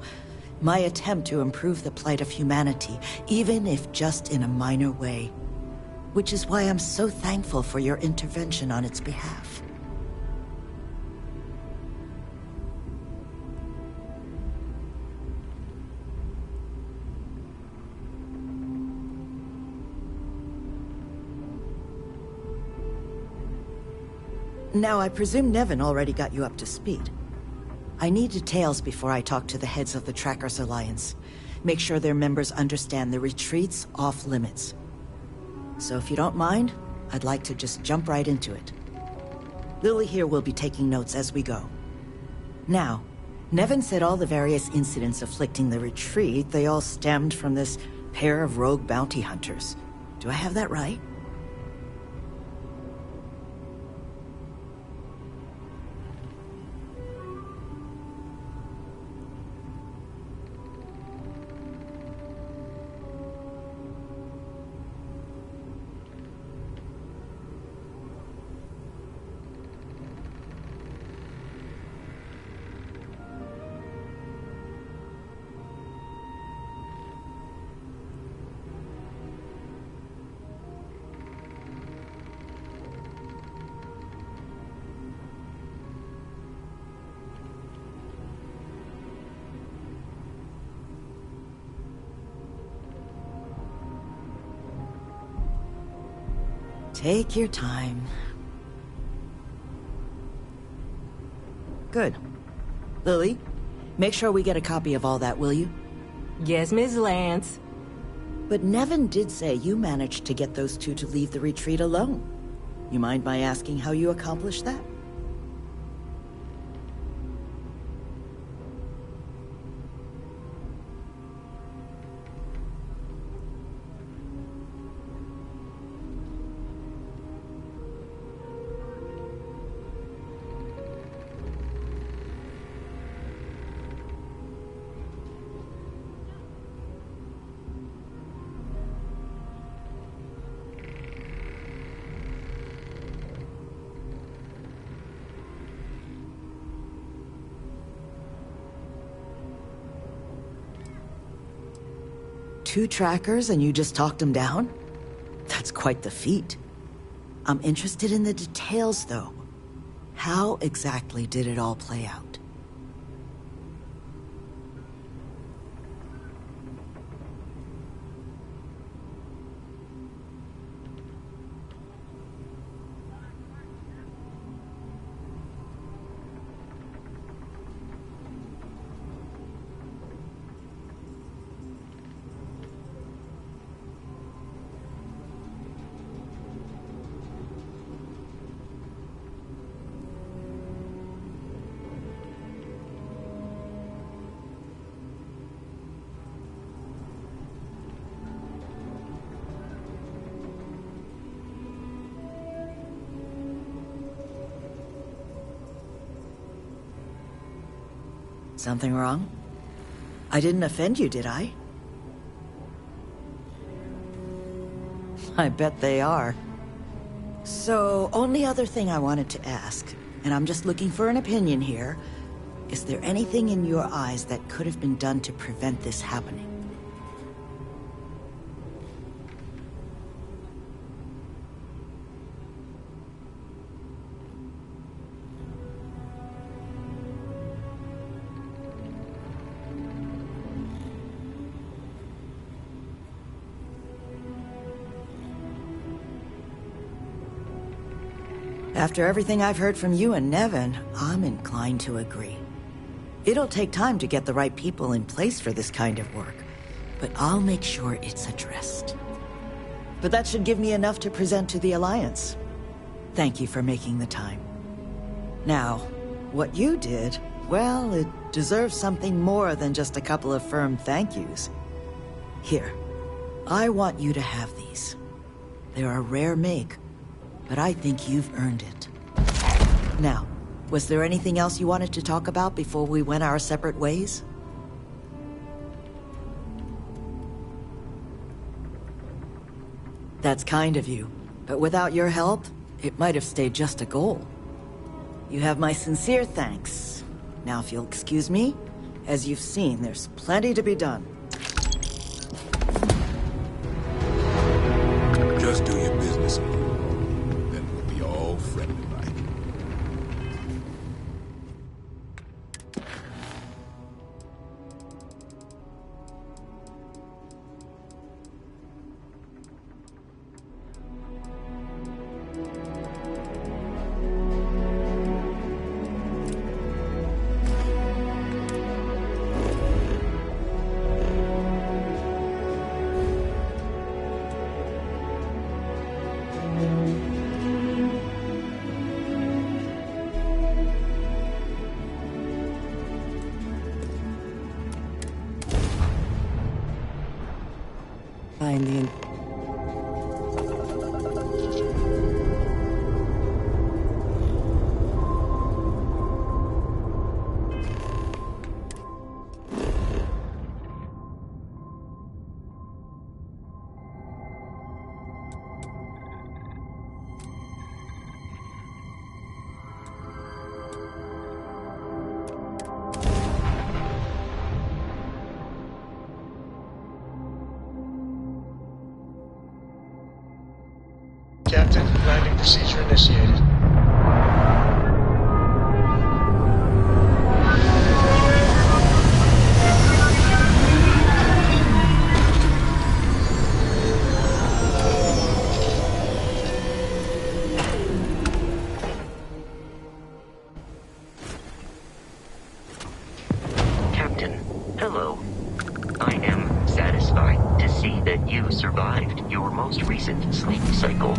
My attempt to improve the plight of humanity, even if just in a minor way. Which is why I'm so thankful for your intervention on its behalf. Now, I presume Nevin already got you up to speed. I need details before I talk to the heads of the Trackers Alliance. Make sure their members understand the retreat's off limits. So if you don't mind, I'd like to just jump right into it. Lily here will be taking notes as we go. Now, Nevin said all the various incidents afflicting the retreat, they all stemmed from this pair of rogue bounty hunters. Do I have that right? Take your time. Good. Lily, make sure we get a copy of all that, will you? Yes, Miss Lance. But Nevin did say you managed to get those 2 to leave the retreat alone. You mind my asking how you accomplished that? Two trackers and you just talked them down? That's quite the feat. I'm interested in the details, though. How exactly did it all play out? Something wrong? I didn't offend you, did I? I bet they are. So, only other thing I wanted to ask, and I'm just looking for an opinion here, is there anything in your eyes that could have been done to prevent this happening? After everything I've heard from you and Nevin, I'm inclined to agree. It'll take time to get the right people in place for this kind of work, but I'll make sure it's addressed. But that should give me enough to present to the Alliance. Thank you for making the time. Now, what you did, well, it deserves something more than just a couple of firm thank yous. Here, I want you to have these. They're a rare make, but I think you've earned it. Now, was there anything else you wanted to talk about before we went our separate ways? That's kind of you, but without your help, it might have stayed just a goal. You have my sincere thanks. Now, if you'll excuse me, as you've seen, there's plenty to be done. Just do your business. Then we'll be all friendly, right? Finding. Captain, landing procedure initiated. Captain, hello. I am satisfied to see that you survived your most recent sleep cycle.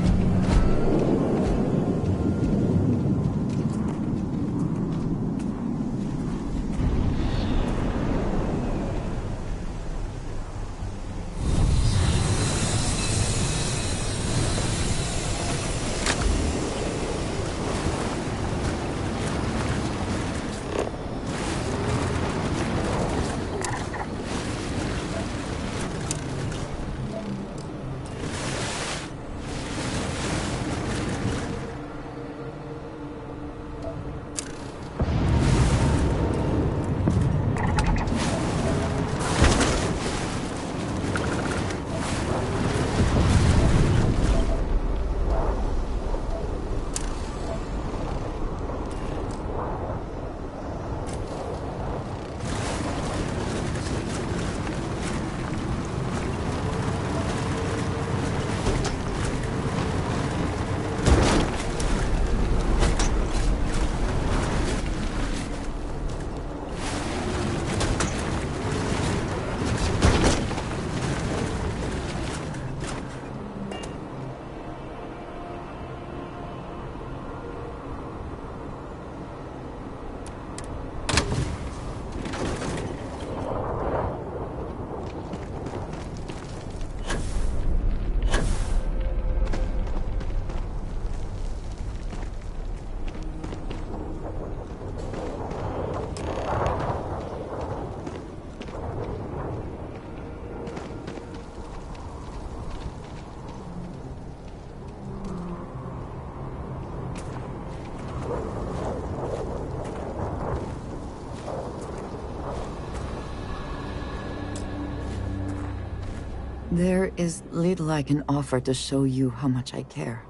There is little I can offer to show you how much I care,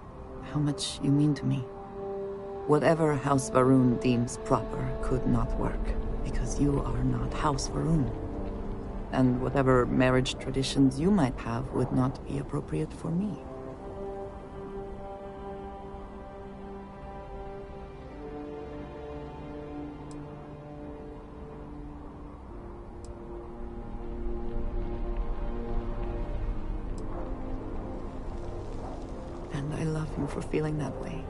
how much you mean to me. Whatever House Varun deems proper could not work, because you are not House Varun. And whatever marriage traditions you might have would not be appropriate for me. And I love you for feeling that way.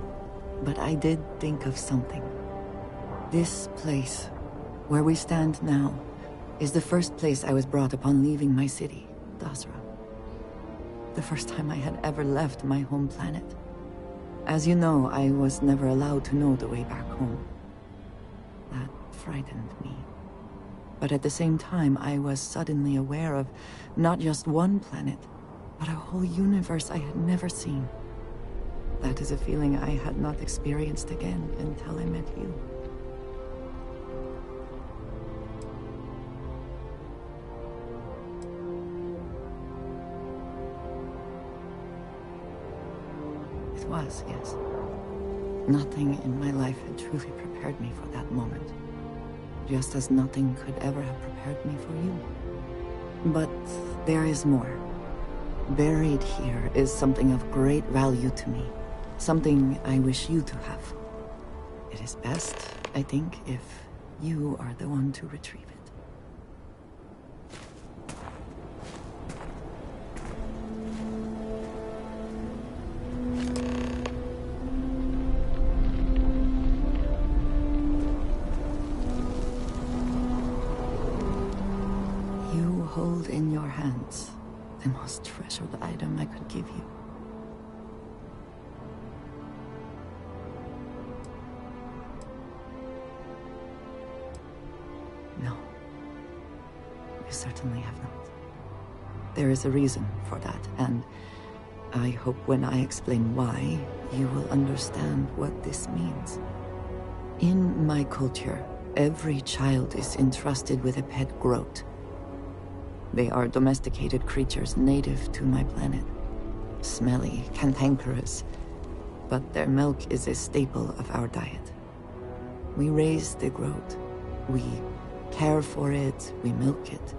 But I did think of something. This place, where we stand now, is the first place I was brought upon leaving my city, Dasra. The first time I had ever left my home planet. As you know, I was never allowed to know the way back home. That frightened me. But at the same time, I was suddenly aware of not just one planet, but a whole universe I had never seen. That is a feeling I had not experienced again until I met you. It was, yes. Nothing in my life had truly prepared me for that moment. Just as nothing could ever have prepared me for you. But there is more. Buried here is something of great value to me. Something I wish you to have. It is best, I think, if you are the one to retrieve it. You hold in your hands the most treasured item I could give you. No. You certainly have not. There is a reason for that, and I hope when I explain why, you will understand what this means. In my culture, every child is entrusted with a pet groat. They are domesticated creatures native to my planet. Smelly, cantankerous, but their milk is a staple of our diet. We raise the groat. We care for it, we milk it.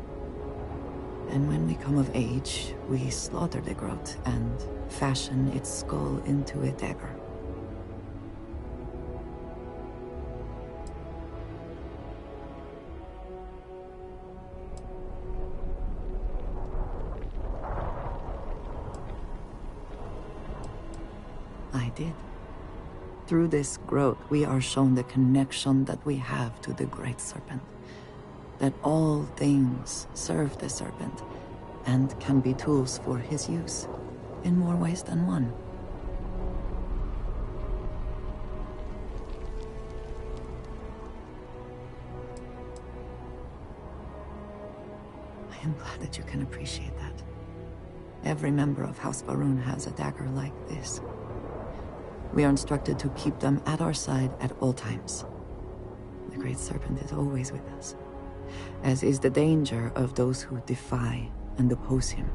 And when we come of age, we slaughter the groat and fashion its skull into a dagger. I did. Through this groat, we are shown the connection that we have to the Great Serpent. That all things serve the Serpent, and can be tools for his use, in more ways than one. I am glad that you can appreciate that. Every member of House Varun has a dagger like this. We are instructed to keep them at our side at all times. The Great Serpent is always with us, as is the danger of those who defy and oppose him.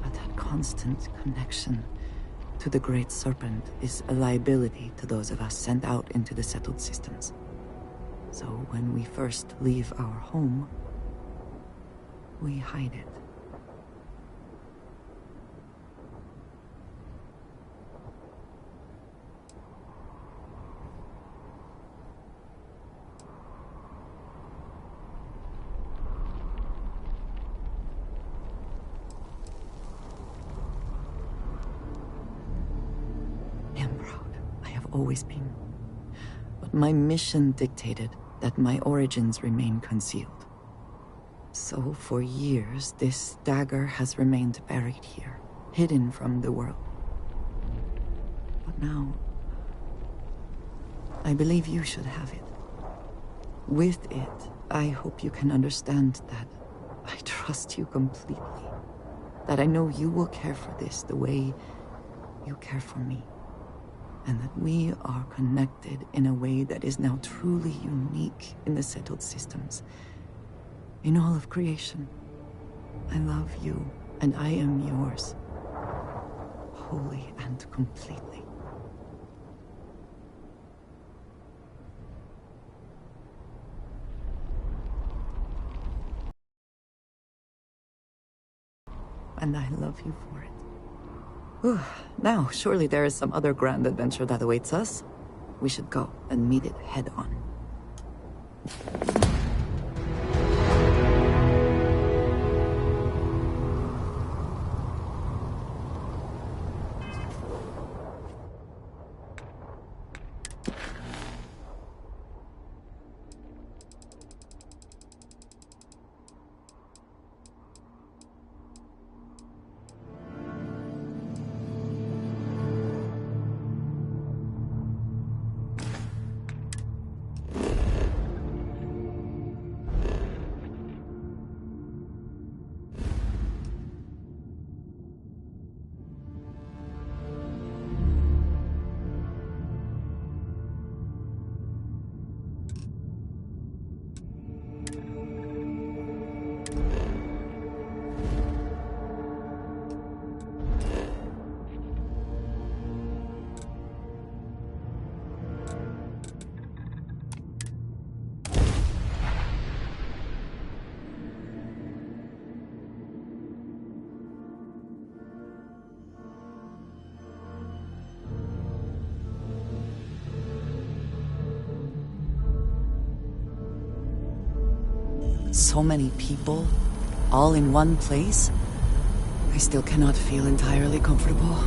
But that constant connection to the Great Serpent is a liability to those of us sent out into the settled systems. So when we first leave our home, we hide it. Always been. But my mission dictated that my origins remain concealed. So for years, this dagger has remained buried here, hidden from the world. But now, I believe you should have it. With it, I hope you can understand that I trust you completely. That I know you will care for this the way you care for me. And that we are connected in a way that is now truly unique in the settled systems. In all of creation. I love you And I am yours. Wholly and completely. And I love you for it. Whew. Now, surely there is some other grand adventure that awaits us. We should go and meet it head on. So many people, all in one place. I still cannot feel entirely comfortable.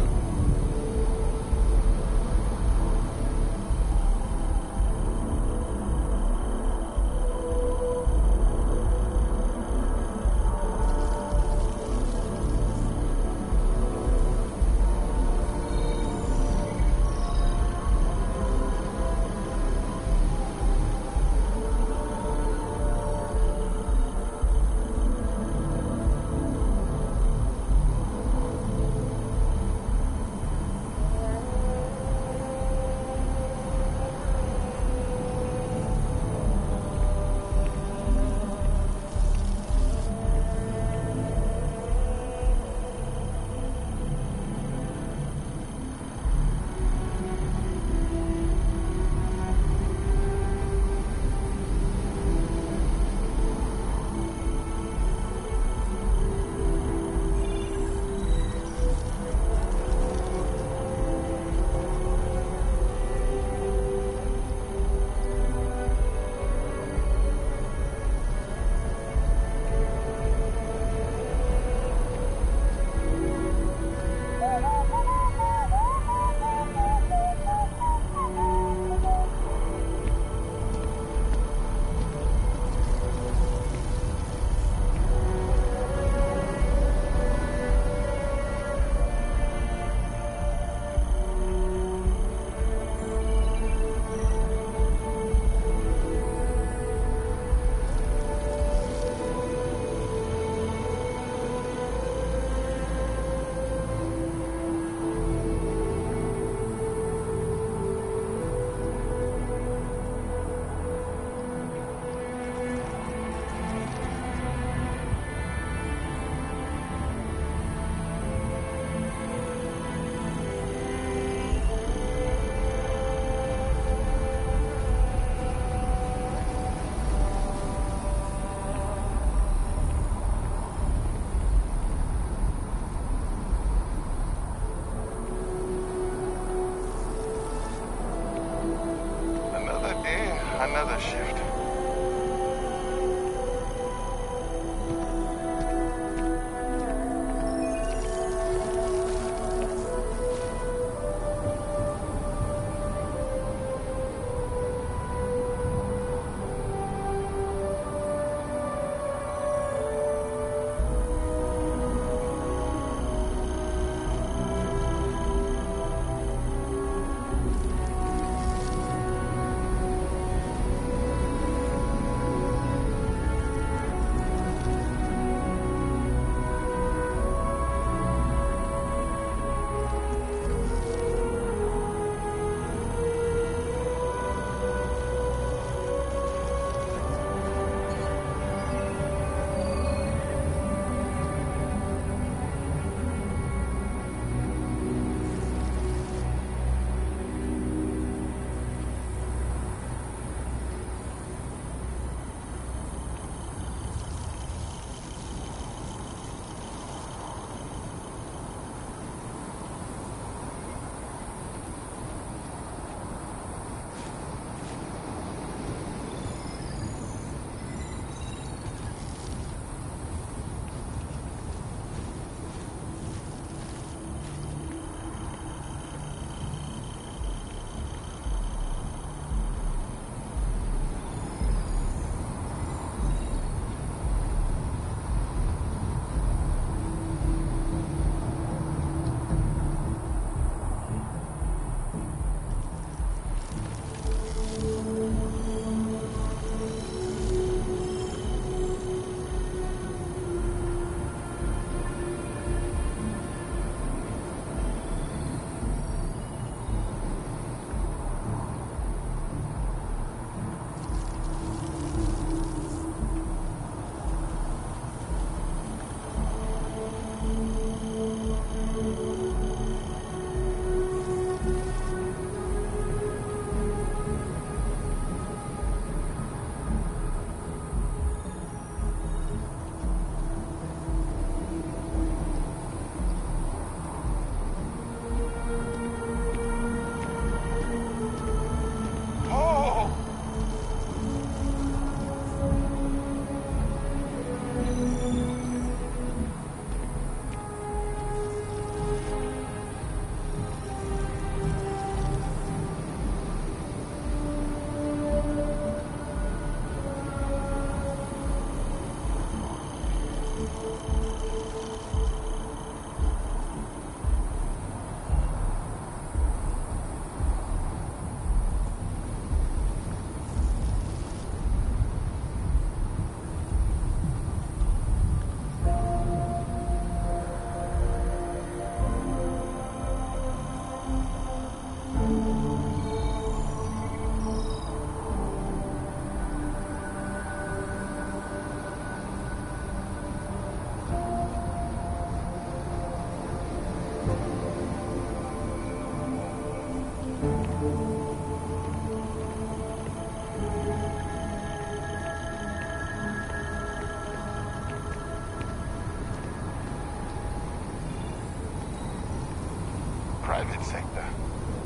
Private sector.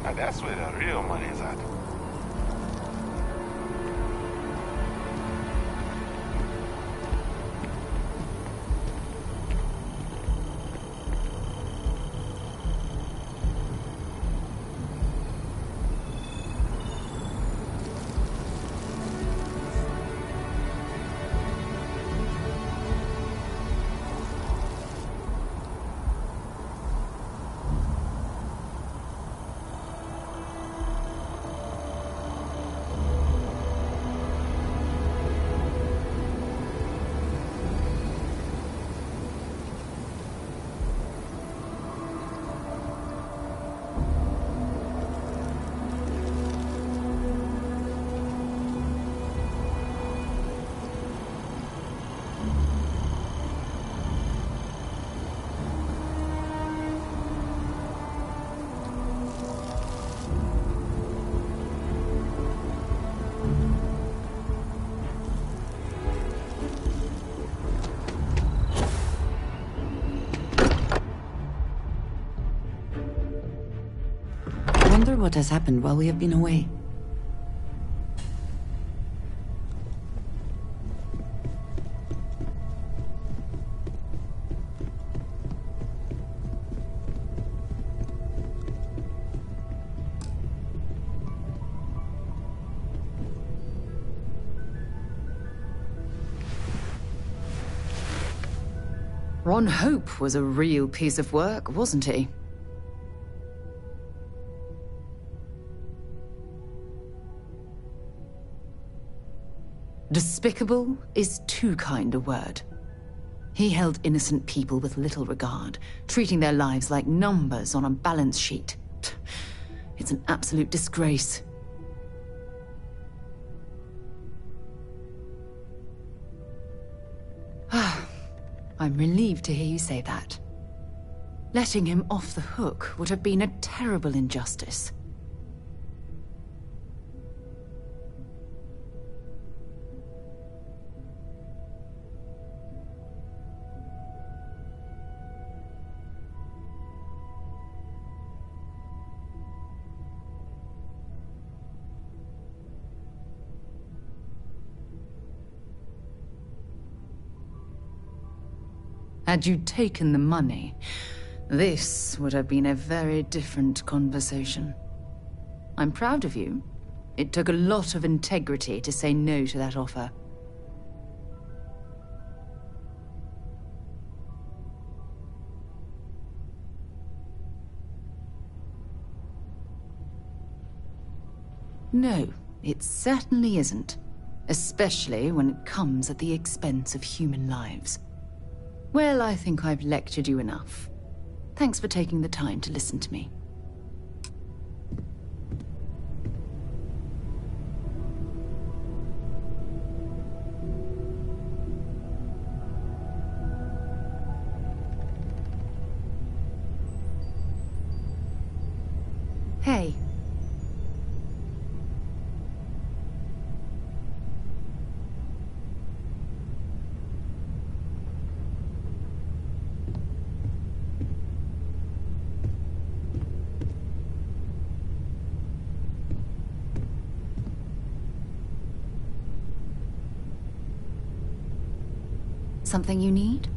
Now that's where the real money's at. I wonder what has happened while we have been away. Ron Hope was a real piece of work, wasn't he? Despicable is too kind a word. He held innocent people with little regard, treating their lives like numbers on a balance sheet. It's an absolute disgrace. I'm relieved to hear you say that. Letting him off the hook would have been a terrible injustice. Had you taken the money, this would have been a very different conversation. I'm proud of you. It took a lot of integrity to say no to that offer. No, it certainly isn't. Especially when it comes at the expense of human lives. Well, I think I've lectured you enough. Thanks for taking the time to listen to me. Hey. Something you need?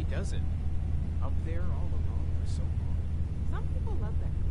he does it. Up there all alone for so long. Some people love that cruise.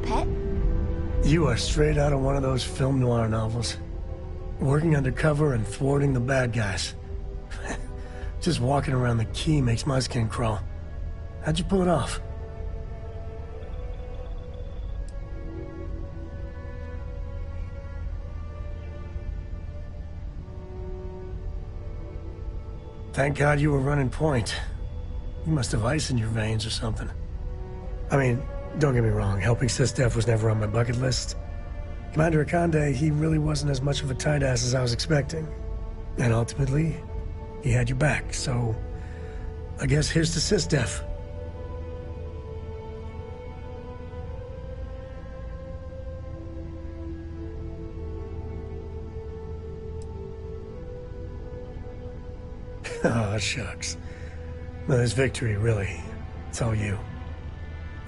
pet? You are straight out of one of those film noir novels. Working undercover and thwarting the bad guys. Just walking around the key makes my skin crawl. How'd you pull it off? Thank God you were running point. You must have ice in your veins or something. I mean, don't get me wrong, helping Sysdef was never on my bucket list. Commander Akande, he really wasn't as much of a tight ass as I was expecting. And ultimately, he had your back, so I guess here's to Sysdef. Oh, shucks. Well, this victory, really, it's all you.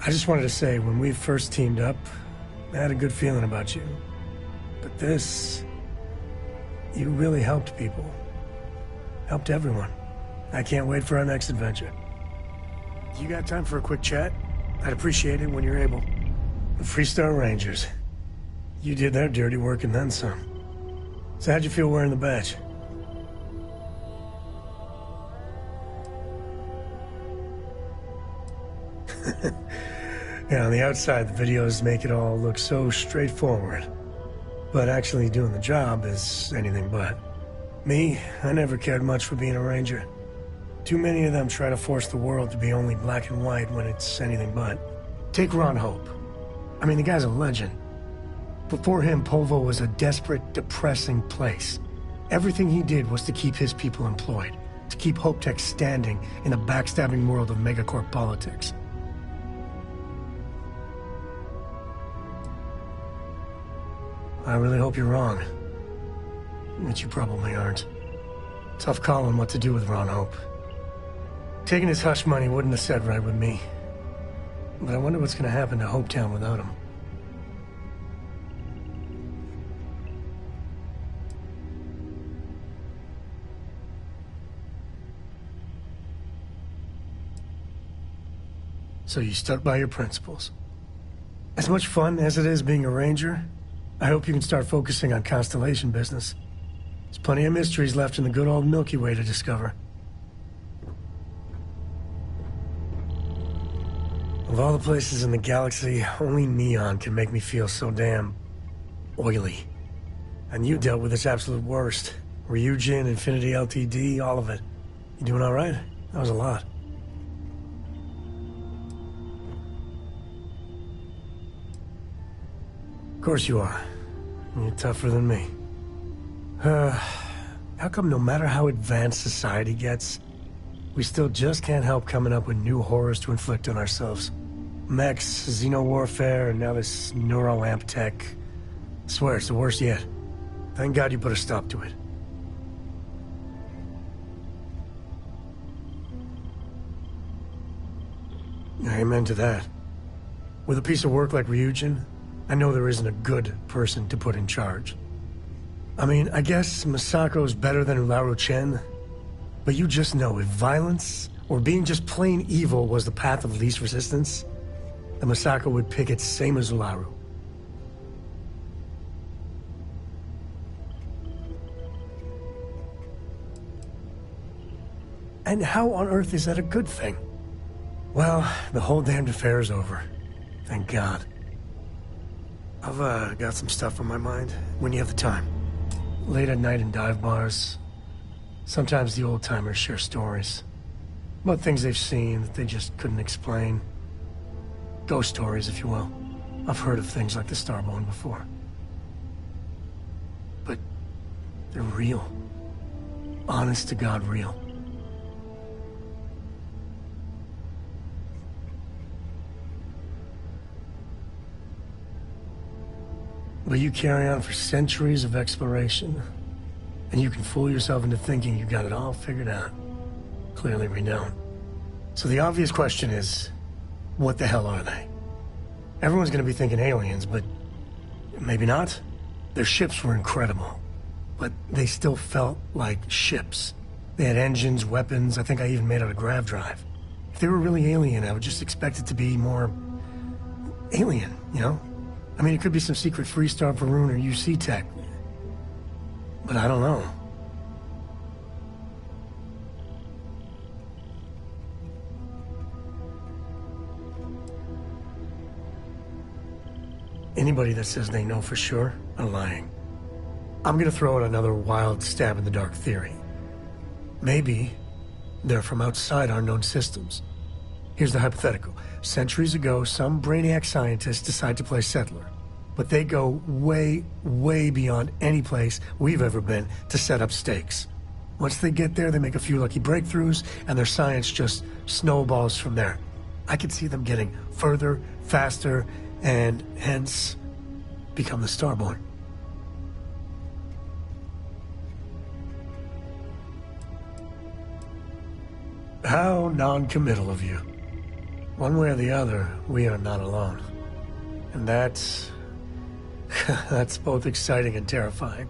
I just wanted to say, when we first teamed up, I had a good feeling about you. But this... you really helped people. Helped everyone. I can't wait for our next adventure. You got time for a quick chat? I'd appreciate it when you're able. The Freestar Rangers. You did their dirty work and then some. So how'd you feel wearing the badge? Yeah, on the outside, the videos make it all look so straightforward. But actually doing the job is anything but. Me, I never cared much for being a ranger. Too many of them try to force the world to be only black and white when it's anything but. Take Ron Hope. I mean, the guy's a legend. Before him, Polvo was a desperate, depressing place. Everything he did was to keep his people employed, to keep Hope Tech standing in the backstabbing world of megacorp politics. I really hope you're wrong. But you probably aren't. Tough calling what to do with Ron Hope. Taking his hush money wouldn't have set right with me. But I wonder what's gonna happen to Hopetown without him. So you stuck by your principles. As much fun as it is being a ranger, I hope you can start focusing on Constellation business. There's plenty of mysteries left in the good old Milky Way to discover. Of all the places in the galaxy, only Neon can make me feel so damn... oily. And you dealt with its absolute worst. Ryujin, Infinity LTD, all of it. You doing all right? That was a lot. Of course you are. You're tougher than me. How come no matter how advanced society gets, we still just can't help coming up with new horrors to inflict on ourselves? Mechs, xeno-warfare, and now this neuro-amp tech. I swear, it's the worst yet. Thank God you put a stop to it. Amen to that. With a piece of work like Ryujin, I know there isn't a good person to put in charge. I mean, I guess Masako's better than Ularu Chen, but you just know if violence, or being just plain evil was the path of least resistance, then Masako would pick it same as Ularu. And how on earth is that a good thing? Well, the whole damned affair is over. Thank God. I've got some stuff on my mind, when you have the time. Late at night in dive bars, sometimes the old-timers share stories. About things they've seen that they just couldn't explain. Ghost stories, if you will. I've heard of things like the Starbone before. But they're real. Honest to God real. But you carry on for centuries of exploration, and you can fool yourself into thinking you got it all figured out. Clearly we don't. So the obvious question is, what the hell are they? Everyone's gonna be thinking aliens, but maybe not. Their ships were incredible, but they still felt like ships. They had engines, weapons, I think I even made out a grav drive. If they were really alien, I would just expect it to be more... alien, You know? I mean, it could be some secret Freestar Varun or UC tech. But I don't know. Anybody that says they know for sure are lying. I'm gonna throw out another wild stab in the dark theory. Maybe they're from outside our known systems. Here's the hypothetical. Centuries ago, some brainiac scientists decide to play settler. But they go way, way beyond any place we've ever been to set up stakes. Once they get there, they make a few lucky breakthroughs, and their science just snowballs from there. I could see them getting further, faster, and hence become the Starborn. How non-committal of you. One way or the other, we are not alone. And that's that's both exciting and terrifying.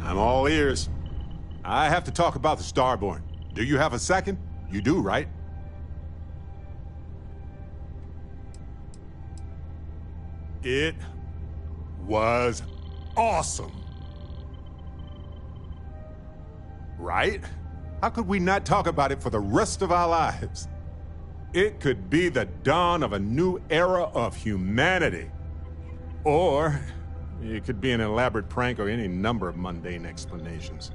I'm all ears. I have to talk about the Starborn. Do you have a second? You do, right? It was awesome. Right? How could we not talk about it for the rest of our lives? It could be the dawn of a new era of humanity. Or it could be an elaborate prank or any number of mundane explanations.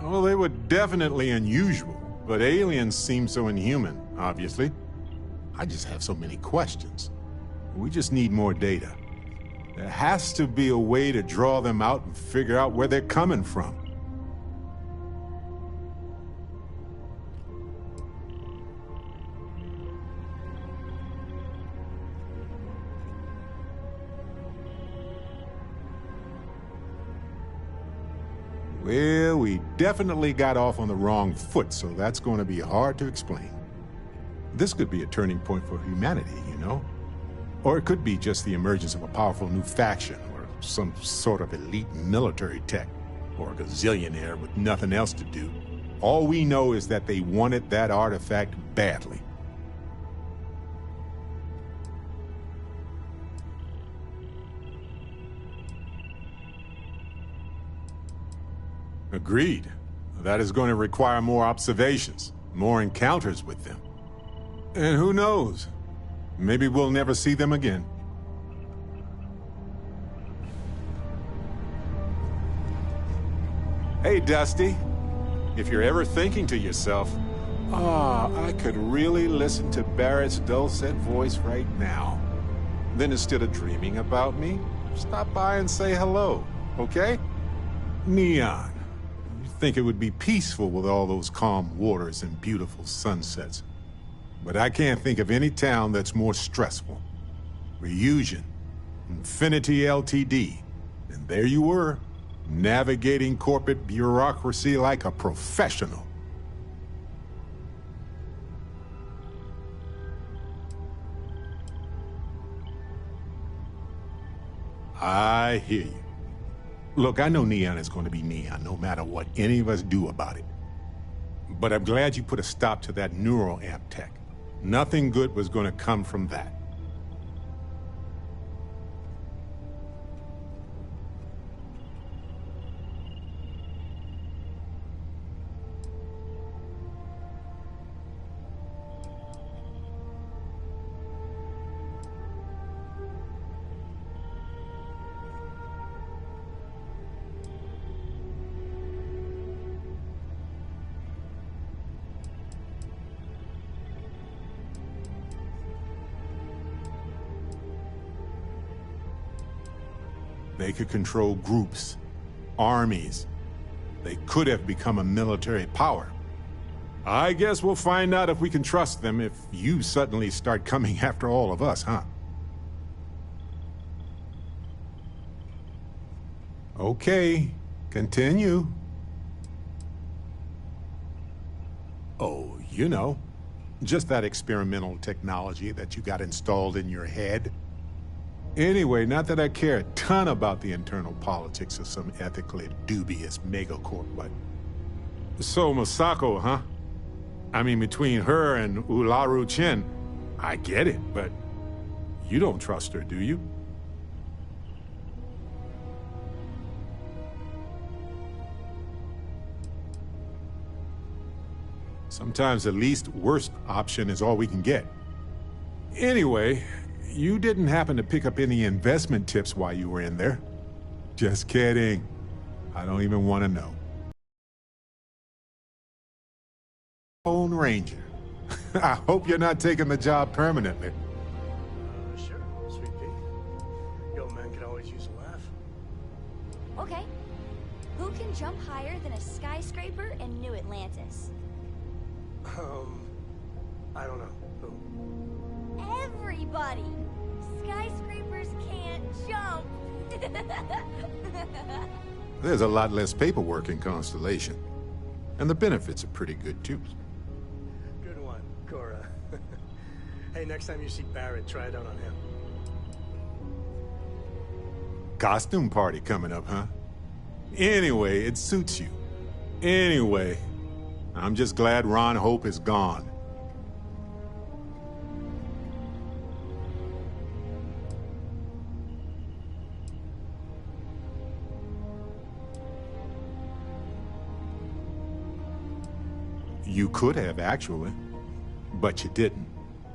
Well, they were definitely unusual, but aliens seem so inhuman, obviously. I just have so many questions. We just need more data. There has to be a way to draw them out and figure out where they're coming from. Well, we definitely got off on the wrong foot, so that's going to be hard to explain. This could be a turning point for humanity, you know? Or it could be just the emergence of a powerful new faction, or some sort of elite military tech, or a gazillionaire with nothing else to do. All we know is that they wanted that artifact badly. Agreed. That is going to require more observations, more encounters with them. And who knows? Maybe we'll never see them again. Hey, Dusty. If you're ever thinking to yourself, I could really listen to Barrett's dulcet voice right now, then instead of dreaming about me, stop by and say hello, okay? Neon. Think it would be peaceful with all those calm waters and beautiful sunsets. But I can't think of any town that's more stressful. Reusion, Infinity LTD, and there you were, navigating corporate bureaucracy like a professional. I hear you. Look, I know Neon is going to be Neon, no matter what any of us do about it. But I'm glad you put a stop to that neural amp tech. Nothing good was going to come from that. They could control groups, armies. They could have become a military power. I guess we'll find out if we can trust them if you suddenly start coming after all of us, huh? Okay, continue. Oh, you know, just that experimental technology that you got installed in your head. Anyway, not that I care a ton about the internal politics of some ethically dubious megacorp, but... So, Masako, huh? I mean, between her and Ularu Chen, I get it, but you don't trust her, do you? Sometimes the least worst option is all we can get. Anyway, you didn't happen to pick up any investment tips while you were in there? Just kidding. I don't even want to know. Lone Ranger. I hope you're not taking the job permanently. Sure, sweet pea. Yo, man can always use a laugh. Okay. Who can jump higher than a skyscraper in New Atlantis? I don't know. Who? Everybody! Skyscrapers can't jump! There's a lot less paperwork in Constellation. And the benefits are pretty good, too. Good one, Cora. Hey, next time you see Barrett, try it out on him. Costume party coming up, huh? Anyway, it suits you. Anyway, I'm just glad Ron Hope is gone. You could have, actually, but you didn't.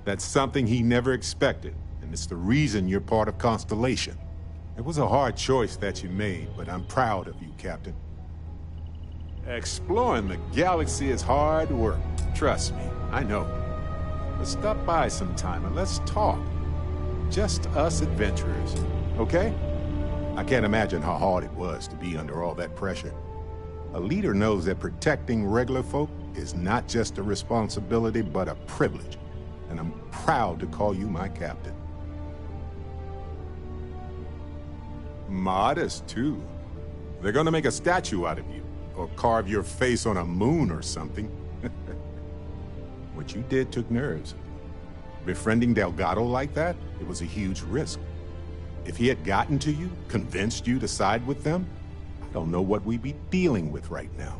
That's something he never expected, and it's the reason you're part of Constellation. It was a hard choice that you made, but I'm proud of you, Captain. Exploring the galaxy is hard work. Trust me, I know. But stop by sometime and let's talk. Just us adventurers, okay? I can't imagine how hard it was to be under all that pressure. A leader knows that protecting regular folk is not just a responsibility, but a privilege. And I'm proud to call you my captain. Modest, too. They're gonna make a statue out of you, or carve your face on a moon or something. What you did took nerves. Befriending Delgado like that, it was a huge risk. If he had gotten to you, convinced you to side with them, I don't know what we'd be dealing with right now.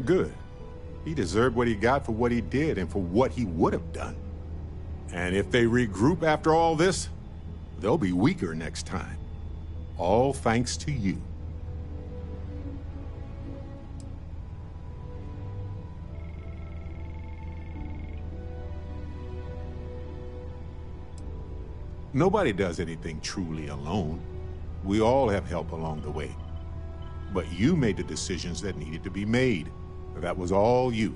Good. He deserved what he got for what he did and for what he would have done. And if they regroup after all this, they'll be weaker next time. All thanks to you. Nobody does anything truly alone. We all have help along the way. But you made the decisions that needed to be made. That was all you.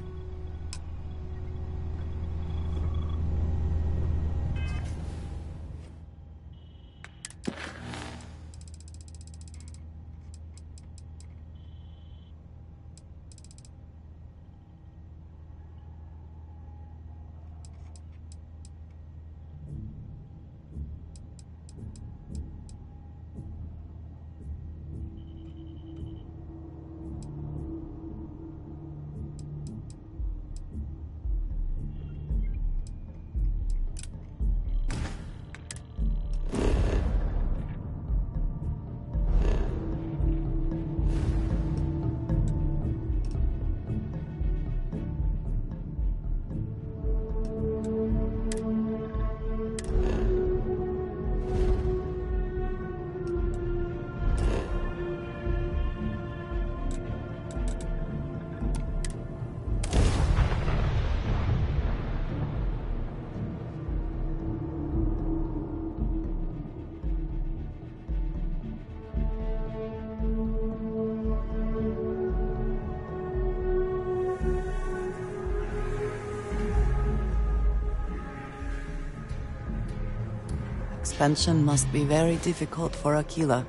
expansion must be very difficult for Aquila,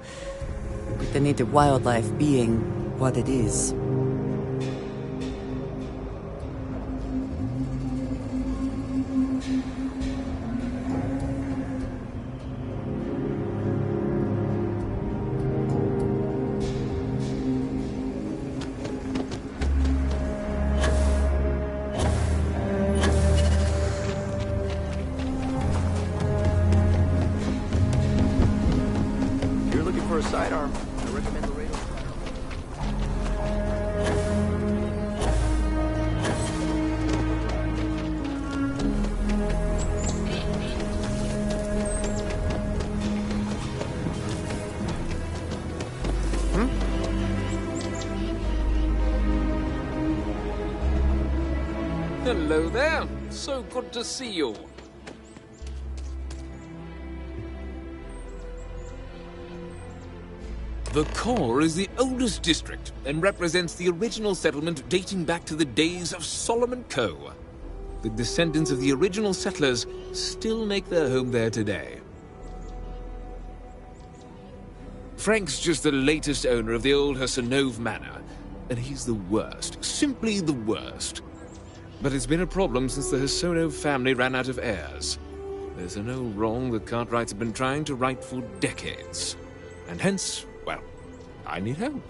with the native wildlife being what it is. Sidearm. I recommend the radar. Hello there. So good to see you. The core is the oldest district and represents the original settlement dating back to the days of Solomon Coe. The descendants of the original settlers still make their home there today. Frank's just the latest owner of the old Hassanove Manor, and he's the worst, simply the worst. But it's been a problem since the Hassanove family ran out of heirs. There's no wrong the Cartwrights have been trying to right for decades, and hence, well, I need help.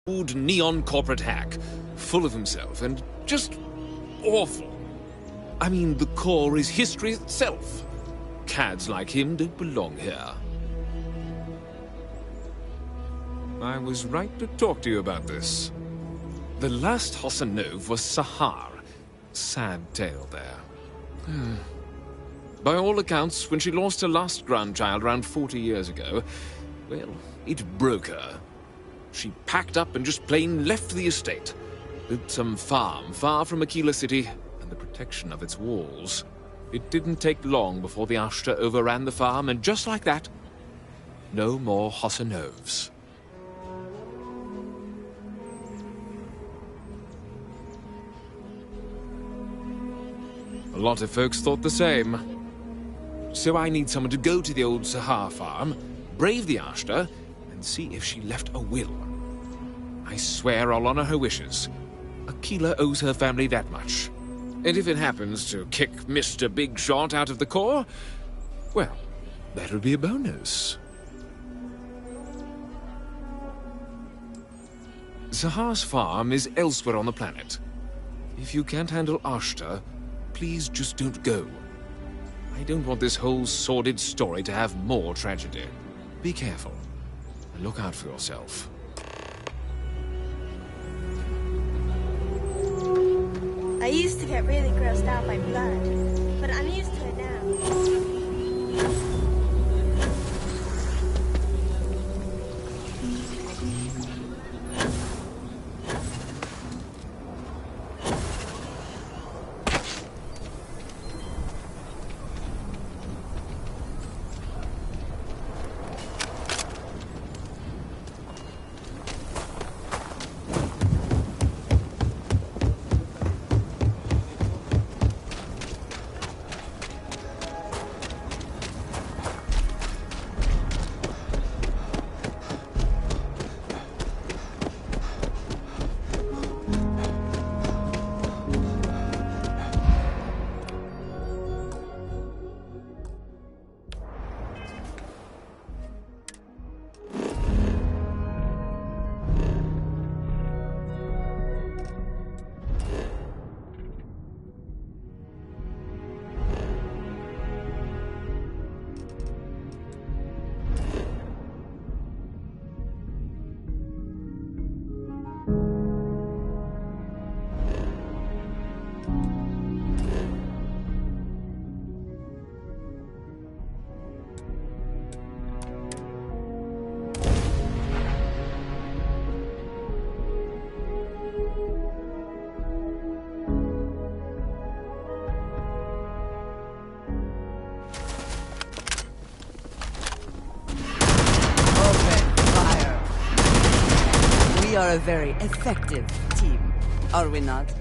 Old neon corporate hack, full of himself and just awful. I mean, the core is history itself. Cads like him don't belong here. I was right to talk to you about this. The last Hassanove was Sahar. Sad tale there. By all accounts, when she lost her last grandchild around 40 years ago, well, it broke her. She packed up and just plain left the estate. Built some farm far from Aquila City and the protection of its walls. It didn't take long before the Ashta overran the farm, and just like that, no more Hassanoves. A lot of folks thought the same. So I need someone to go to the old Sahar farm, brave the Ashta, and see if she left a will. I swear I'll honor her wishes. Aquila owes her family that much. And if it happens to kick Mr. Big Shot out of the core, well, that'll be a bonus. Sahar's farm is elsewhere on the planet. If you can't handle Ashta, please just don't go. I don't want this whole sordid story to have more tragedy. Be careful, and look out for yourself. I used to get really grossed out by blood, but I'm used to it now. We are a very effective team, are we not?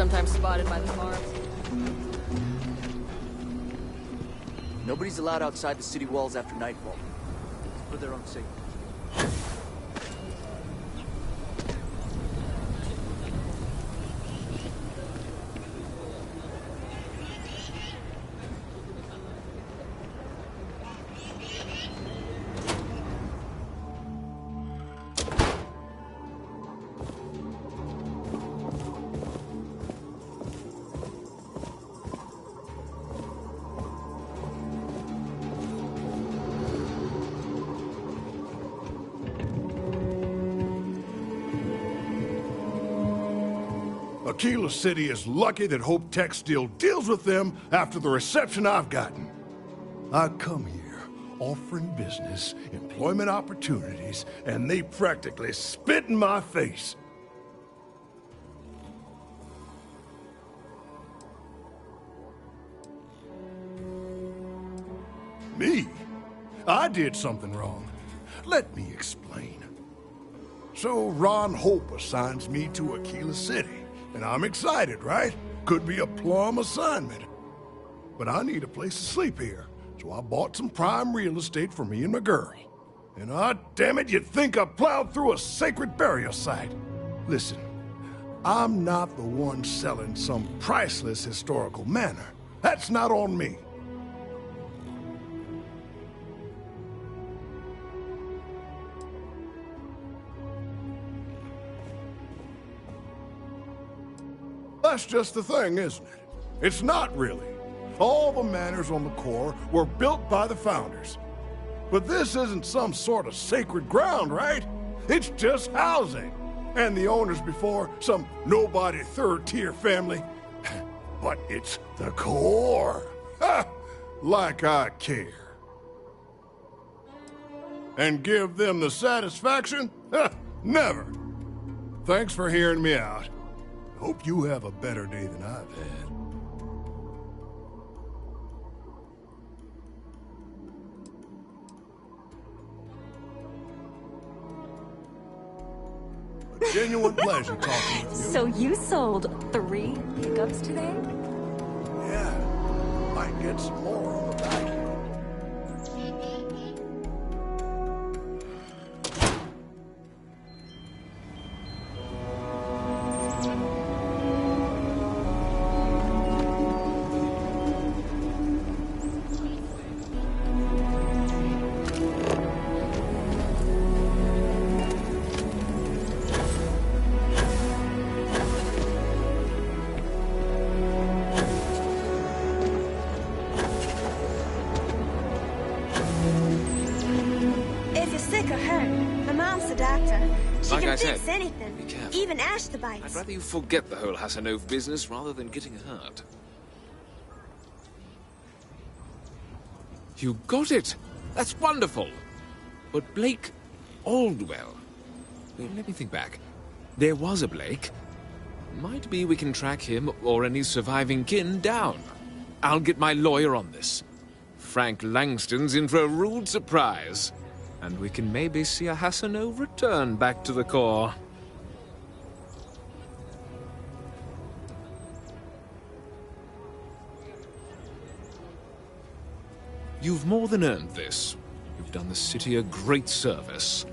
sometimes spotted by the farms. Nobody's allowed outside the city walls after nightfall. It's for their own safety. Aquila City is lucky that Hope Tech still deals with them after the reception I've gotten. I come here offering business, employment opportunities, and they practically spit in my face. Me? I did something wrong. Let me explain. So Ron Hope assigns me to Aquila City. And I'm excited, right? Could be a plum assignment. But I need a place to sleep here, so I bought some prime real estate for me and my girl. And damn it, you'd think I plowed through a sacred burial site. Listen, I'm not the one selling some priceless historical manor. That's not on me. That's just the thing, isn't it? It's not really. All the manors on the core were built by the founders. But this isn't some sort of sacred ground, right? It's just housing. And the owners before, some nobody third-tier family. But it's the core. Ha! Like I care. And give them the satisfaction? Ha! Never. Thanks for hearing me out. Hope you have a better day than I've had. A genuine pleasure talking with you. So you sold 3 pickups today? Yeah. Might get some more on the back end. Like I said, anything, be careful. even Ashton bites. I'd rather you forget the whole Hassanov business rather than getting hurt. You got it! That's wonderful! But Blake Aldwell... Let me think back. There was a Blake. Might be we can track him or any surviving kin down. I'll get my lawyer on this. Frank Langston's in for a rude surprise. And we can maybe see a Hassanov return back to the core. You've more than earned this. You've done the city a great service.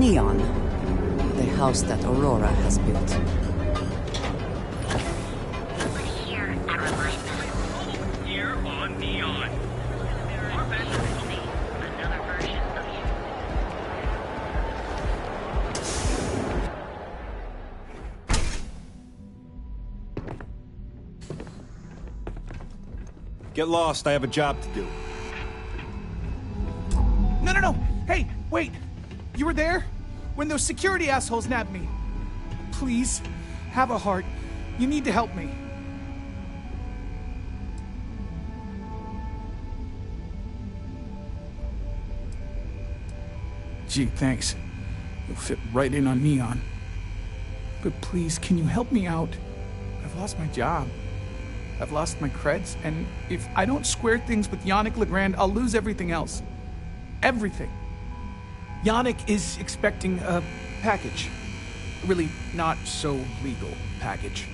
Neon, the house that Aurora has built. Here on Neon. Or better, another version of you. Get lost, I have a job to do. No! Hey, wait! You were there? When those security assholes nabbed me. Please, have a heart. You need to help me. Gee, thanks. You'll fit right in on Neon. But please, can you help me out? I've lost my job. I've lost my creds, and if I don't square things with Yannick Legrand, I'll lose everything else. Everything. Yannick is expecting a package. Really not so legal package.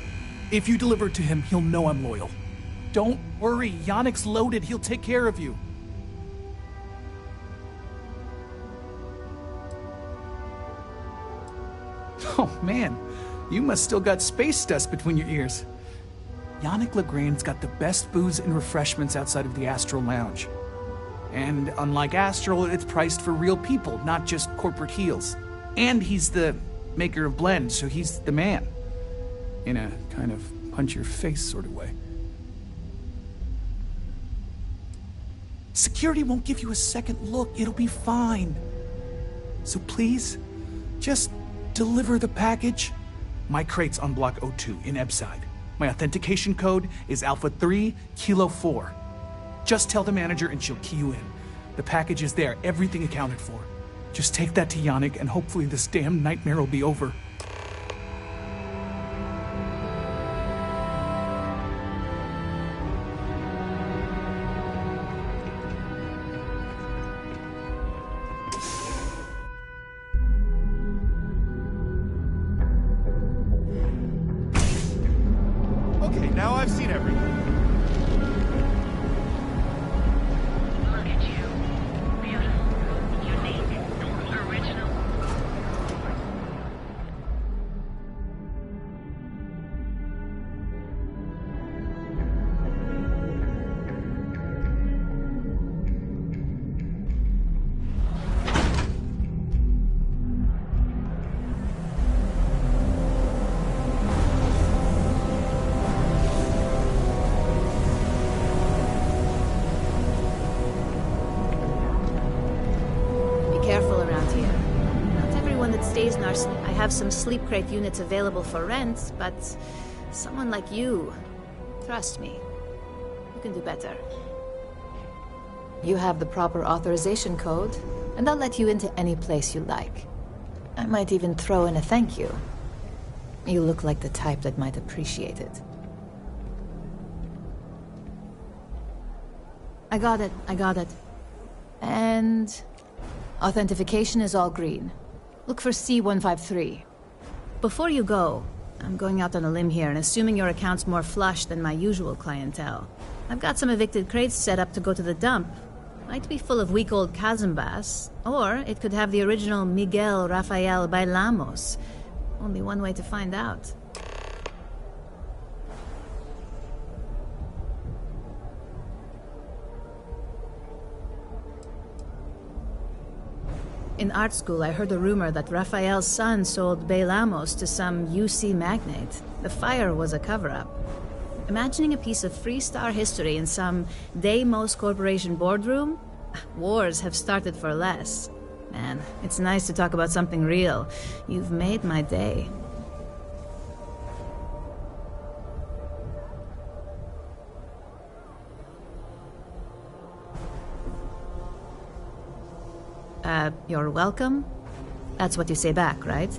If you deliver it to him, he'll know I'm loyal. Don't worry, Yannick's loaded. He'll take care of you. Oh man, you must still got space dust between your ears. Yannick Legrand's got the best booze and refreshments outside of the Astral Lounge. And unlike Astral, it's priced for real people, not just corporate heels. And he's the maker of blends, so he's the man. In a kind of punch-your-face sort of way. Security won't give you a second look. It'll be fine. So please, just deliver the package. My crate's on Block 02 in Ebside. My authentication code is Alpha 3 Kilo 4. Just tell the manager and she'll key you in. The package is there, everything accounted for. Just take that to Yannick and hopefully this damn nightmare will be over. Okay, now I've seen everything. Look at you. Beautiful. Unique. Original. Careful around here. Not everyone that stays in our I have some sleep crate units available for rent, but someone like you, trust me, you can do better. You have the proper authorization code, and I'll let you into any place you like. I might even throw in a thank you. You look like the type that might appreciate it. I got it. And authentication is all green. Look for C153. Before you go, I'm going out on a limb here and assuming your account's more flush than my usual clientele. I've got some evicted crates set up to go to the dump. Might be full of week-old Kazambas, or it could have the original Miguel Rafael Bailamos. Only one way to find out. In art school, I heard a rumor that Rafael's son sold Bailamos to some UC magnate. The fire was a cover-up. Imagining a piece of Freestar history in some Deimos Corporation boardroom? Wars have started for less. Man, it's nice to talk about something real. You've made my day. You're welcome? That's what you say back, right?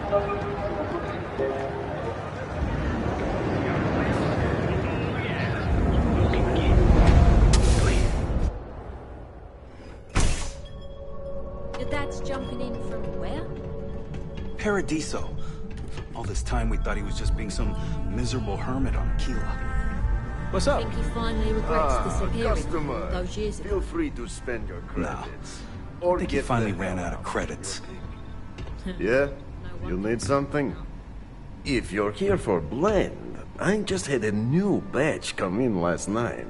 Your dad's jumping in from where? Paradiso. All this time we thought he was just being some miserable hermit on Aquila. What's up? I think he finally regrets disappearing customer. those years ago. Feel free to spend your credits. I think he finally ran out of credits. Yeah? You need something? If you're here for blend, I just had a new batch come in last night.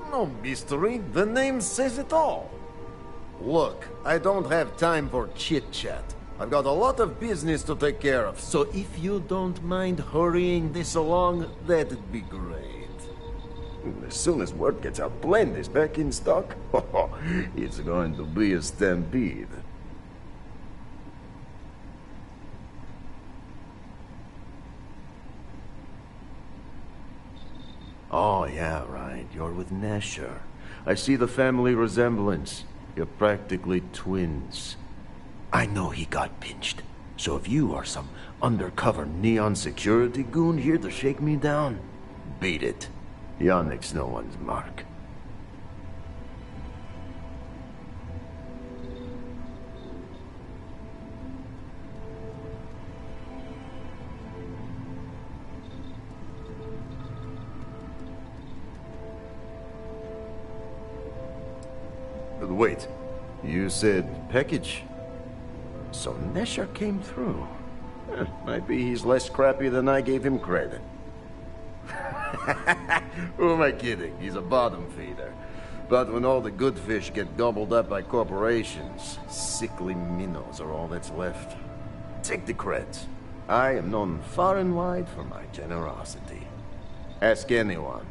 No mystery, the name says it all. Look, I don't have time for chit-chat. I've got a lot of business to take care of, so if you don't mind hurrying this along, that'd be great. As soon as word gets out, Blend is back in stock. It's going to be a stampede. Oh, yeah, right. You're with Nesher. I see the family resemblance. You're practically twins. I know he got pinched. So if you are some undercover neon security goon here to shake me down, beat it. Yannick's no one's mark. But wait, you said package? So Nesher came through. Might be he's less crappy than I gave him credit. Who am I kidding? He's a bottom feeder. But when all the good fish get gobbled up by corporations, sickly minnows are all that's left. Take the creds. I am known far and wide for my generosity. Ask anyone.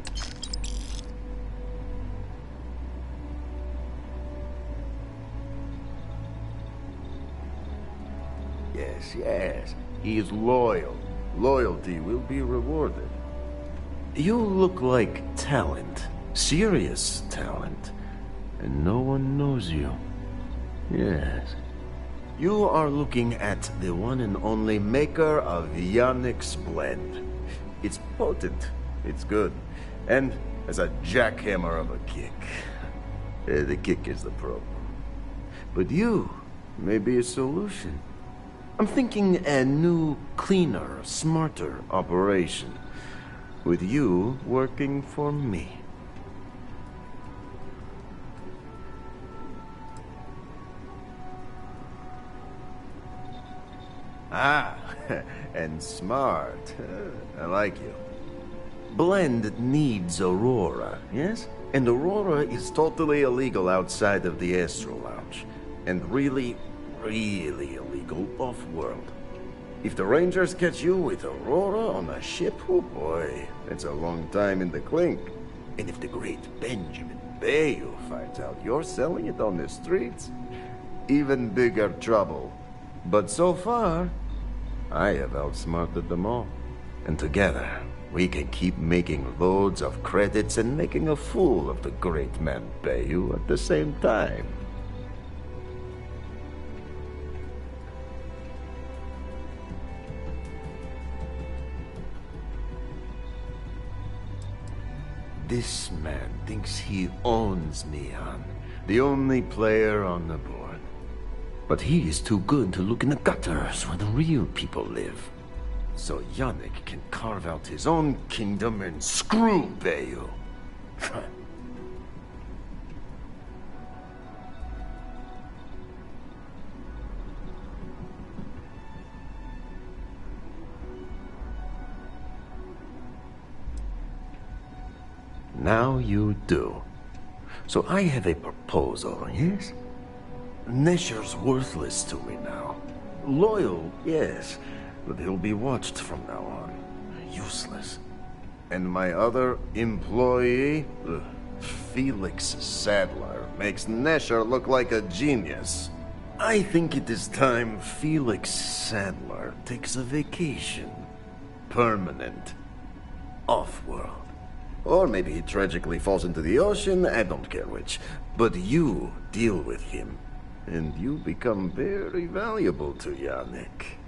Yes, yes. He is loyal. Loyalty will be rewarded. You look like talent. Serious talent. And no one knows you. Yes. You are looking at the one and only maker of Yannick's blend. It's potent. It's good. And has a jackhammer of a kick. The kick is the problem. But you may be a solution. I'm thinking a new, cleaner, smarter operation. With you working for me. Ah, and smart. I like you. Blend needs Aurora, yes? And Aurora is totally illegal outside of the Astro Lounge. And really, really illegal off-world. If the Rangers catch you with Aurora on a ship, oh boy, that's a long time in the clink. And if the great Benjamin Bayou finds out you're selling it on the streets, even bigger trouble. But so far, I have outsmarted them all. And together, we can keep making loads of credits and making a fool of the great man Bayou at the same time. This man thinks he owns Neon, the only player on the board. But he is too good to look in the gutters where the real people live. So Yannick can carve out his own kingdom and screw Bayou. Now you do. So I have a proposal, yes? Nesher's worthless to me now. Loyal, yes, but he'll be watched from now on. Useless. And my other employee, Felix Sadler, makes Nesher look like a genius. I think it is time Felix Sadler takes a vacation. Permanent. Off-world. Or maybe he tragically falls into the ocean, I don't care which. But you deal with him, and you become very valuable to Yannick.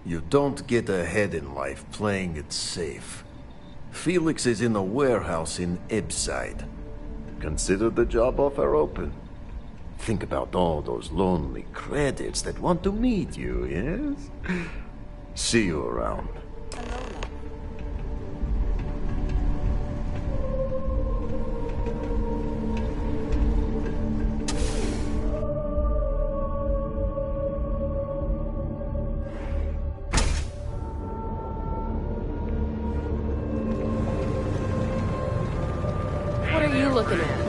You don't get ahead in life playing it safe. Felix is in a warehouse in Ebbside. Consider the job offer open. Think about all those lonely credits that want to meet you, yes? See you around. What are you looking at?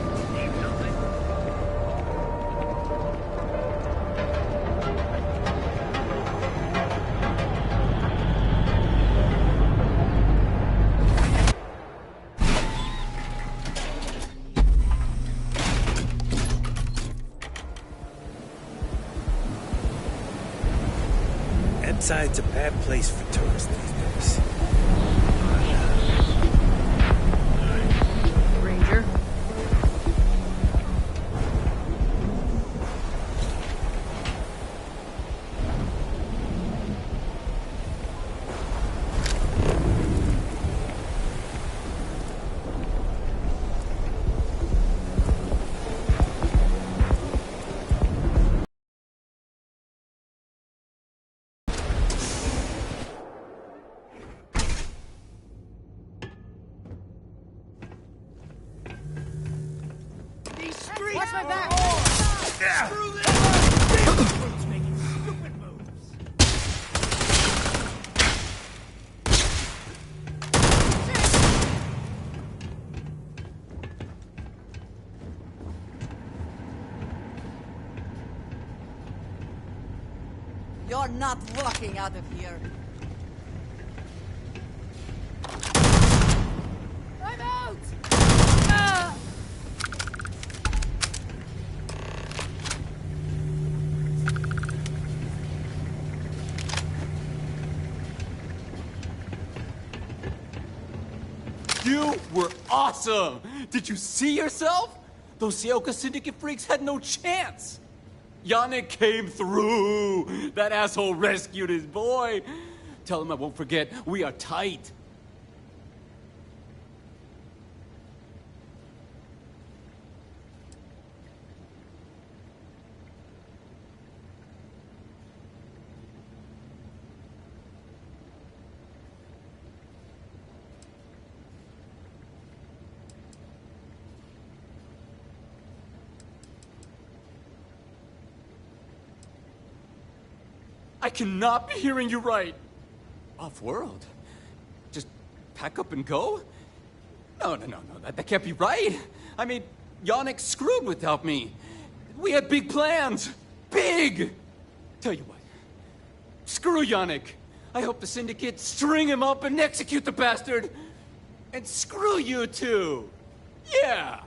Ebbside's a bad place for tourists these days. Ranger? Watch my back! Screw this! Making stupid moves. You're not walking out of here. I'm out! You were awesome! Did you see yourself? Those Seoka Syndicate freaks had no chance! Yannick came through! That asshole rescued his boy! Tell him I won't forget, we are tight. I cannot be hearing you right. Off-world? Just pack up and go? No, that can't be right. I mean, Yannick screwed without me. We had big plans. Big! Tell you what. Screw Yannick. I hope the Syndicate string him up and execute the bastard. And screw you too. Yeah!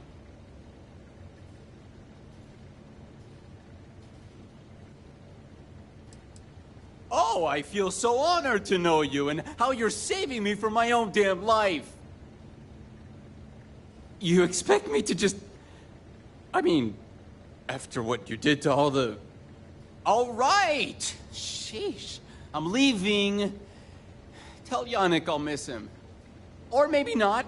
Oh, I feel so honored to know you and how you're saving me from my own damn life. You expect me to just... I mean, after what you did to all the... All right! Sheesh. I'm leaving. Tell Yannick I'll miss him. Or maybe not.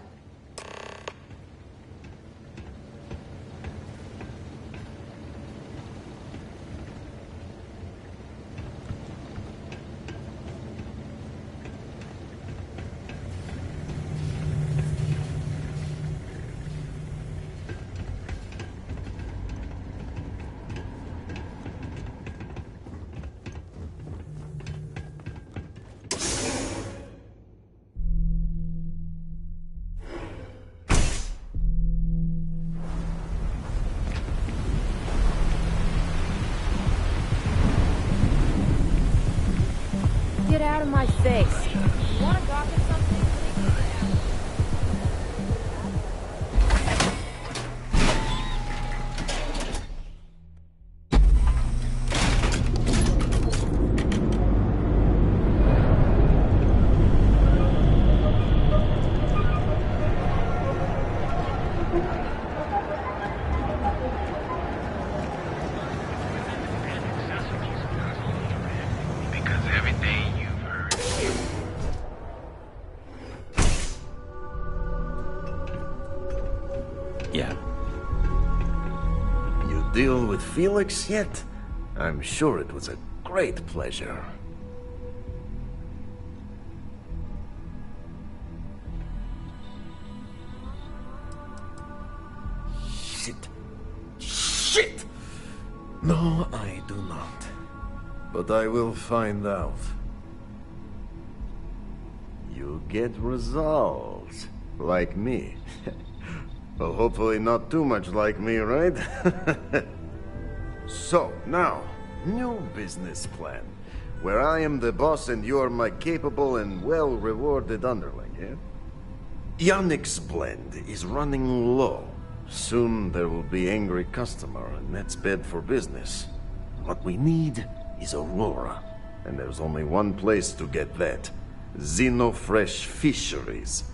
Get out of my face. You wanna gawk at something? deal with Felix yet? I'm sure it was a great pleasure. Shit! No, I do not. But I will find out. You get results. Like me. Well, hopefully not too much like me, right? So, now, new business plan. Where I am the boss and you are my capable and well-rewarded underling, yeah? Yannick's blend is running low. Soon there will be angry customer, and that's bad for business. What we need is Aurora. And there's only one place to get that. Xenofresh Fisheries.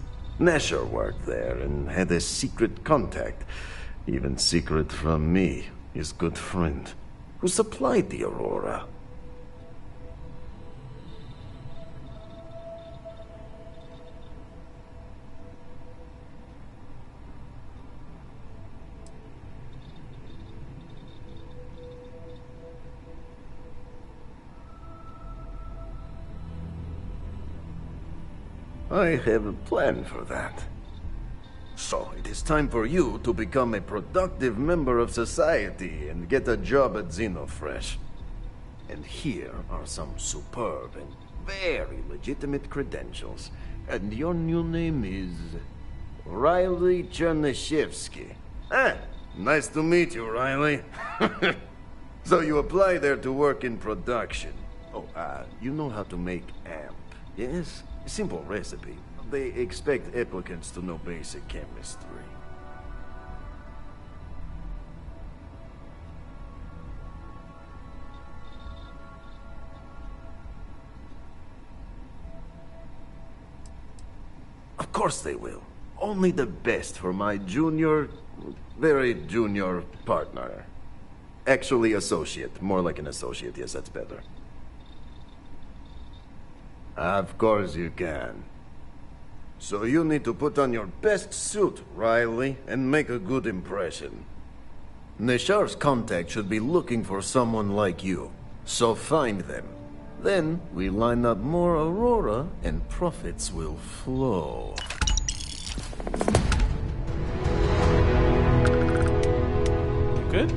Nasher worked there and had a secret contact. Even secret from me, his good friend, who supplied the Aurora. I have a plan for that. So, it is time for you to become a productive member of society and get a job at Xenofresh. And here are some superb and very legitimate credentials. And your new name is... Riley Chernyshevsky. Ah, nice to meet you, Riley. So you apply there to work in production. Oh, you know how to make amp, yes? Simple recipe. They expect applicants to know basic chemistry. Of course they will. Only the best for my junior, very junior partner. Actually associate. More like an associate, yes, that's better. Of course you can. So you need to put on your best suit, Riley, and make a good impression. Neshar's contact should be looking for someone like you. So find them. Then we line up more Aurora and profits will flow. Good?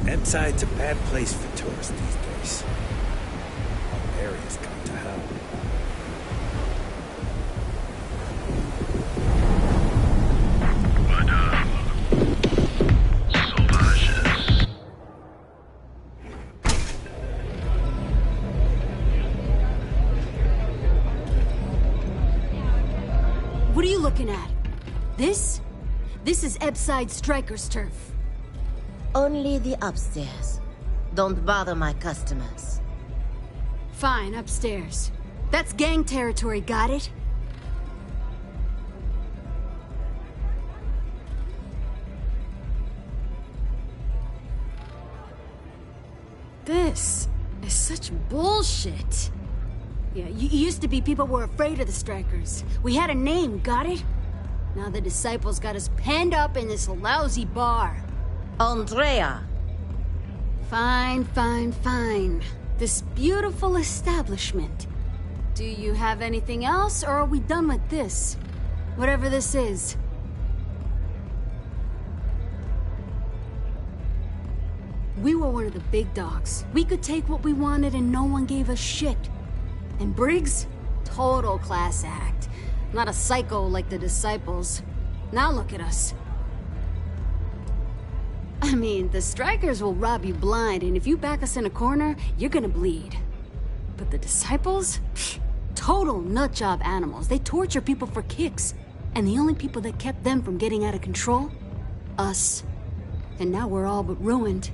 Ebbside's a bad place for tourists these days. All areas gone to hell. What are you looking at? This? This is Ebbside Striker's turf. Only the upstairs. Don't bother my customers. Fine, upstairs. That's gang territory, got it? This is such bullshit. Yeah, used to be people were afraid of the Strikers. We had a name, got it? Now the Disciples got us penned up in this lousy bar. Andrea! Fine, fine, fine. This beautiful establishment. Do you have anything else, or are we done with this? Whatever this is. We were one of the big dogs. We could take what we wanted and no one gave us shit. And Briggs? Total class act. Not a psycho like the Disciples. Now look at us. I mean, the Strikers will rob you blind, and if you back us in a corner, you're gonna bleed. But the Disciples? Pfft, total nutjob animals. They torture people for kicks. And the only people that kept them from getting out of control? Us. And now we're all but ruined.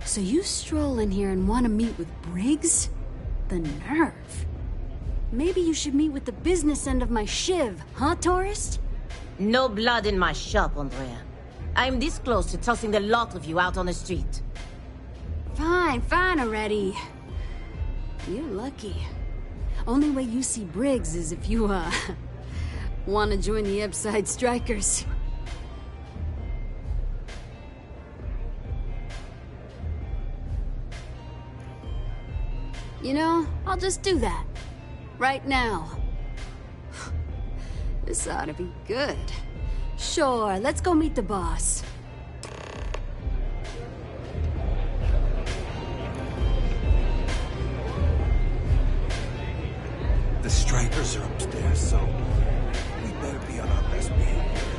So you stroll in here and want to meet with Briggs? The nerve. Maybe you should meet with the business end of my shiv, huh, tourist? No blood in my shop, Andrea. I'm this close to tossing the lot of you out on the street. Fine, fine already. You're lucky. Only way you see Briggs is if you, want to join the Ebbside Strikers. You know, I'll just do that. Right now. This ought to be good. Sure, let's go meet the boss. The Strikers are upstairs, so we better be on our best behavior.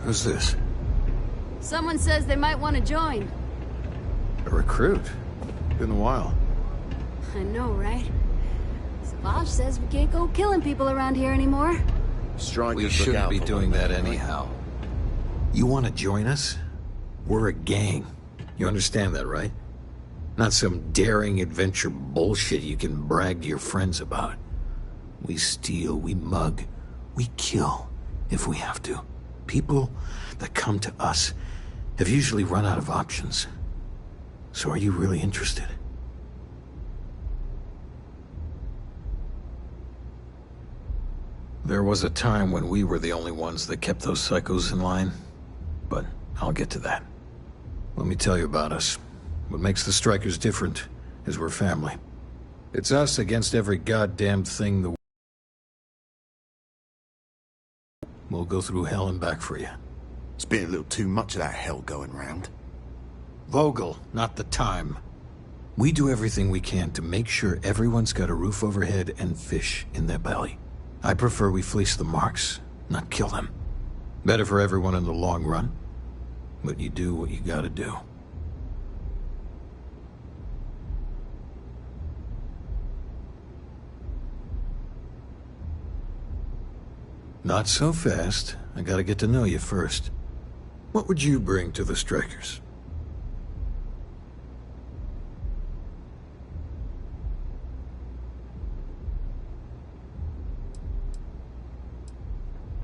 Who's this? Someone says they might want to join. A recruit? Been a while. I know, right? Savage says we can't go killing people around here anymore. We shouldn't be doing that anyhow. You want to join us? We're a gang. You understand that, right? Not some daring adventure bullshit you can brag to your friends about. We steal, we mug, we kill, if we have to. People that come to us have usually run out of options. So are you really interested? There was a time when we were the only ones that kept those psychos in line, but I'll get to that. Let me tell you about us. What makes the Strikers different is we're family. It's us against every goddamn thing the We'll go through hell and back for you. It's been a little too much of that hell going round. Vogel, not the time. We do everything we can to make sure everyone's got a roof overhead and fish in their belly. I prefer we fleece the marks, not kill them. Better for everyone in the long run. But you do what you gotta do. Not so fast. I gotta get to know you first. What would you bring to the Strikers?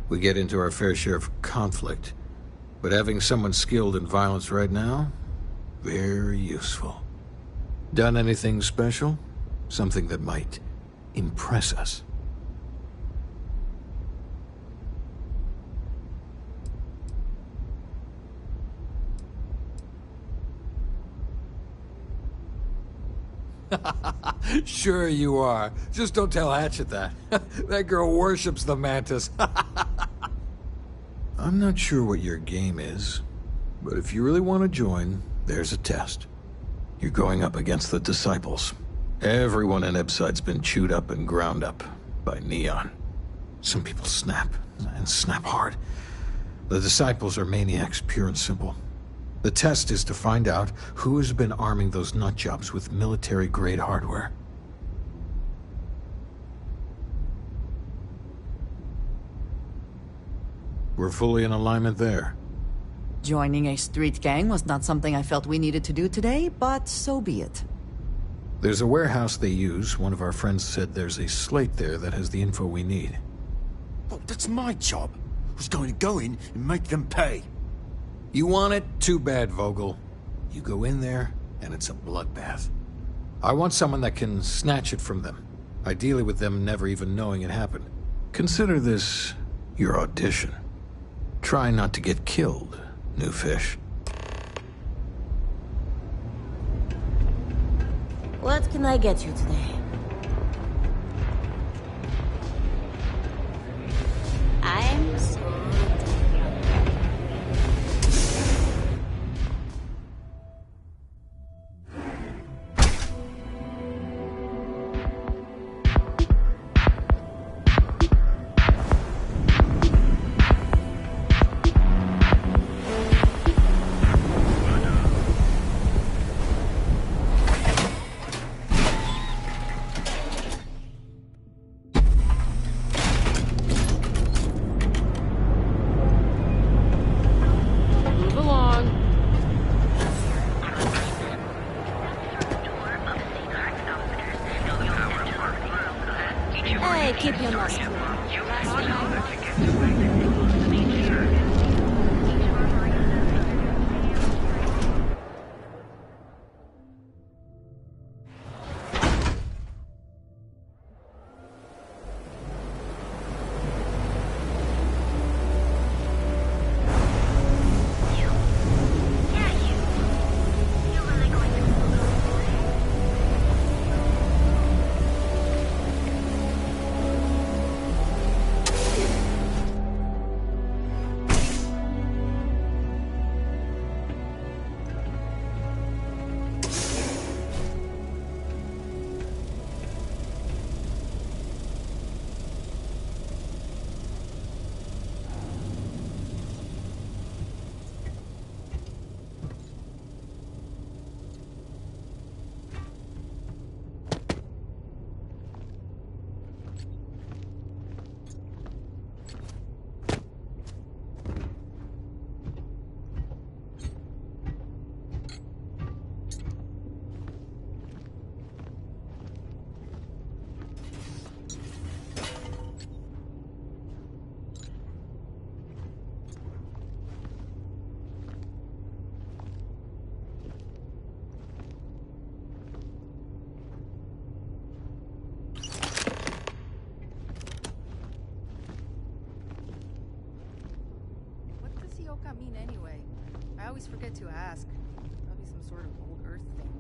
We get into our fair share of conflict. But having someone skilled in violence right now, very useful. Done anything special? Something that might impress us? Sure you are. Just don't tell Hatchet that. That girl worships the Mantis. I'm not sure what your game is, but if you really want to join, there's a test. You're going up against the Disciples. Everyone in Ebside's been chewed up and ground up by Neon. Some people snap, and snap hard. The Disciples are maniacs, pure and simple. The test is to find out who has been arming those nutjobs with military-grade hardware. We're fully in alignment there. Joining a street gang was not something I felt we needed to do today, but so be it. There's a warehouse they use. One of our friends said there's a slate there that has the info we need. Oh, that's my job. I was going to go in and make them pay. You want it? Too bad, Vogel. You go in there, and it's a bloodbath. I want someone that can snatch it from them. Ideally with them never even knowing it happened. Consider this your audition. Try not to get killed, new fish. What can I get you today? I'm so... mean anyway? I always forget to ask. Probably some sort of old Earth thing.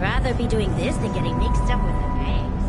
Rather be doing this than getting mixed up with the banks.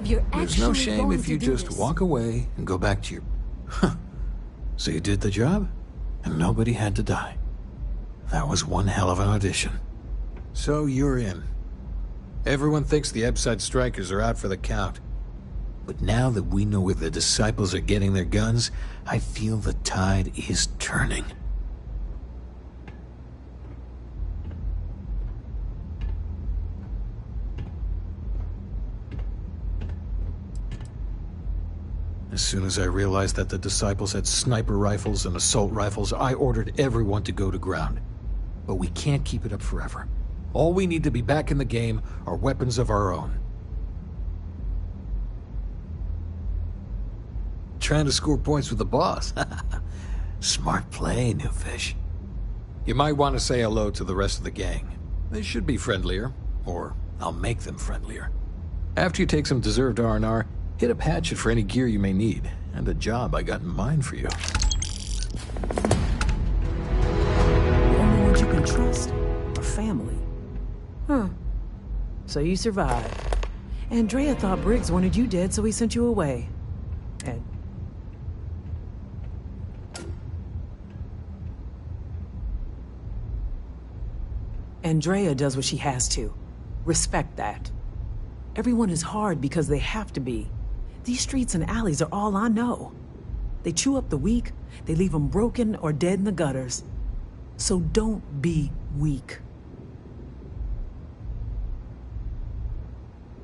believe you're actually There's no shame going if you to do just this. walk away and go back to your... Huh. So you did the job, and nobody had to die. That was one hell of an audition. So you're in. Everyone thinks the Ebside Strikers are out for the count. But now that we know where the Disciples are getting their guns, I feel the tide is turning. As soon as I realized that the Disciples had sniper rifles and assault rifles, I ordered everyone to go to ground. But we can't keep it up forever. All we need to be back in the game are weapons of our own. Trying to score points with the boss. Smart play, new fish. You might want to say hello to the rest of the gang. They should be friendlier, or I'll make them friendlier. After you take some deserved R&R, hit up Hatchet for any gear you may need, and a job I got in mind for you. The only ones you can trust are family. Huh. So you survived. Andrea thought Briggs wanted you dead, so he sent you away. And... Andrea does what she has to. Respect that. Everyone is hard because they have to be. These streets and alleys are all I know. They chew up the weak, they leave them broken or dead in the gutters. So don't be weak.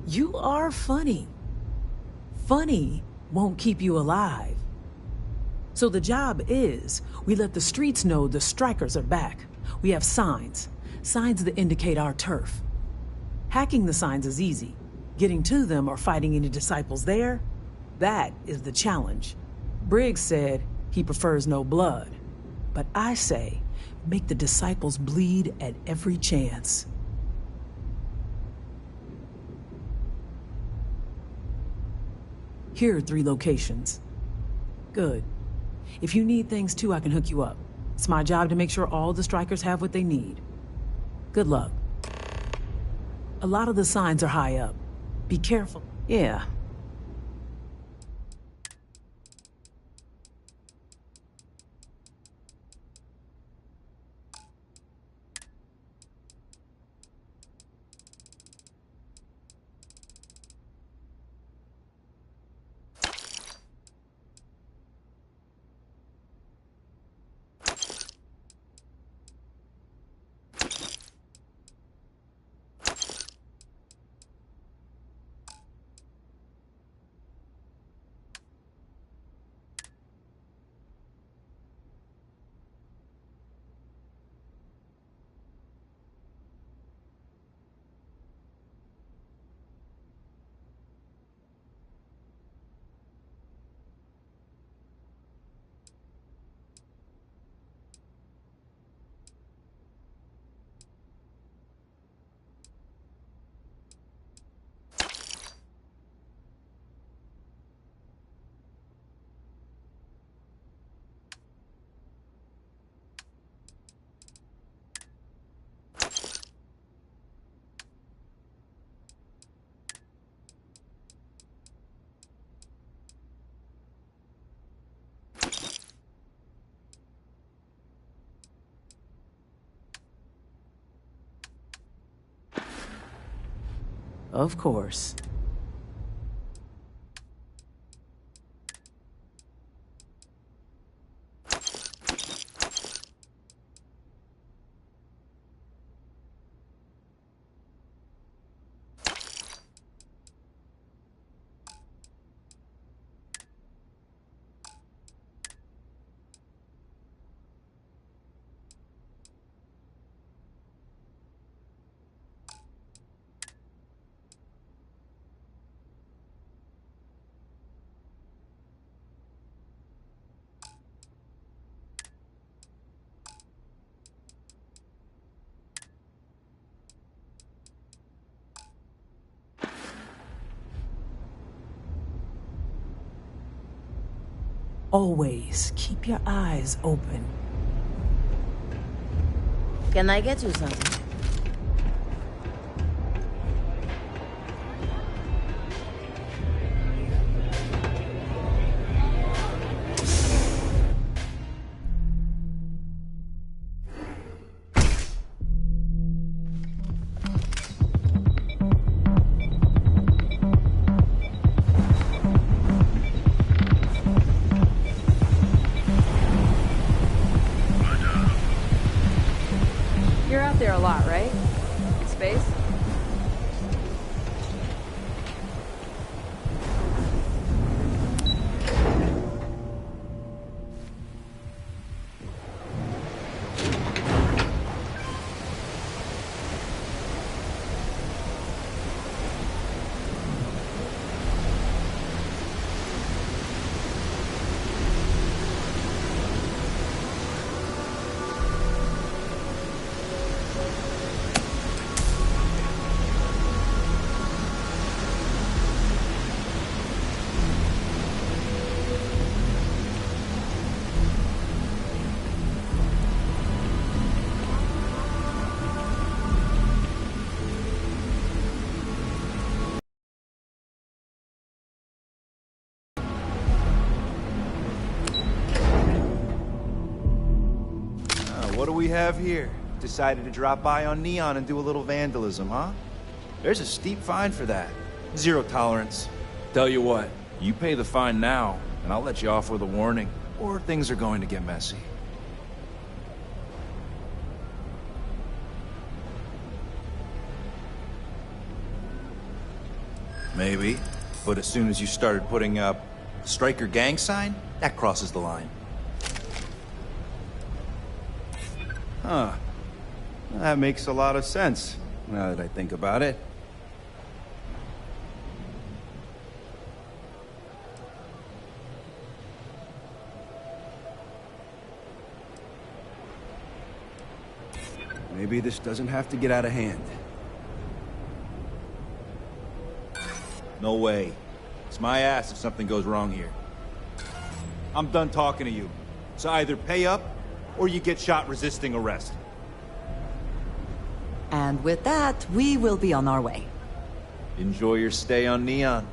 You are funny. Funny won't keep you alive. So the job is, we let the streets know the strikers are back. We have signs that indicate our turf. Hacking the signs is easy. Getting to them or fighting any disciples there, that is the challenge. Briggs said he prefers no blood. But I say, make the disciples bleed at every chance. Here are 3 locations. Good. If you need things too, I can hook you up. It's my job to make sure all the strikers have what they need. Good luck. A lot of the signs are high up. Be careful. Yeah. Of course. Always keep your eyes open. Can I get you something? hot, right? In space? What do we have here? Decided to drop by on Neon and do a little vandalism, huh? There's a steep fine for that. Zero tolerance. Tell you what, you pay the fine now, and I'll let you off with a warning, or things are going to get messy. Maybe, but as soon as you started putting up a Striker gang sign, that crosses the line. Huh. That makes a lot of sense, now that I think about it. Maybe this doesn't have to get out of hand. No way. It's my ass if something goes wrong here. I'm done talking to you. So either pay up, or you get shot resisting arrest. And with that, we will be on our way. Enjoy your stay on Neon.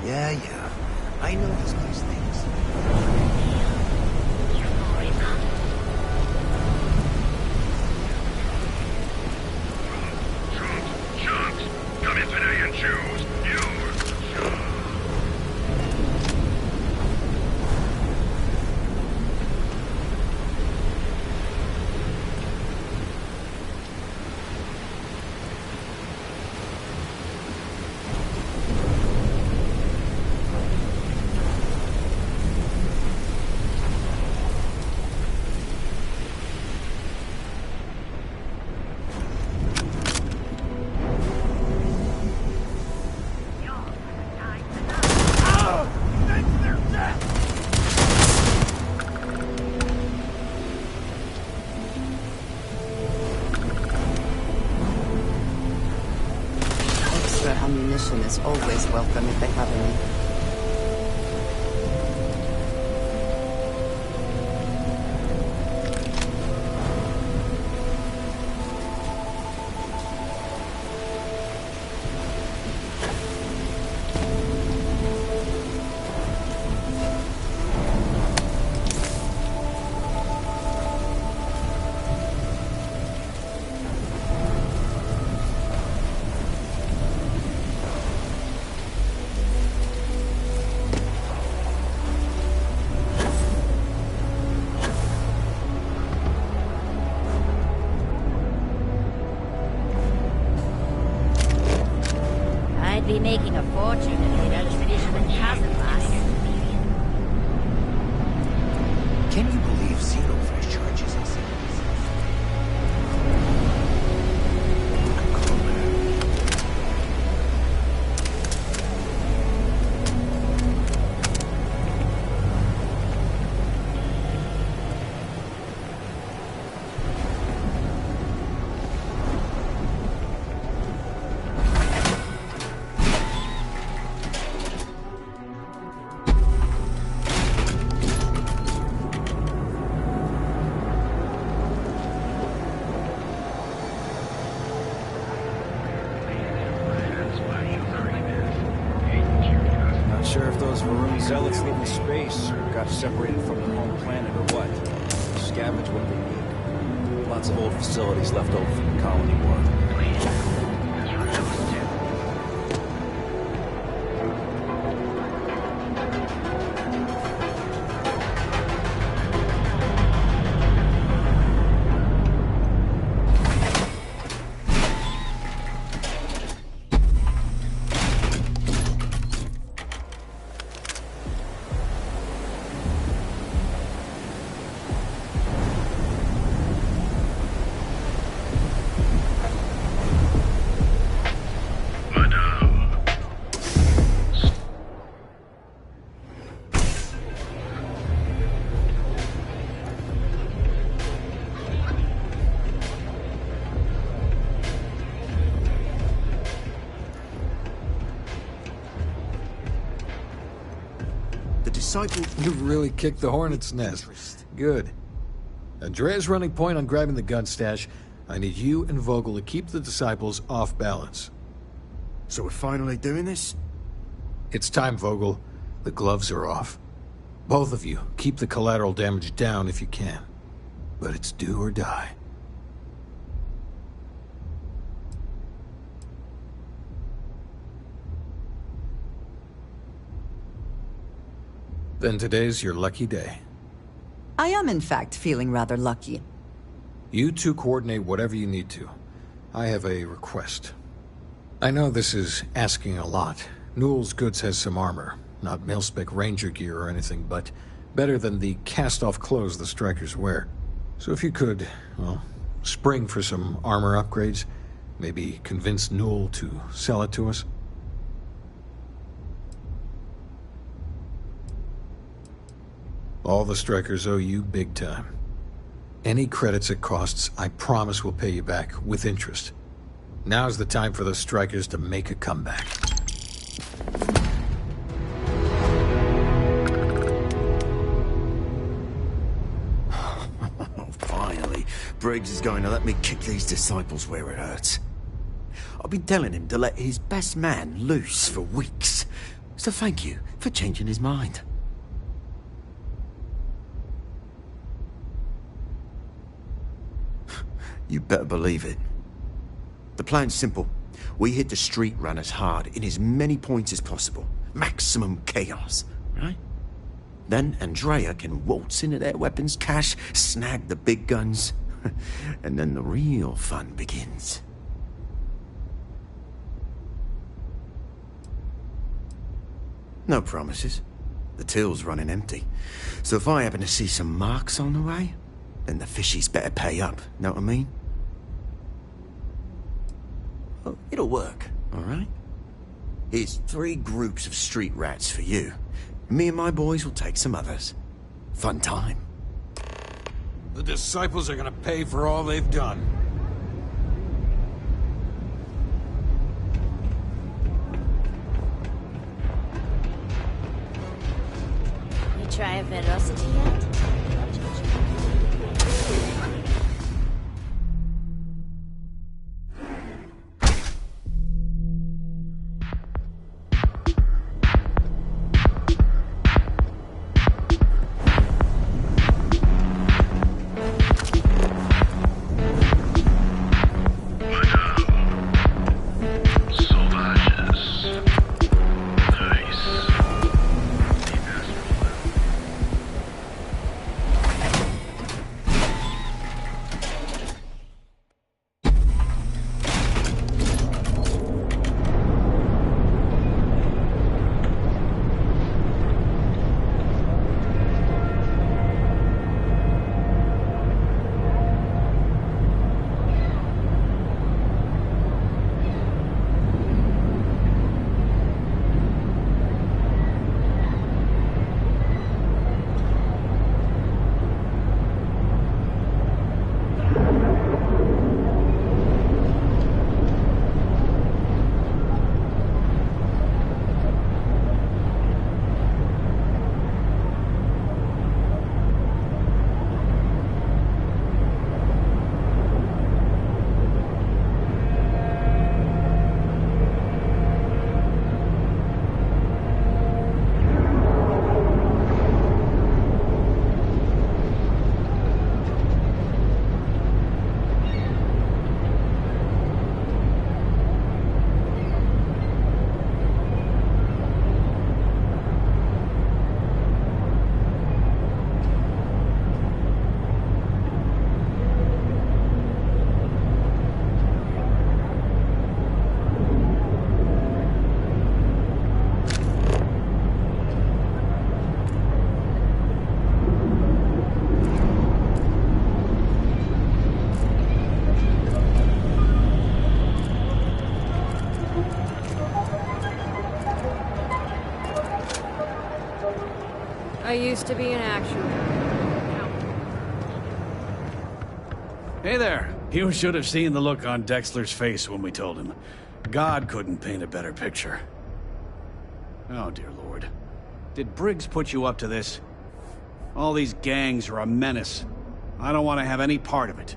Yeah. I noticed these things. Come in today and choose. Ammunition is always welcome if they have any. I'd be making a fortune if they'd unfinish the cousin boss. Can you believe zero fresh charges in seconds? Sure if those maroon zealots live in space or got separated from their home planet or what. Scavenge what they need. lots of old facilities left over from the colony war. You've really kicked the hornet's nest. Good. Andrea's running point on grabbing the gun stash. I need you and Vogel to keep the disciples off balance. So we're finally doing this? It's time, Vogel. The gloves are off. Both of you, keep the collateral damage down if you can. But it's do or die. Then today's your lucky day. I am, in fact, feeling rather lucky. You two coordinate whatever you need to. I have a request. I know this is asking a lot. Newell's Goods has some armor. Not mil-spec ranger gear or anything, but better than the cast-off clothes the strikers wear. So if you could, well, spring for some armor upgrades, maybe convince Newell to sell it to us. All the strikers owe you big time. Any credits it costs, I promise we'll pay you back, with interest. Now's the time for the strikers to make a comeback. Finally, Briggs is going to let me kick these disciples where it hurts. I've been telling him to let his best man loose for weeks. So thank you for changing his mind. You better believe it. The plan's simple. We hit the street runners hard in as many points as possible. Maximum chaos, right? Then Andrea can waltz into their weapons cache, snag the big guns, and then the real fun begins. No promises. The till's running empty. So if I happen to see some marks on the way, then the fishies better pay up, know what I mean? Oh, it'll work, all right? Here's 3 groups of street rats for you. Me and my boys will take some others. Fun time. The disciples are gonna pay for all they've done. You try a velocity yet? I used to be an action Hey there. You should have seen the look on Dexler's face when we told him. God couldn't paint a better picture. Oh, dear Lord. Did Briggs put you up to this? All these gangs are a menace. I don't want to have any part of it.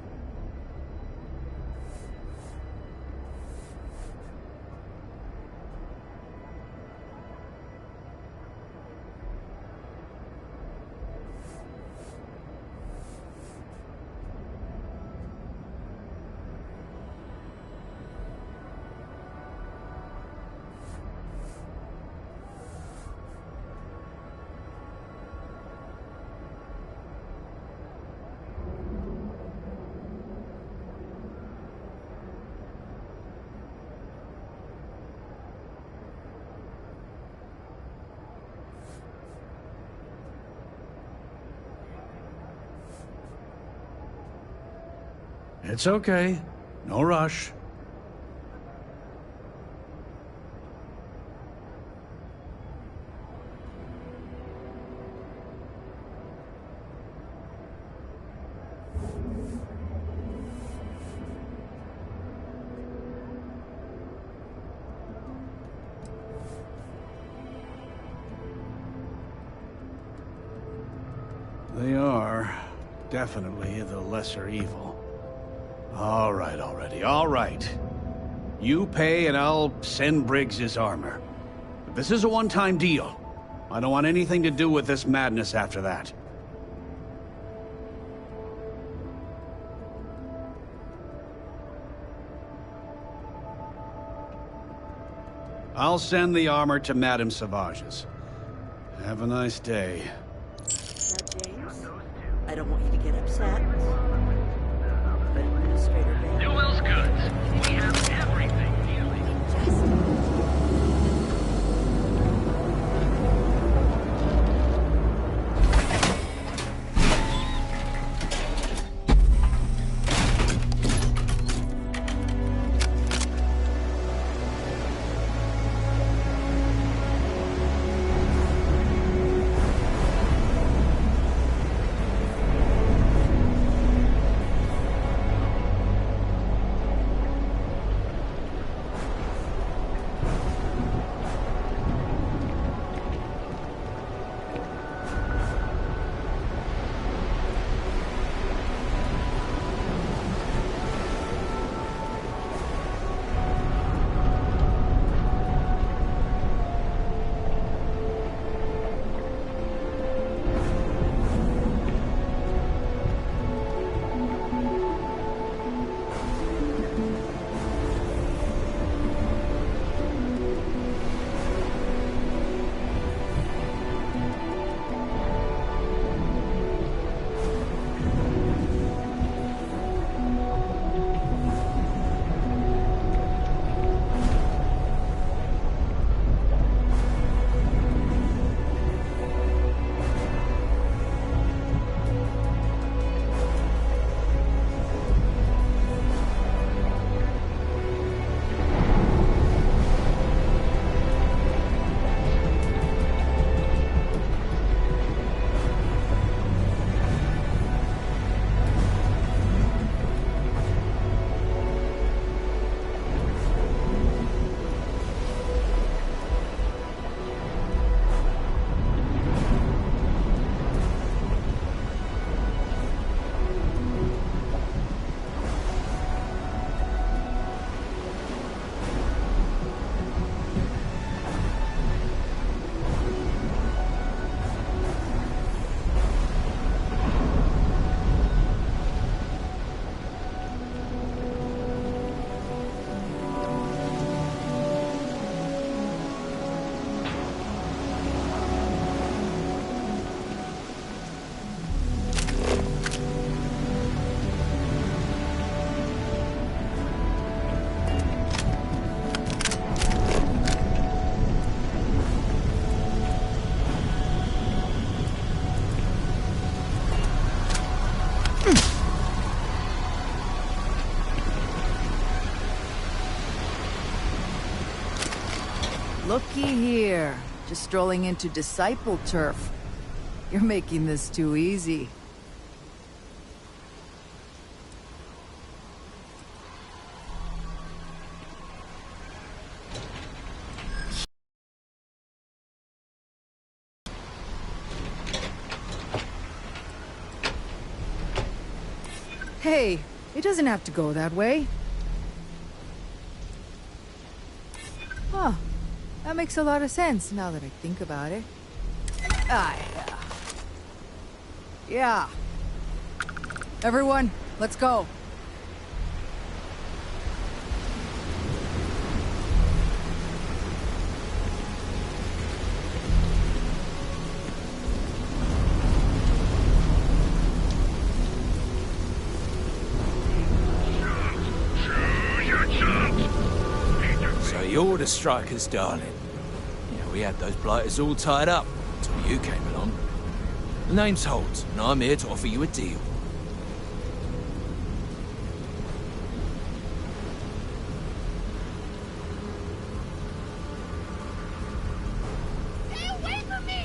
It's okay. No rush. They are definitely the lesser evil. All right already, all right. You pay and I'll send Briggs his armor. But this is a one-time deal. I don't want anything to do with this madness after that. I'll send the armor to Madame Savage's. Have a nice day. Now, James, I don't want you to get upset. But Administrator Bailey... Newell's goods. We have everything. Looky here. Just strolling into disciple turf. You're making this too easy. Hey, it doesn't have to go that way. Huh. That makes a lot of sense now that I think about it. Ah, yeah. Yeah. Everyone, let's go. So you're the strikers, darling. Yeah, we had those blighters all tied up until you came along. The name's Holt, and I'm here to offer you a deal. Stay away from me!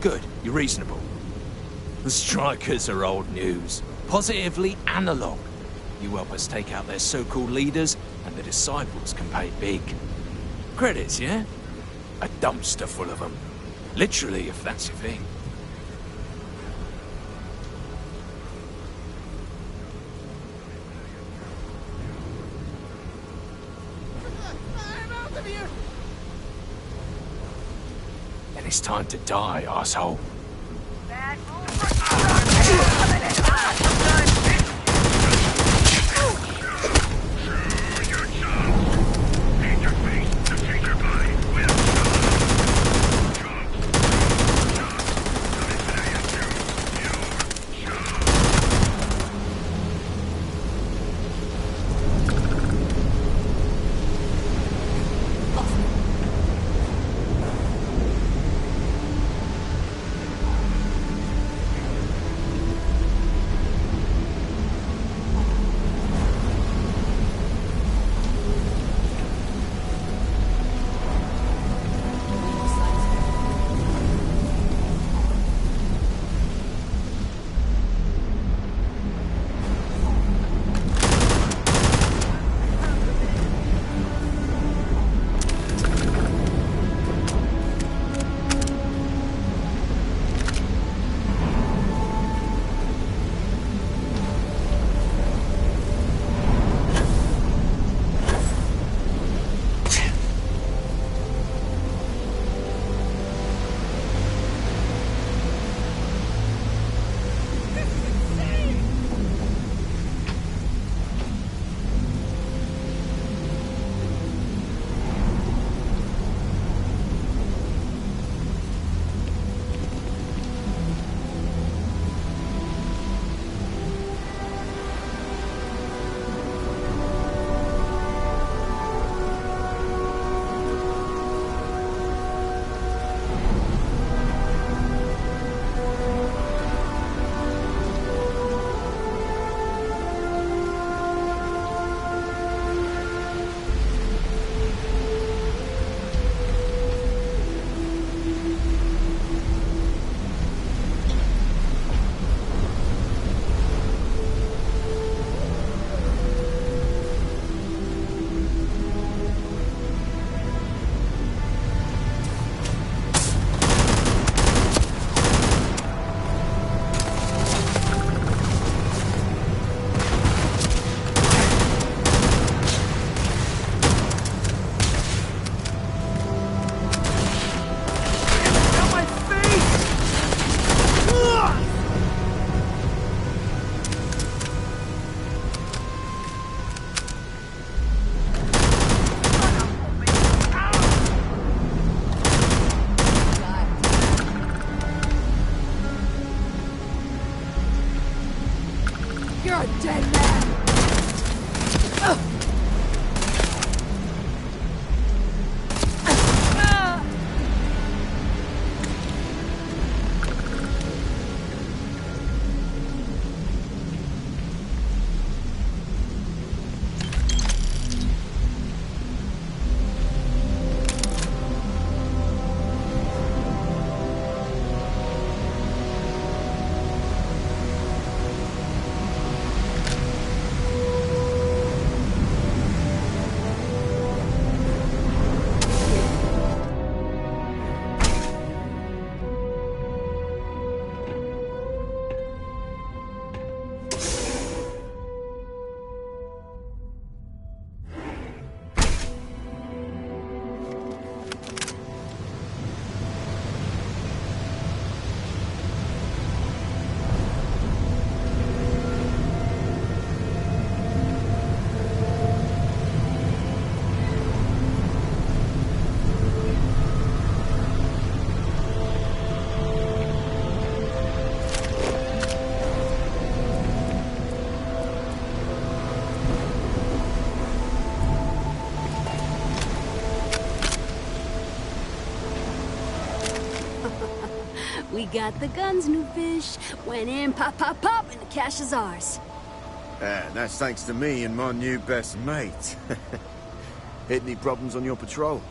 Good, you're reasonable. The strikers are old news. Positively analog. You help us take out their so-called leaders, and the disciples can pay big. Credits, yeah? A dumpster full of them. Literally, if that's your thing. Then it's time to die, asshole. We got the guns, new fish. Went in, pop, pop, pop, and the cash is ours. And that's thanks to me and my new best mate. Hit any problems on your patrol?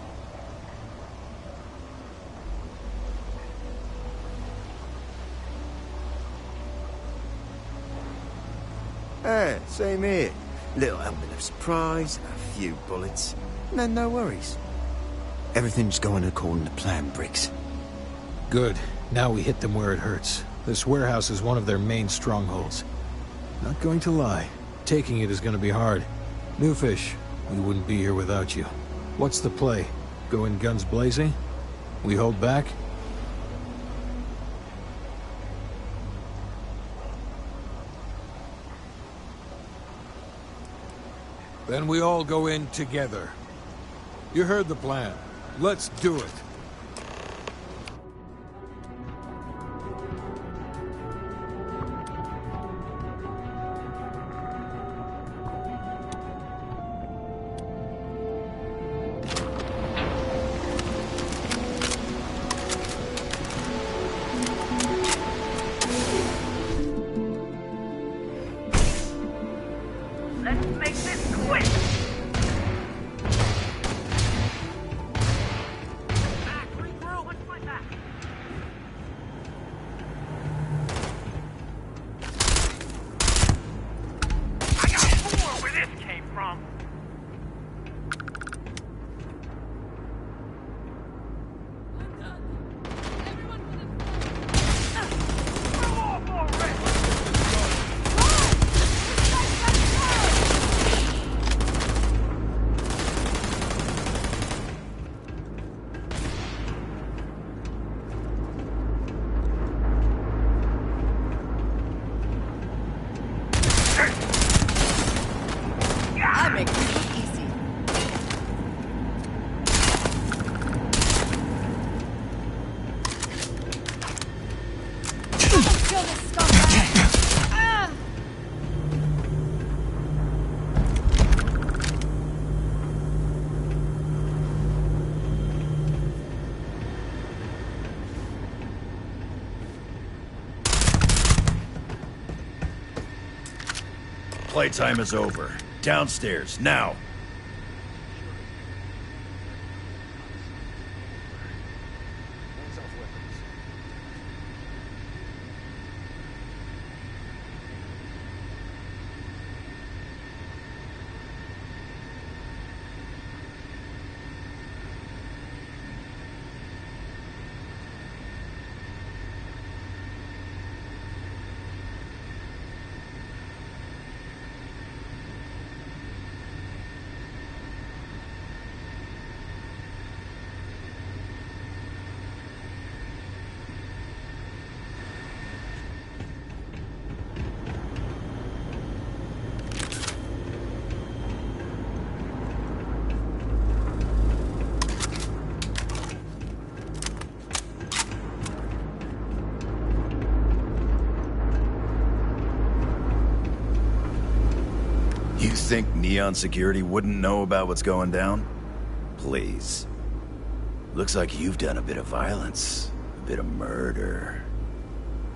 Same here. Little element of surprise, a few bullets, and then no worries. Everything's going according to plan, Briggs. Good. Now we hit them where it hurts. This warehouse is one of their main strongholds. Not going to lie. Taking it is going to be hard. Newfish, we wouldn't be here without you. What's the play? Go in guns blazing? We hold back? Then we all go in together. You heard the plan. Let's do it. Let's make this quick! Back, regroup, let's fight back! I got four where this came from! I make this look easy. Kill this scumbag! Ah! Playtime is over. Downstairs, now! You think Neon Security wouldn't know about what's going down? Please. Looks like you've done a bit of violence, a bit of murder.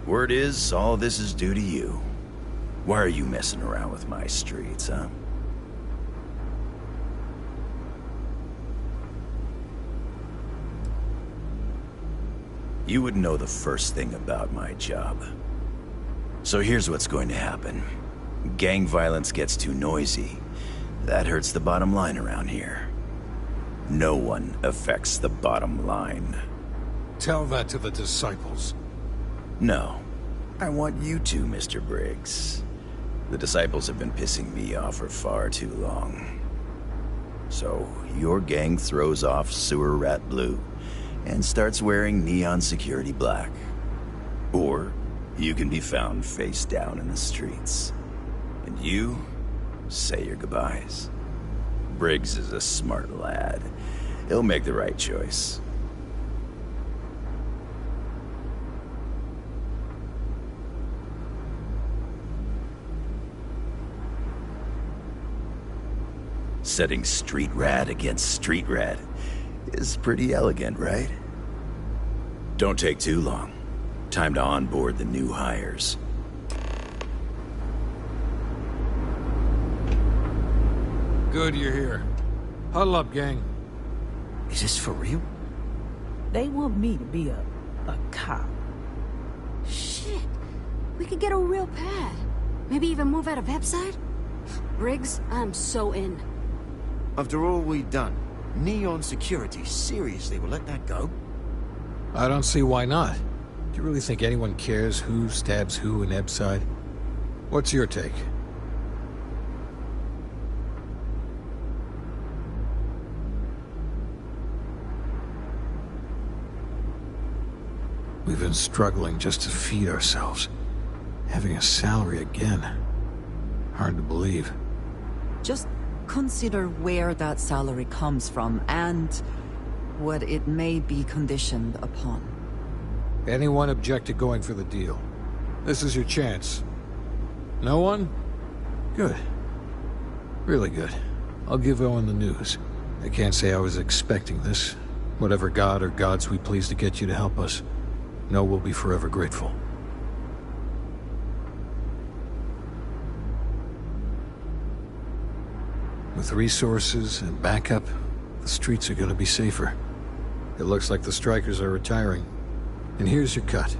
Word is, all this is due to you. Why are you messing around with my streets, huh? You would know the first thing about my job. So here's what's going to happen. Gang violence gets too noisy. That hurts the bottom line around here. No one affects the bottom line. Tell that to the disciples. No. I want you to, Mr. Briggs. The disciples have been pissing me off for far too long. So, your gang throws off Sewer Rat Blue and starts wearing Neon Security Black. Or, you can be found face down in the streets. And you say your goodbyes. Briggs is a smart lad. He'll make the right choice. Setting street rat against street rat is pretty elegant, right? Don't take too long. Time to onboard the new hires. Good you're here. Huddle up, gang. Is this for real? They want me to be a cop. Shit. We could get a real pad. Maybe even move out of Epside? Briggs, I'm so in. After all we've done, Neon Security seriously will let that go? I don't see why not. Do you really think anyone cares who stabs who in Epside? What's your take? We've been struggling just to feed ourselves. Having a salary again. Hard to believe. Just consider where that salary comes from and what it may be conditioned upon. Anyone object to going for the deal? This is your chance. No one? Good. Really good. I'll give Owen the news. I can't say I was expecting this. Whatever god or gods we please to get you to help us, know we'll be forever grateful. With resources and backup, the streets are gonna be safer. It looks like the strikers are retiring. And here's your cut.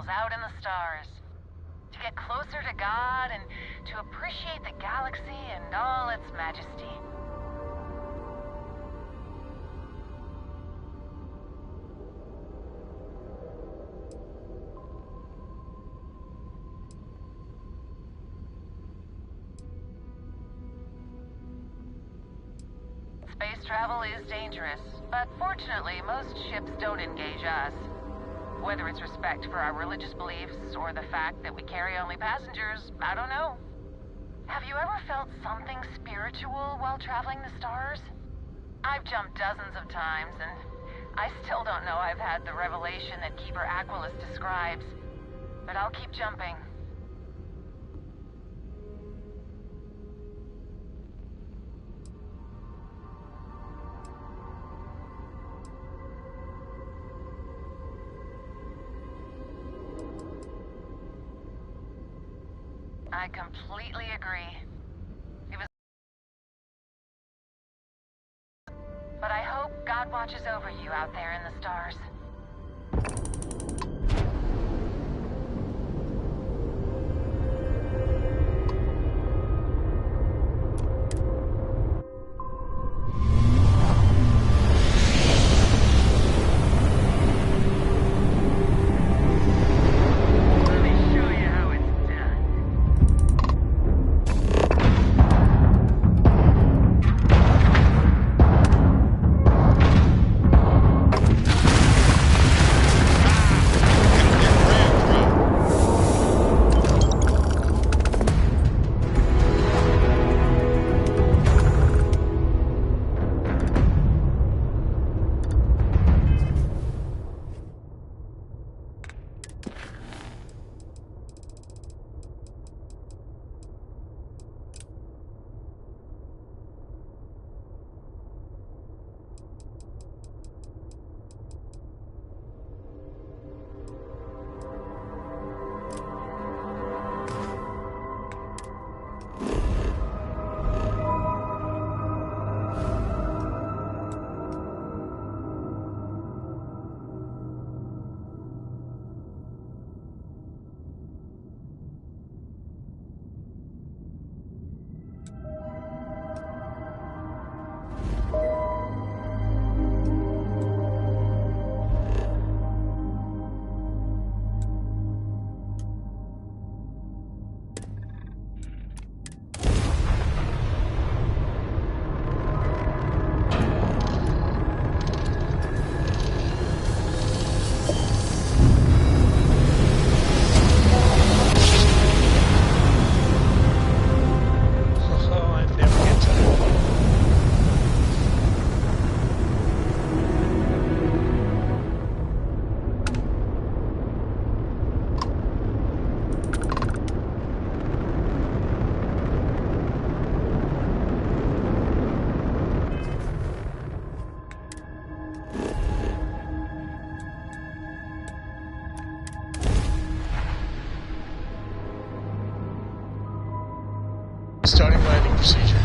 Out in the stars. To get closer to God and to appreciate the galaxy and all its majesty. Space travel is dangerous, but fortunately most ships don't engage us. Whether it's respect for our religious beliefs or the fact that we carry only passengers, I don't know. Have you ever felt something spiritual while traveling the stars? I've jumped dozens of times, and I still don't know I've had the revelation that Keeper Aquilus describes. But I'll keep jumping. I completely agree. It was... But I hope God watches over you out there in the stars. Starting landing procedure.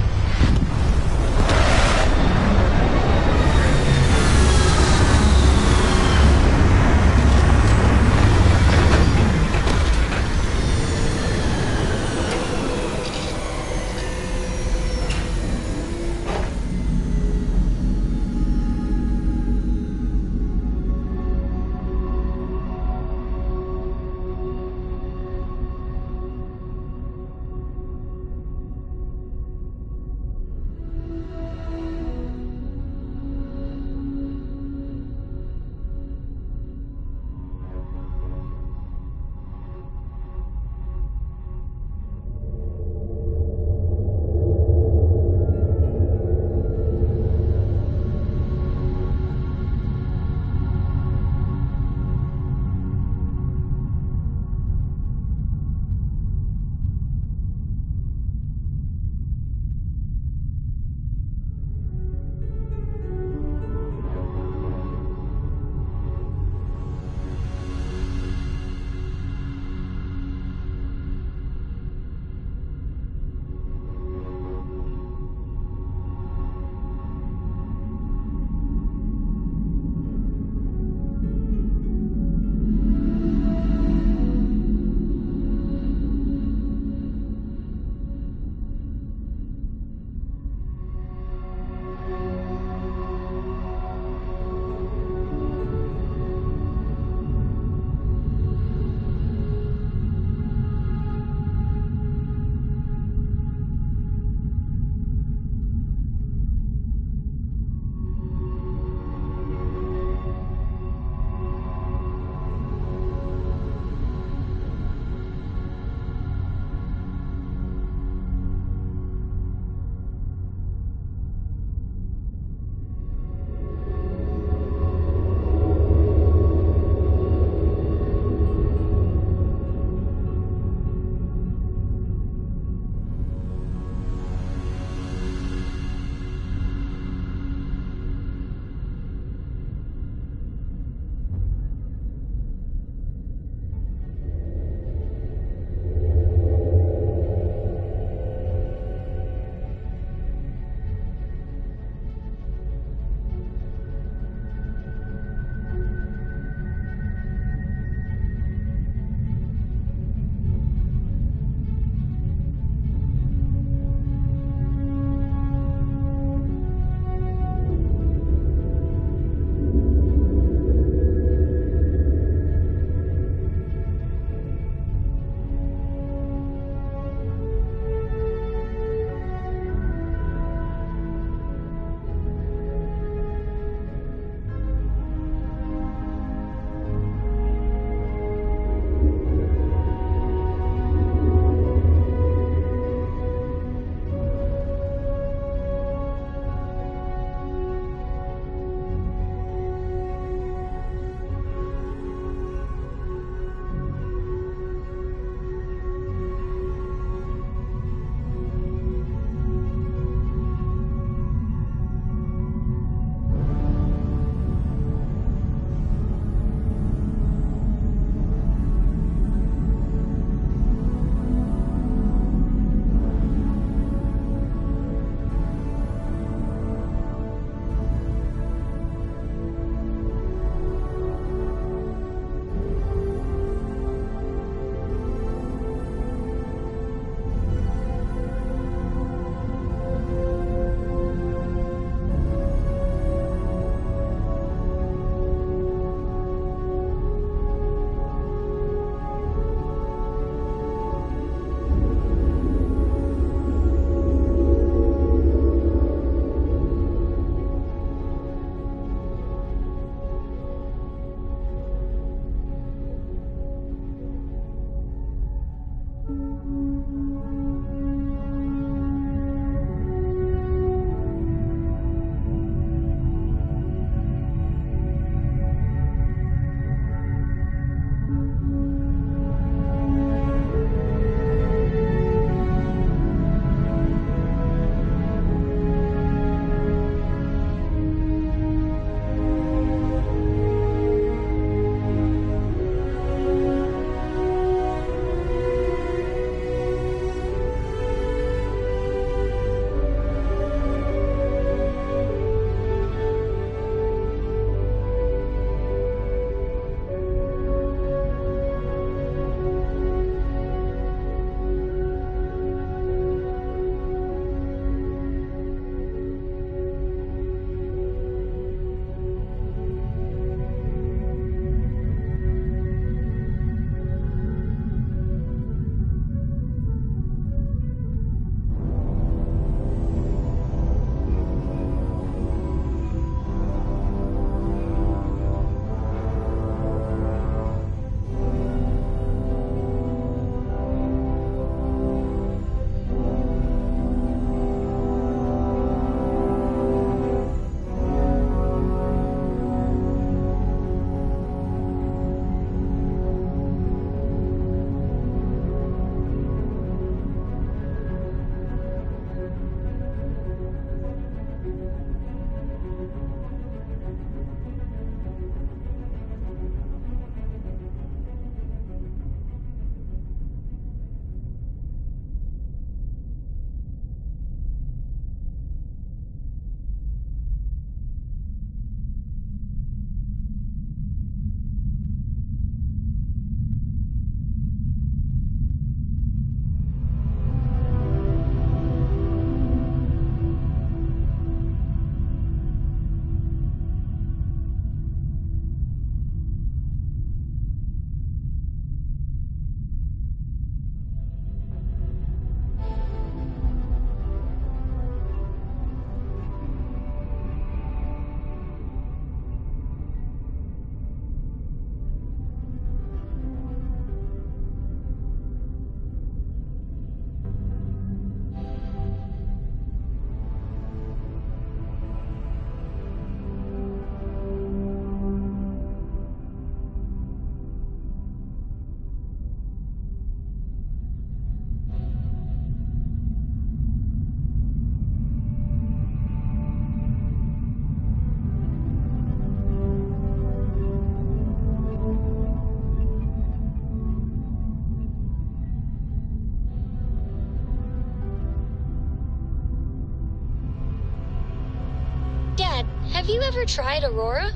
Dad, have you ever tried Aurora?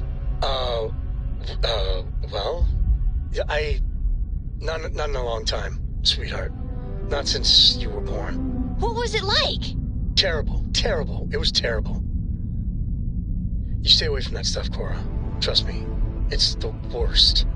Well, not in a long time, sweetheart. Not since you were born. What was it like? Terrible. It was terrible. You stay away from that stuff, Cora. Trust me, it's the worst.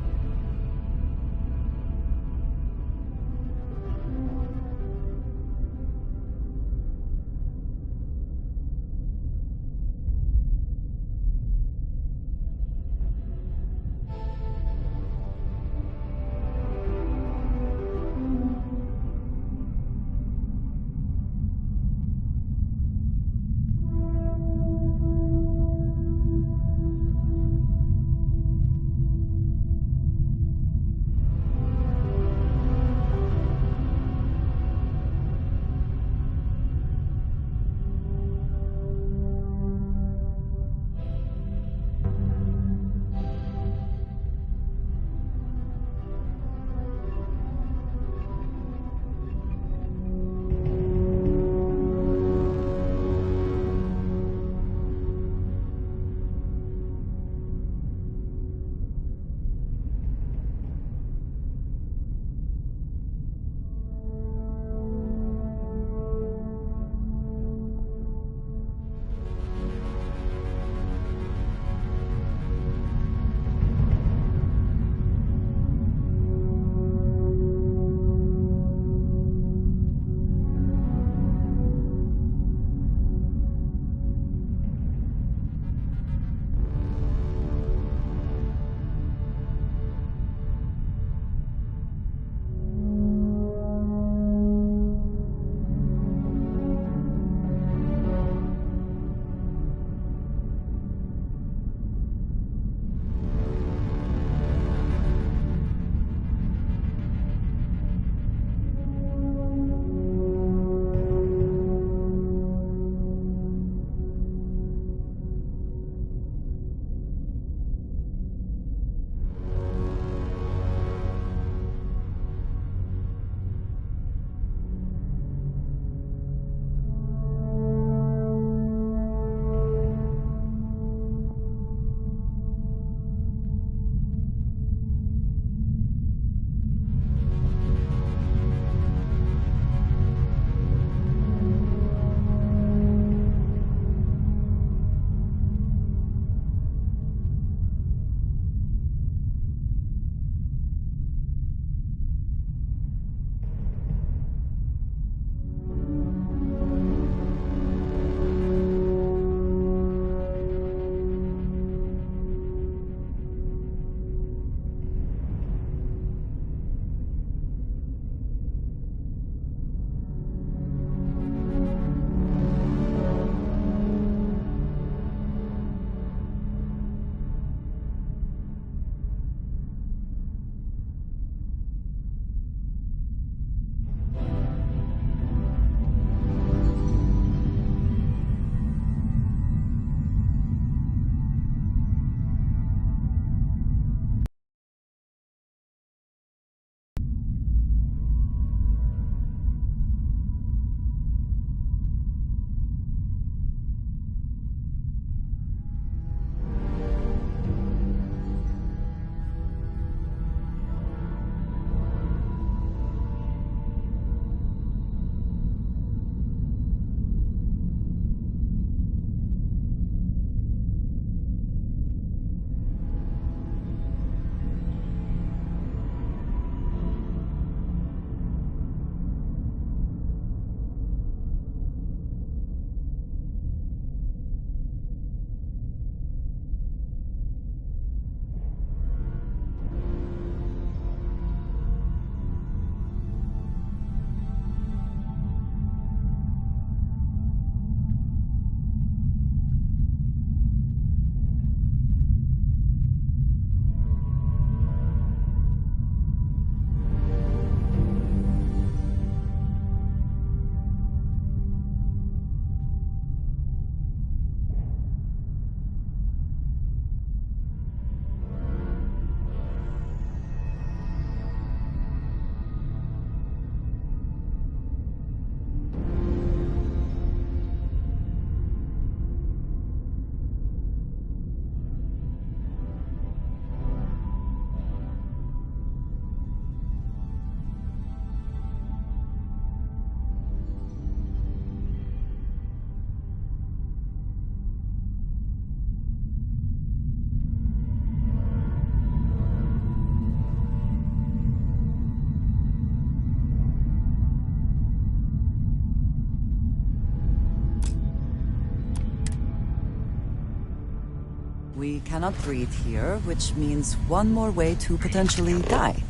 We cannot breathe here, which means one more way to potentially die.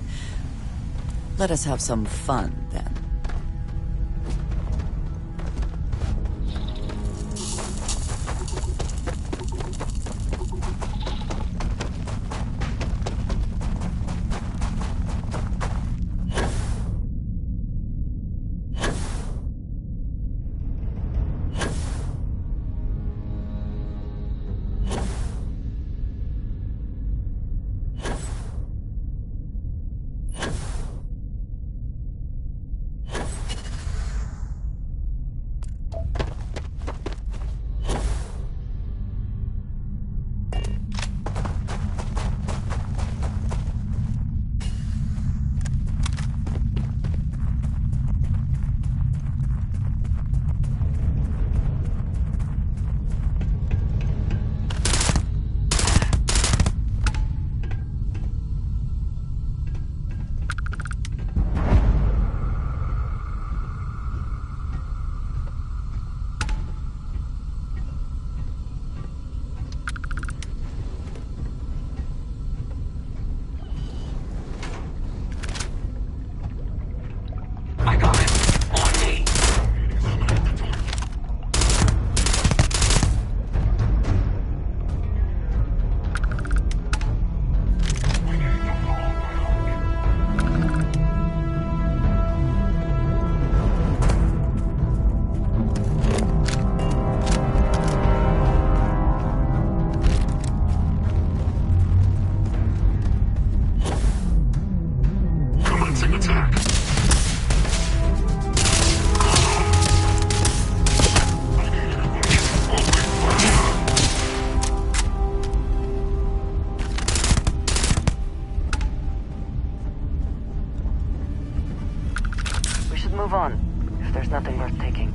Let us have some fun, then. Move on, if there's nothing worth taking.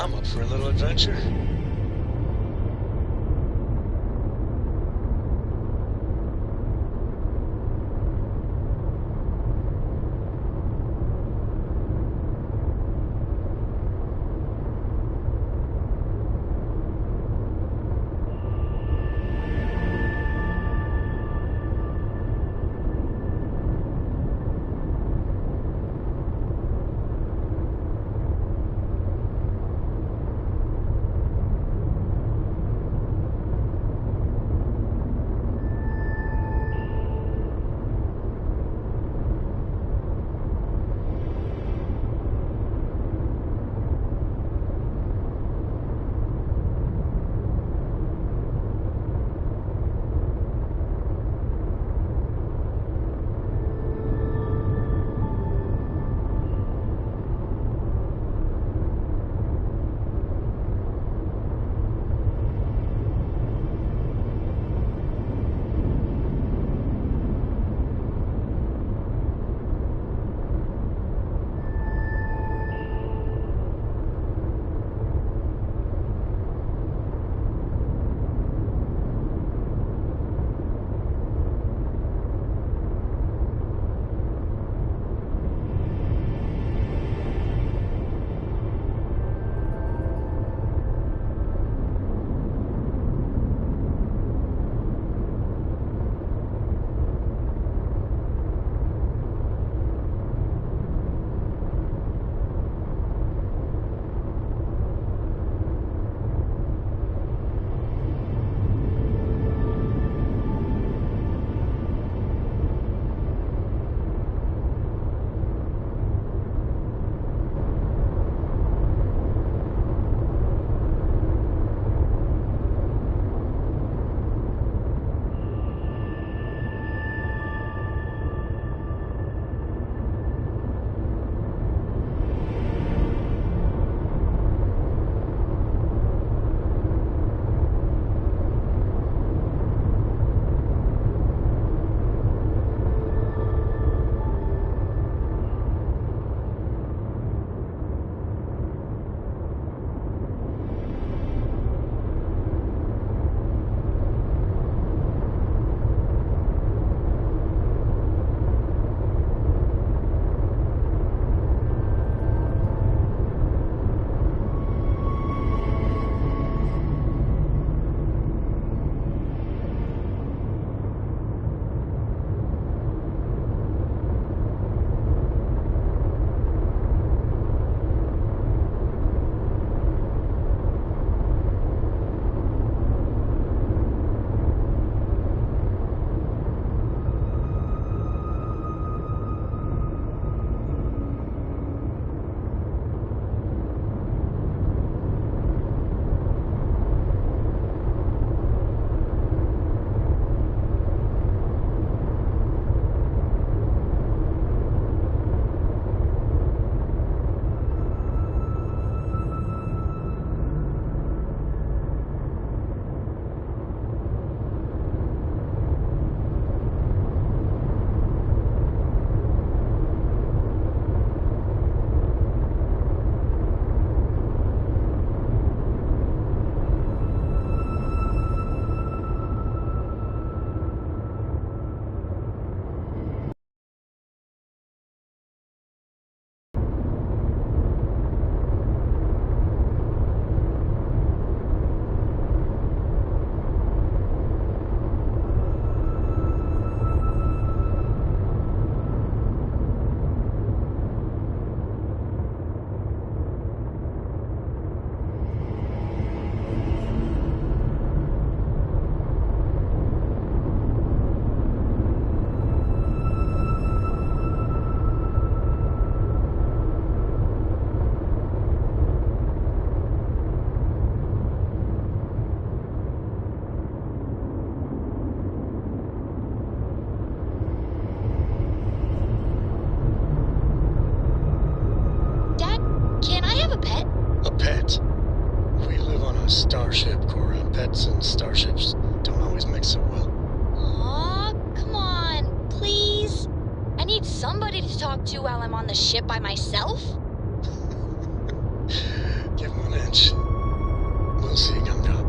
I'm up for a little adventure. starship, Cora. Pets and starships don't always mix so well. Aw, come on, please. I need somebody to talk to while I'm on the ship by myself. Give him an inch. We'll see you come down.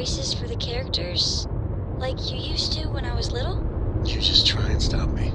voices for the characters like you used to when I was little? You just try and stop me.